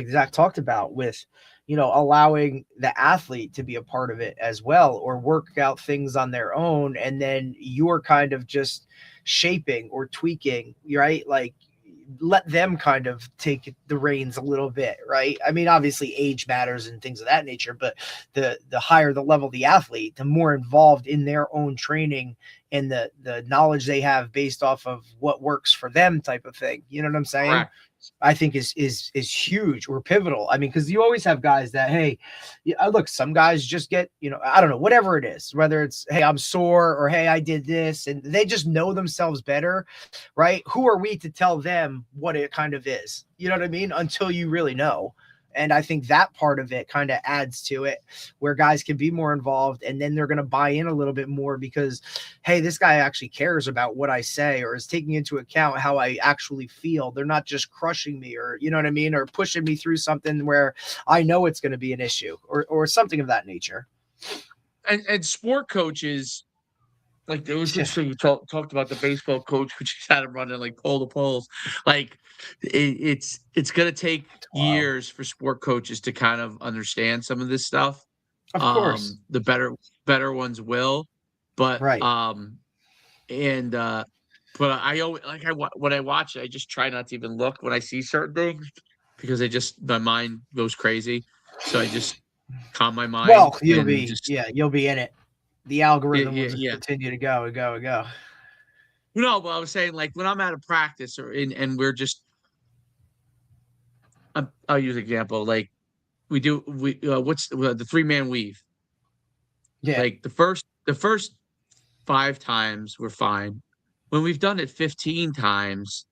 Zac talked about with, allowing the athlete to be a part of it as well, or work out things on their own. And then you're kind of just shaping or tweaking, right? Like let them kind of take the reins a little bit, right? I mean, obviously age matters and things of that nature, but the higher the level of the athlete, the more involved in their own training and the knowledge they have based off of what works for them type of thing. You know what I'm saying? Correct. I think is huge or pivotal. I mean, because you always have guys that, hey, look, some guys just get, I don't know, whatever it is, whether it's, hey, I'm sore, or hey, I did this, and they just know themselves better, right? Who are we to tell them what it kind of is? You know what I mean? Until you really know. And I think that part of it kind of adds to it, where guys can be more involved, and then they're going to buy in a little bit more because, hey, this guy actually cares about what I say, or is taking into account how I actually feel. They're not just crushing me, or, you know what I mean? Or pushing me through something where I know it's going to be an issue, or something of that nature. And sport coaches, like it was interesting. You talked about the baseball coach, which had him running like pole to poles. Like it's going to take years for sport coaches to kind of understand some of this stuff. Of course, the better ones will, but right. But I always when I watch it, I just try not to even look when I see certain things because my mind goes crazy. So I just calm my mind. Well, you'll be in it. The algorithm will just yeah. continue to go and go and go. No, but I was saying like when I'm out of practice and we're just, I'll use an example. Like what's the 3-man weave? Yeah. Like the first 5 times we're fine. When we've done it 15 times,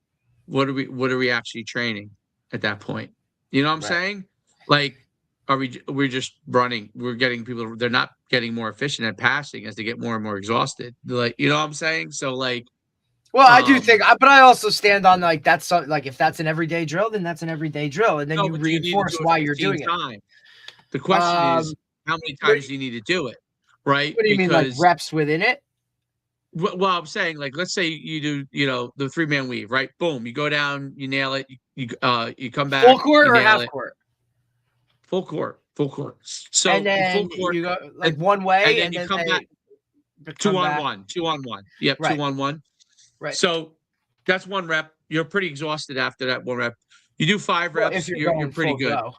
what are we actually training at that point? You know what I'm saying? Like, we're just running, we're getting people, they're not getting more efficient at passing as they get more and more exhausted. Like, you know what I'm saying? So like, well, I do think, but I also stand on like that's like if that's an everyday drill, then that's an everyday drill, and then you reinforce why you're doing it. The question is, how many times do you need to do it? Right? What do you mean, like reps within it? Well, I'm saying, like, let's say you do, the 3-man weave, right? Boom, you go down, you nail it, you come back, full court or half court? Full court. So and then full court, you go like one way, and then you come back 2-on-1, 2-on-1. Yep, right. 2-on-1. Right. So that's 1 rep. You're pretty exhausted after that 1 rep. You do 5 reps, you're pretty good. Go.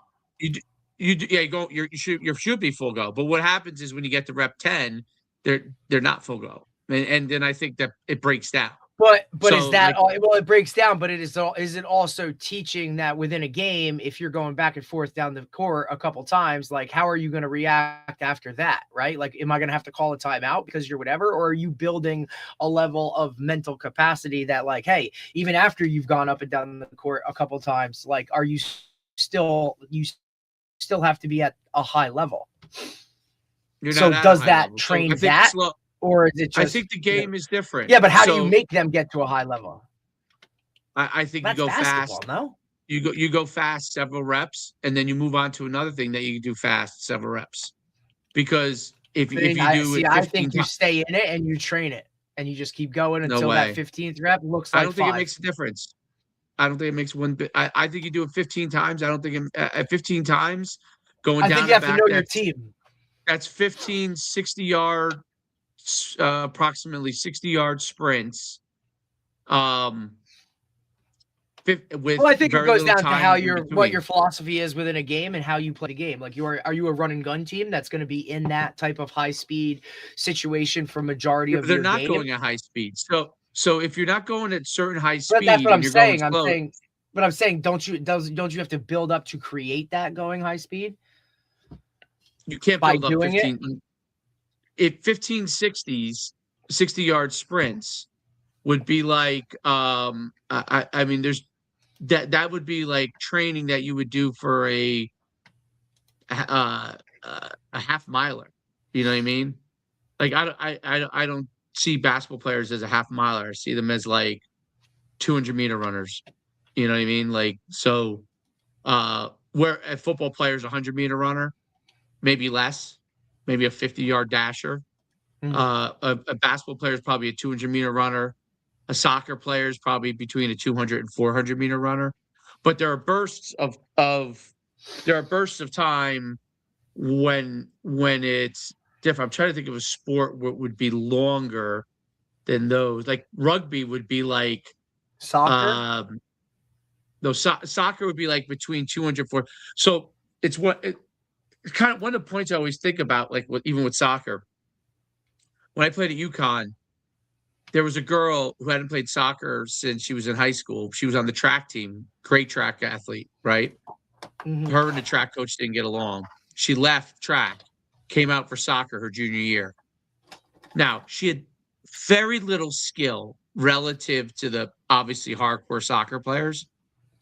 You should be full go. But what happens is when you get to rep 10, they're not full go. And then I think that it breaks down. But is that all? Well, it breaks down, but is it also teaching that within a game, if you're going back and forth down the court a couple times, like how are you going to react after that, right? Like, am I going to have to call a timeout because you're whatever, or are you building a level of mental capacity that, like, hey, even after you've gone up and down the court a couple times, like, are you still have to be at a high level? So does that train that? Or is it just, I think the game is different. Yeah, but how do you make them get to a high level? I think you go fast. No? You go fast several reps, and then you move on to another thing that you can do fast several reps. Because if you do it 15 I think you stay in it and you train it, and you just keep going until that 15th rep looks like I don't think it makes a difference. I don't think it makes one bit. I think you do it 15 times. I don't think at 15 times going down. I think you have to know your team. That's 15 60-yard. Approximately 60-yard sprints. I think it goes down to how what your philosophy is within a game and how you play a game. Like, are you a run and gun team that's going to be in that type of high speed situation for majority of your game? They're not going at high speed. So if you're not going at certain high speed, but that's what I'm saying. But I'm saying, don't you have to build up to create that going high speed? You can't build up 15. If 15 60-yard sprints would be like, I mean, there's that would be like training that you would do for a half miler. You know what I mean? Like, I don't see basketball players as a half miler. I see them as like 200-meter runners. You know what I mean? Like, so where a football player is a 100-meter runner, maybe less. Maybe a 50-yard dasher. A basketball player is probably a 200-meter runner. A soccer player is probably between a 200 and 400-meter runner. But there are bursts of time when it's different. I'm trying to think of a sport where it would be longer than those. Like rugby would be like soccer. Soccer would be like between 200 and 400. So it's kind of one of the points I always think about, like even with soccer. When I played at UConn, there was a girl who hadn't played soccer since she was in high school. She was on the track team, great track athlete, right? Mm-hmm. Her and the track coach didn't get along. She left track, came out for soccer her junior year. Now, she had very little skill relative to the obviously hardcore soccer players.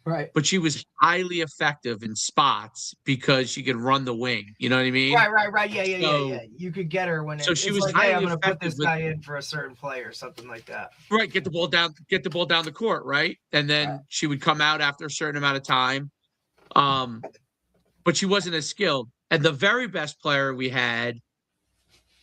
Right. But she was highly effective in spots because she could run the wing. You know what I mean? Right. Yeah. You could get her when she was like, highly hey, I'm going to put this guy in for a certain play or something like that. Right. Get the ball down the court. Right. And then she would come out after a certain amount of time. But she wasn't as skilled. And the very best player we had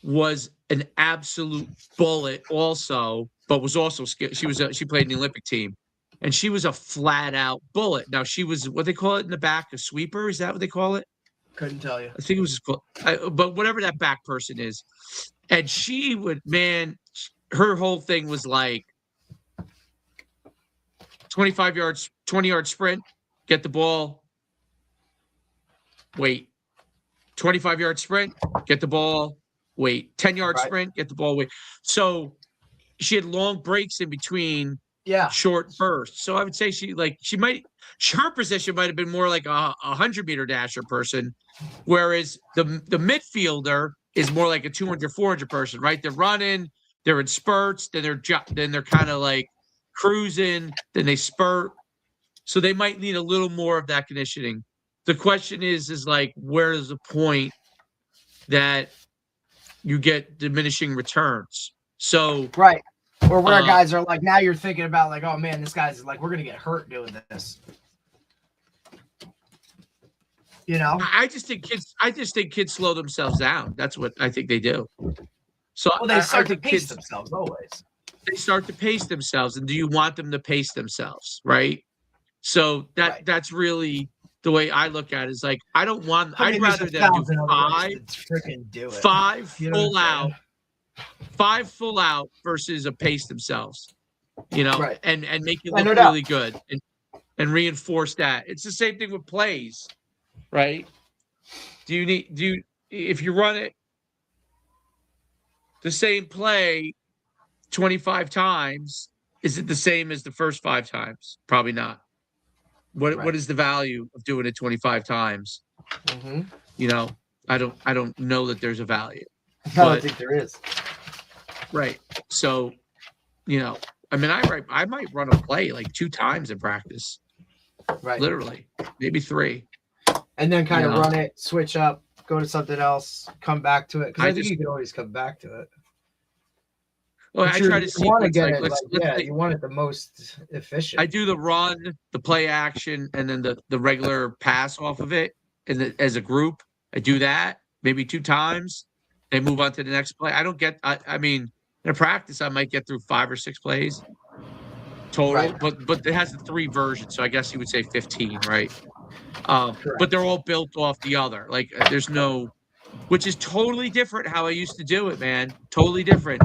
was an absolute bullet also, but was also skilled. She played in the Olympic team. And she was a flat-out bullet. Now, she was what they call it in the back, a sweeper. Is that what they call it? Couldn't tell you. I think it was called, but whatever that back person is. And she would, man, her whole thing was like, 25 yards, 20-yard sprint, get the ball, wait. 25-yard sprint, get the ball, wait. 10-yard sprint, get the ball, wait. So she had long breaks in between short bursts. So I would say her position might have been more like a 100-meter dasher person, whereas the midfielder is more like a 200, 400 person, right? They're running, they're in spurts, then they're kind of like cruising, then they spurt. So they might need a little more of that conditioning. The question is like, where is the point that you get diminishing returns? So right. Or where guys are like, now you're thinking about like, oh man, this guy's like, we're gonna get hurt doing this. You know, I just think kids slow themselves down. That's what I think they do. So they start to pace themselves always. They start to pace themselves, and do you want them to pace themselves, right? So that's really the way I look at it. Is like, I don't want. I'd rather them do five full out, 5 full out versus a pace themselves, you know, and make it look really good and reinforce that. It's the same thing with plays, right? If you run it the same play 25 times, is it the same as the first 5 times? Probably not. What is the value of doing it 25 times? Mm-hmm. You know, I don't know that there's a value. I don't think there is. Right. So, you know, I mean, I might run a play like 2 times in practice. Right. Literally, maybe 3. And then kind of run it, switch up, go to something else, come back to it. Because I think you can always come back to it. Well, I try to see. You want to get it. You want it the most efficient. I do the run, the play action, and then the regular pass off of it, and as a group, I do that maybe 2 times. They move on to the next play. I mean, in a practice, I might get through 5 or 6 plays total, but it has the 3 versions, so I guess you would say 15, right? But they're all built off the other. Like, there's no, which is totally different how I used to do it, man. Totally different.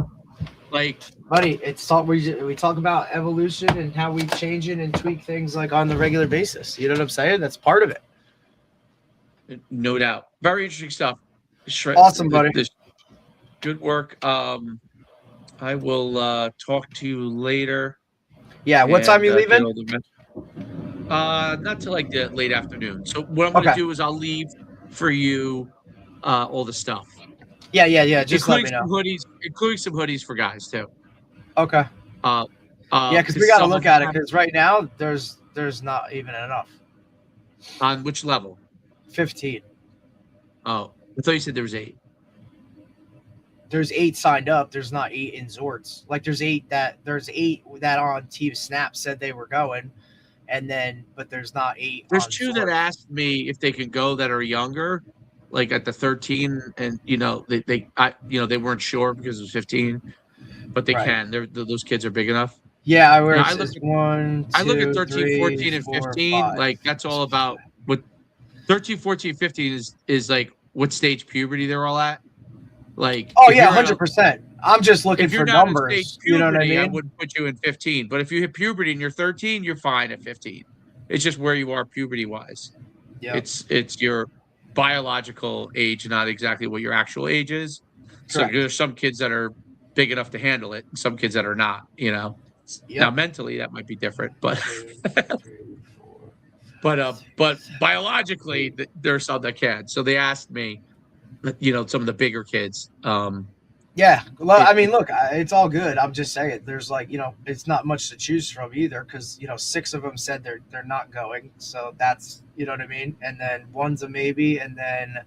Like, buddy, we talk about evolution and how we change it and tweak things like on the regular basis. You know what I'm saying? That's part of it. No doubt. Very interesting stuff. Awesome, buddy. Good work. I will talk to you later. Yeah. What time are you leaving? Not till like the late afternoon. So what I'm going to do is I'll leave for you all the stuff. Yeah. Just let me know. Including some hoodies for guys too. Okay. Yeah, because we got to look at it. Because right now there's not even enough. On which level? 15. Oh, I thought you said there was 8. There's 8 signed up. There's not 8 in Zorts. Like there's 8 that on Team Snap said they were going, but there's not 8. There's 2 that asked me if they could go that are younger. Like at the 13, and they weren't sure because it was 15, but they can. Those kids are big enough. Yeah, I look at 13, 14, and 15. 5, like that's all about what 13, 14, 15 is like what stage puberty they're all at. Like, 100%. I'm just looking for numbers. Puberty, you know what I mean? I wouldn't put you in 15, but if you hit puberty and you're 13, you're fine at 15. It's just where you are puberty wise. Yeah, it's your biological age, not exactly what your actual age is. Correct. So there's some kids that are big enough to handle it, and some kids that are not. You know, now mentally that might be different, but but biologically there's some that can. So they asked me, some of the bigger kids. Yeah, well, I mean, look, it's all good. I'm just saying, there's it's not much to choose from either, because 6 of them said they're not going, so that's what I mean. And then 1's a maybe, and then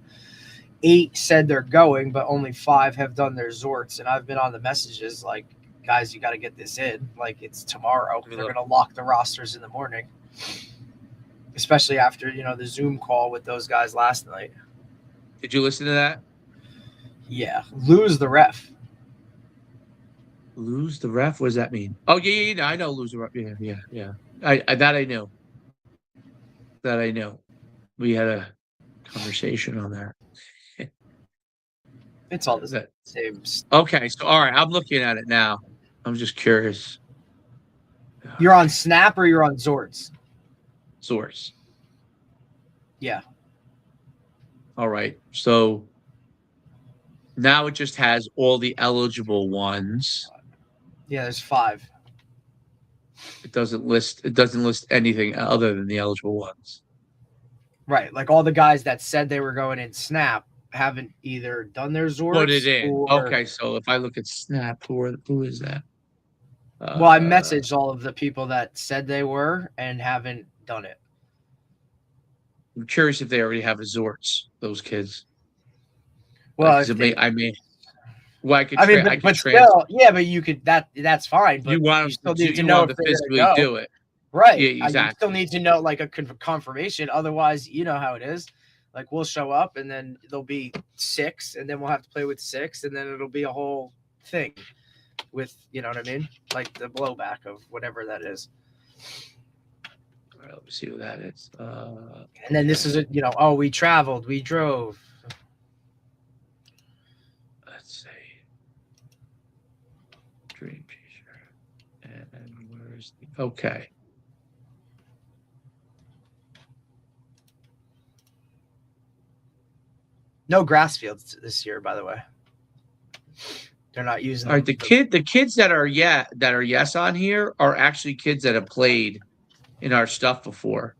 8 said they're going, but only 5 have done their Zorts. And I've been on the messages like, guys, you got to get this in. Like, it's tomorrow. They're going to lock the rosters in the morning, especially after the Zoom call with those guys last night. Did you listen to that? Yeah, lose the ref. Lose the ref? What does that mean? Oh, yeah, I know lose the ref. Yeah. That I know. That I know. We had a conversation on that. It's all the same. Okay, so all right, I'm looking at it now. I'm just curious. You're on Snap or you're on Zords? Source. Yeah. All right. So now it just has all the eligible ones. Yeah, there's 5. It doesn't list anything other than the eligible ones. Right. Like all the guys that said they were going in Snap haven't either done their Zords. Put it in. Or... Okay, so if I look at Snap, who is that? Well, I messaged all of the people that said they were and haven't done it. I'm curious if they already have a Zorts, those kids. Well, I mean, well, I could. But still, yeah, but you could. That's fine. But you still need to you know want if to they're physically gonna go. do it, Right? Yeah, exactly. You still need to know like a confirmation. Otherwise, you know how it is. Like we'll show up and then there'll be 6, and then we'll have to play with 6, and then it'll be a whole thing with, you know what I mean? Like the blowback of whatever that is. All right, let me see what that is. And then this is a, we traveled, we drove. Let's see. Dream t-shirt. And where's the okay. No grass fields this year, by the way. They're not using. All right, the kids that are yes on here are actually kids that have played in our stuff before.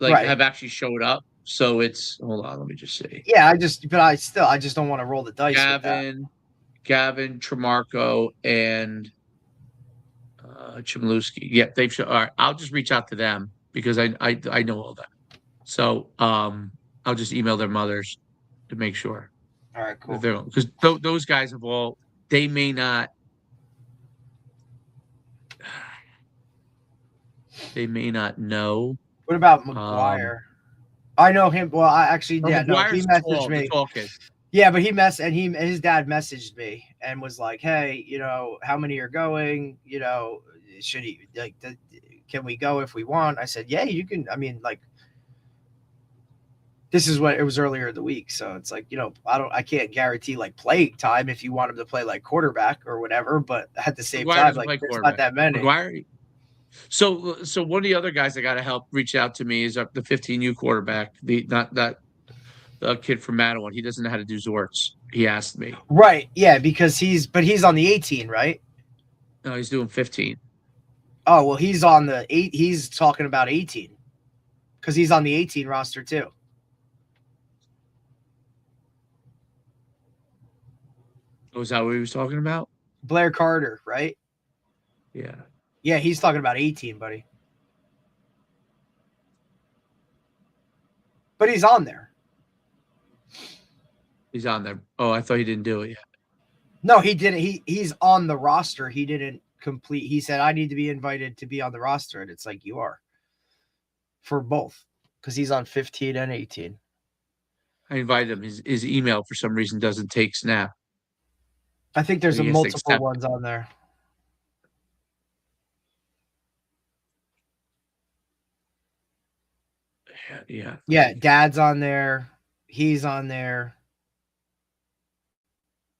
Like have actually showed up. So it's hold on, let me just see. Yeah, I just don't want to roll the dice. Gavin, Tremarco, and Chmielewski. Yeah, they've shown. All right, I'll just reach out to them because I know all that. So I'll just email their mothers to make sure. All right, cool. Because those guys have all, they may not know. What about McGuire? I know him. Well, I actually, he messaged me. Yeah, but his dad messaged me and was like, "Hey, how many are going? Should he can we go if we want?" I said, "Yeah, you can." I mean, like, this is what it was earlier in the week, so it's like, I can't guarantee like playing time if you want him to play like quarterback or whatever, but at the same time, like there's not that many. McGuire. So one of the other guys that got to help reach out to me is the 15U quarterback, the kid from Mattawa. He doesn't know how to do Zorts. He asked me. Right? Yeah, because he's on the 18, right? No, he's doing 15. Oh well, he's on the 8. He's talking about 18 because he's on the 18 roster too. Oh, is that what he was talking about? Blair Carter, right? Yeah. Yeah, he's talking about 18, buddy. But he's on there. He's on there. Oh, I thought he didn't do it yet. No, he didn't. He's on the roster. He didn't complete. He said, "I need to be invited to be on the roster." And it's like, you are. For both. Because he's on 15 and 18. I invited him. His email, for some reason, doesn't take Snap. I think there's multiple ones on there. Yeah. Yeah, Dad's on there. He's on there.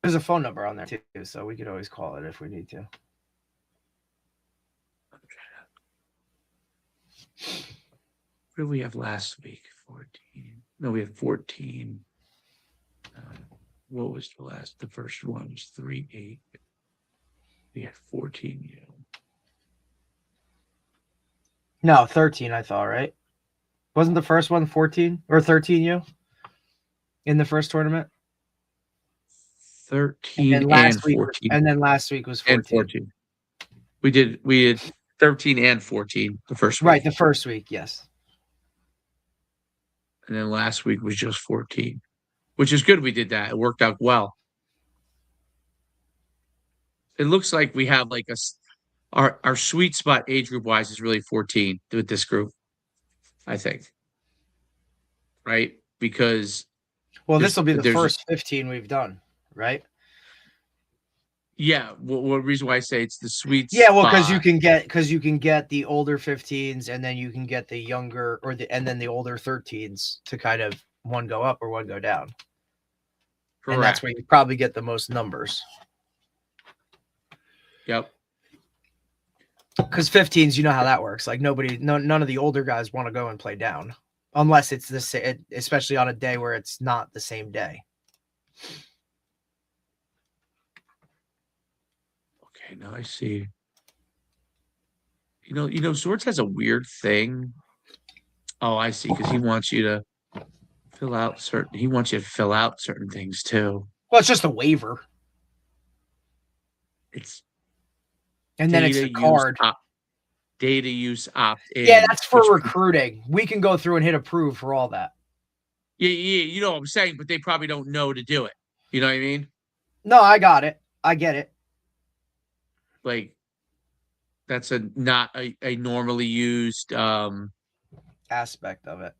There's a phone number on there too, so we could always call it if we need to. What did we have last week? 14. No, we had 14. What was the first one was 3-8. We had 14. No, 13, I thought, right? Wasn't the first one 14 or 13 in the first tournament? 13 and 14. And then last week was 14. And 14. We had 13 and 14 the first week. Right, the first week, yes. And then last week was just 14, which is good we did that. It worked out well. It looks like we have like our sweet spot age group wise is really 14 with this group, I think. Right? Because this will be the first 15 we've done, right? Yeah. What reason why I say it's the sweet spot? Yeah, well, because you can get the older 15s and then you can get the younger and then the older 13s to kind of one go up or one go down. Correct. And that's where you probably get the most numbers. Yep. Because 15s, you know how that works. Like none of the older guys want to go and play down unless it's the same, especially on a day where it's not the same day. Okay, now I see. You know, Swords has a weird thing. Oh, I see. Because he wants you to fill out certain things too. Well, it's just a waiver. It's and then it's the card. Data use opt-in. Yeah, that's for recruiting. We can go through and hit approve for all that. Yeah, you know what I'm saying, but they probably don't know to do it. You know what I mean? No, I got it. I get it. Like, that's not a normally used aspect of it.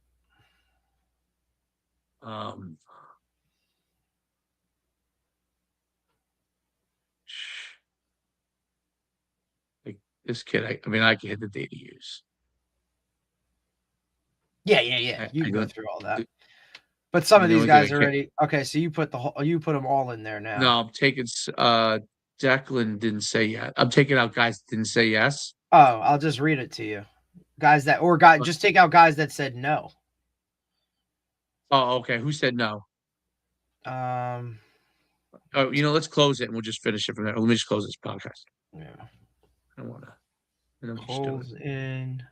Like this kid, I mean, I can hit the data use. Yeah. You can go through all that. But some of these guys already. Okay, so you put them all in there now. No, I'm taking. Declan didn't say yes. I'm taking out guys that didn't say yes. Oh, I'll just read it to you. Just take out guys that said no. Oh, okay. Who said no? Oh, let's close it and we'll just finish it from there. Let me just close this podcast. Yeah. I don't want to. Close in.